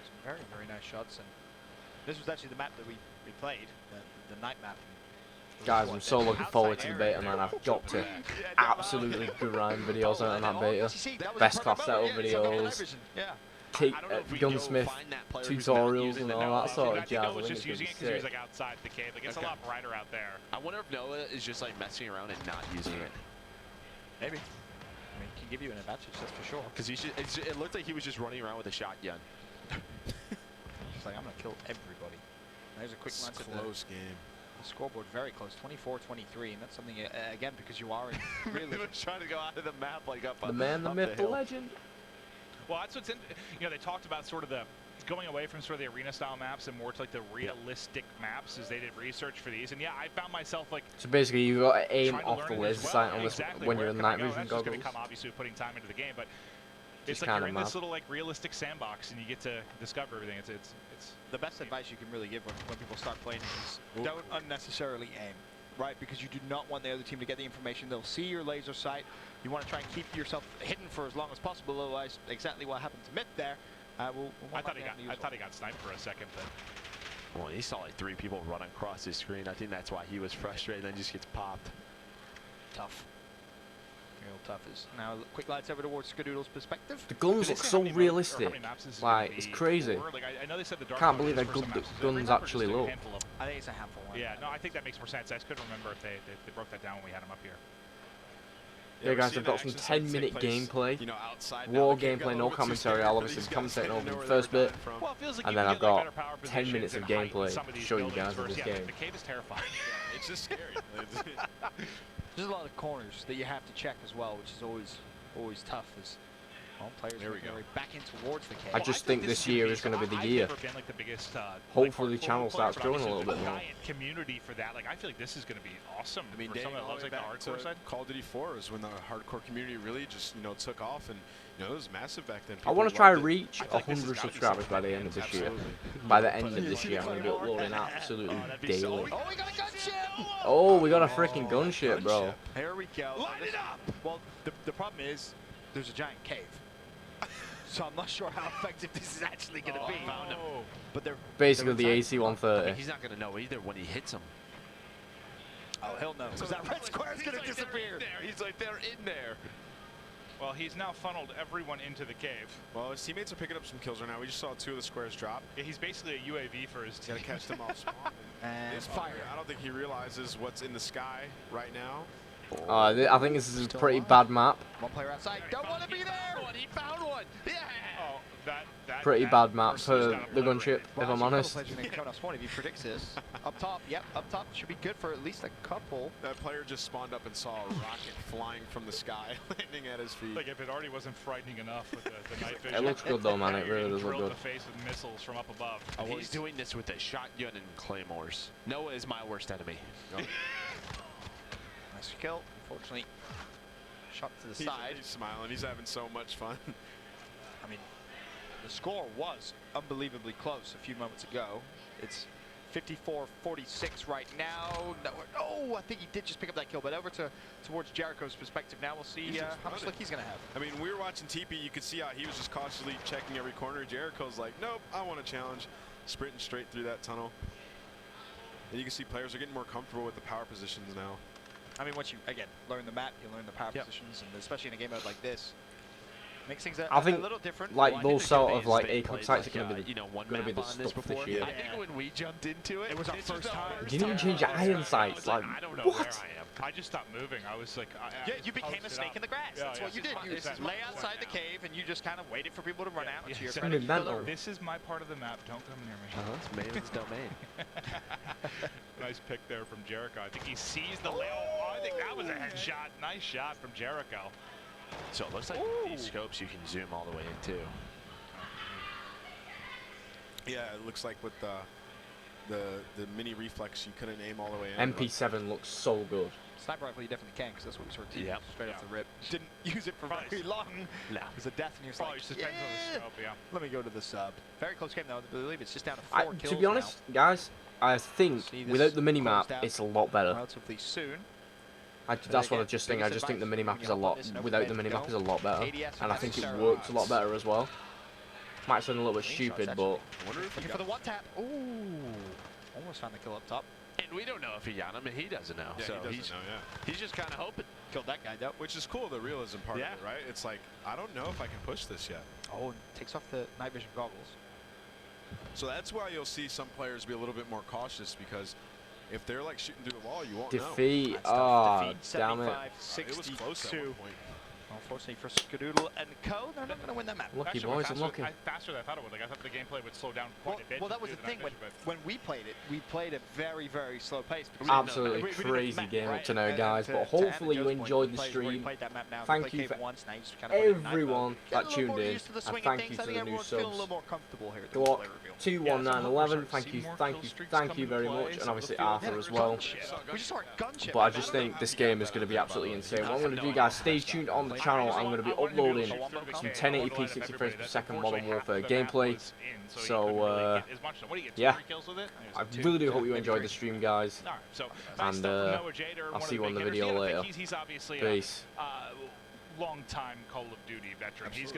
Some very, very nice shots. And this was actually the map that we played, the night map. Guys, I'm so looking forward to the beta, man. I've got to absolutely grind videos out on that beta. Best class setup videos. Gunsmith tutorials and all that sort of jazz. I was just using it because he was like outside the cave. Like, it's a lot brighter out there. I wonder if Noah is just like messing around and not using it. Maybe. I mean, can give you an advantage, that's for sure. Because it looked like he was just running around with a shotgun. He's like, I'm going to kill everybody. There's a quick glance at close game. The scoreboard, very close, 24-23, and that's something, again, because you are in really... He was trying to go out of the map, like up the man, the myth, the legend. Well, that's what's in, they talked about sort of the going away from sort of the arena style maps and more to like the realistic maps as they did research for these. And yeah, I found myself like. So basically, you got to aim off the laser sight on this when you're in night vision goggles. That's going to come obviously with putting time into the game, but it's like you're in this little like realistic sandbox and you get to discover everything. It's the best advice you can really give when people start playing is don't unnecessarily aim. Right, because you do not want the other team to get the information. They'll see your laser sight. You want to try and keep yourself hidden for as long as possible. Otherwise, exactly what happened to Myth there. I thought he got sniped for a second, but. Well, he saw like 3 people run across his screen. I think that's why he was frustrated and then just gets popped. Tough. Real tough is now quick lights over towards Skadoodle's perspective. The guns look so realistic. Like, it's crazy. Like, I know they said the dark can't believe that guns actually look. I think it's a handful. Yeah, no, I think that makes more sense. I just couldn't remember if they broke that down when we had them up here. Yeah, guys, I've got some 10-minute gameplay, raw gameplay, no commentary. I'll obviously be commentating over the first bit, and then I've got 10 minutes of gameplay to show you guys in this game. The cave is terrifying. It's just scary. There's a lot of corners that you have to check as well, which is always tough. As well, players are back in towards the cave. I just think this year is going to be the year. Hopefully the channel starts growing a little bit more. Community for that, like I feel like this is going to be awesome. I mean, for someone that loves like the hardcore side. Call of Duty 4 is when the hardcore community really just took off, and it was massive back then. I want to try to reach 100 subscribers by the end of this year. By the end of this year, I'm going to be uploading absolutely daily. Oh, we got a gunship! Oh, we got a freaking gunship, bro. Here we go. Line it up! Well, the problem is there's a giant cave. So I'm not sure how effective this is actually going to be. But they're basically the AC-130. I mean, he's not going to know either when he hits him. Oh, hell no. So that red square is going to disappear. He's like, they're in there. Well, he's now funneled everyone into the cave. Well, his teammates are picking up some kills right now. We just saw 2 of the squares drop. Yeah, he's basically a UAV for his team. Got to catch them off spawn. And fire. I don't think he realizes what's in the sky right now. I think this is a pretty bad map. One player outside. Don't want to be there. He found one. Yeah. Oh, that pretty bad map for the gunship, if I'm honest. If he predicts this, up top, yep, up top should be good for at least a couple. That player just spawned up and saw a rocket flying from the sky, landing at his feet. Like if it already wasn't frightening enough with the night vision. It looks good though, man. It really does look Drilled good. the face with missiles from up above. Oh, he's doing this with a shotgun and claymores. Noah is my worst enemy. Nice kill. Unfortunately, shot to the side. He's smiling. He's having so much fun. I mean, the score was unbelievably close a few moments ago. It's 54-46 right now. No, I think he did just pick up that kill, but over towards Jericho's perspective now. We'll see how much luck he's going to have. I mean, we were watching TP. You could see how he was just cautiously checking every corner. Jericho's like, nope, I want a challenge. Sprinting straight through that tunnel. And you can see players are getting more comfortable with the power positions now. I mean, once you, again, learn the map, you learn the power positions, and especially in a game mode like this, makes things a little different. Like those sort of like A-club sites are going to be the stuff this year. I think when we jumped into it, it was our first time. You didn't even change your iron sights. Like, I don't know what? where I am. I just stopped moving. I was like, yeah, you became a snake in the grass. That's what you did. You lay outside the cave and you just kind of waited for people to run out. To your credit. This is my part of the map. Don't come near me. It's Maven's domain. Nice pick there from Jericho. I think he sees the layout. Oh, I think that was a headshot. Nice shot from Jericho. So it looks like these scopes you can zoom all the way in too. Yeah, it looks like with the mini reflex you couldn't aim all the way in. MP7 looks so good. Sniper rifle you definitely can, because that's what we sort of straight off the rip. Didn't use it for very long. No. It was a death, and you're Probably like, just depends on the scope, yeah. Let me go to the sub. Very close game though. I believe it's just down to 4 kills To be honest, guys, I think without the minimap, it's a lot better. Relatively soon. That's what I just think. I just think the minimap is a lot. Without the minimap is a lot better, and I think it works a lot better as well. Might sound a little bit stupid, but Looking for the one tap. Ooh, almost found the kill up top. And we don't know if he got him, and he doesn't know. Yeah, so he doesn't know, he's just kind of hoping. Killed that guy though. Which is cool, the realism part of it, right? It's like, I don't know if I can push this yet. Oh, and takes off the night vision goggles. So that's why you'll see some players be a little bit more cautious, because if they're like shooting through the wall, you won't know. defeat. Oh, damn it. 75-62. It was close at one point. Unfortunately for Skadoodle and Co, they're not going to win that map. Lucky boys, I'm lucky. Faster than I thought it would. Like I thought the gameplay would slow down quite a bit. Well, that was the thing. When we played it, we played a very, very slow pace. Absolutely crazy game up to now, guys. But hopefully you enjoyed the stream. Thank you for everyone that tuned in, and thank you to the new subs. Glock 21911, thank you very much, and obviously Arthur as well. But I just think this game is going to be absolutely insane. What I'm going to do, guys, stay tuned on the channel. I'm going to be uploading some 1080p 60 frames per second Modern Warfare gameplay. So yeah, I really do hope you enjoyed the stream, guys, and I'll see you on the video later. He's obviously Peace. long-time Call of Duty veteran. He's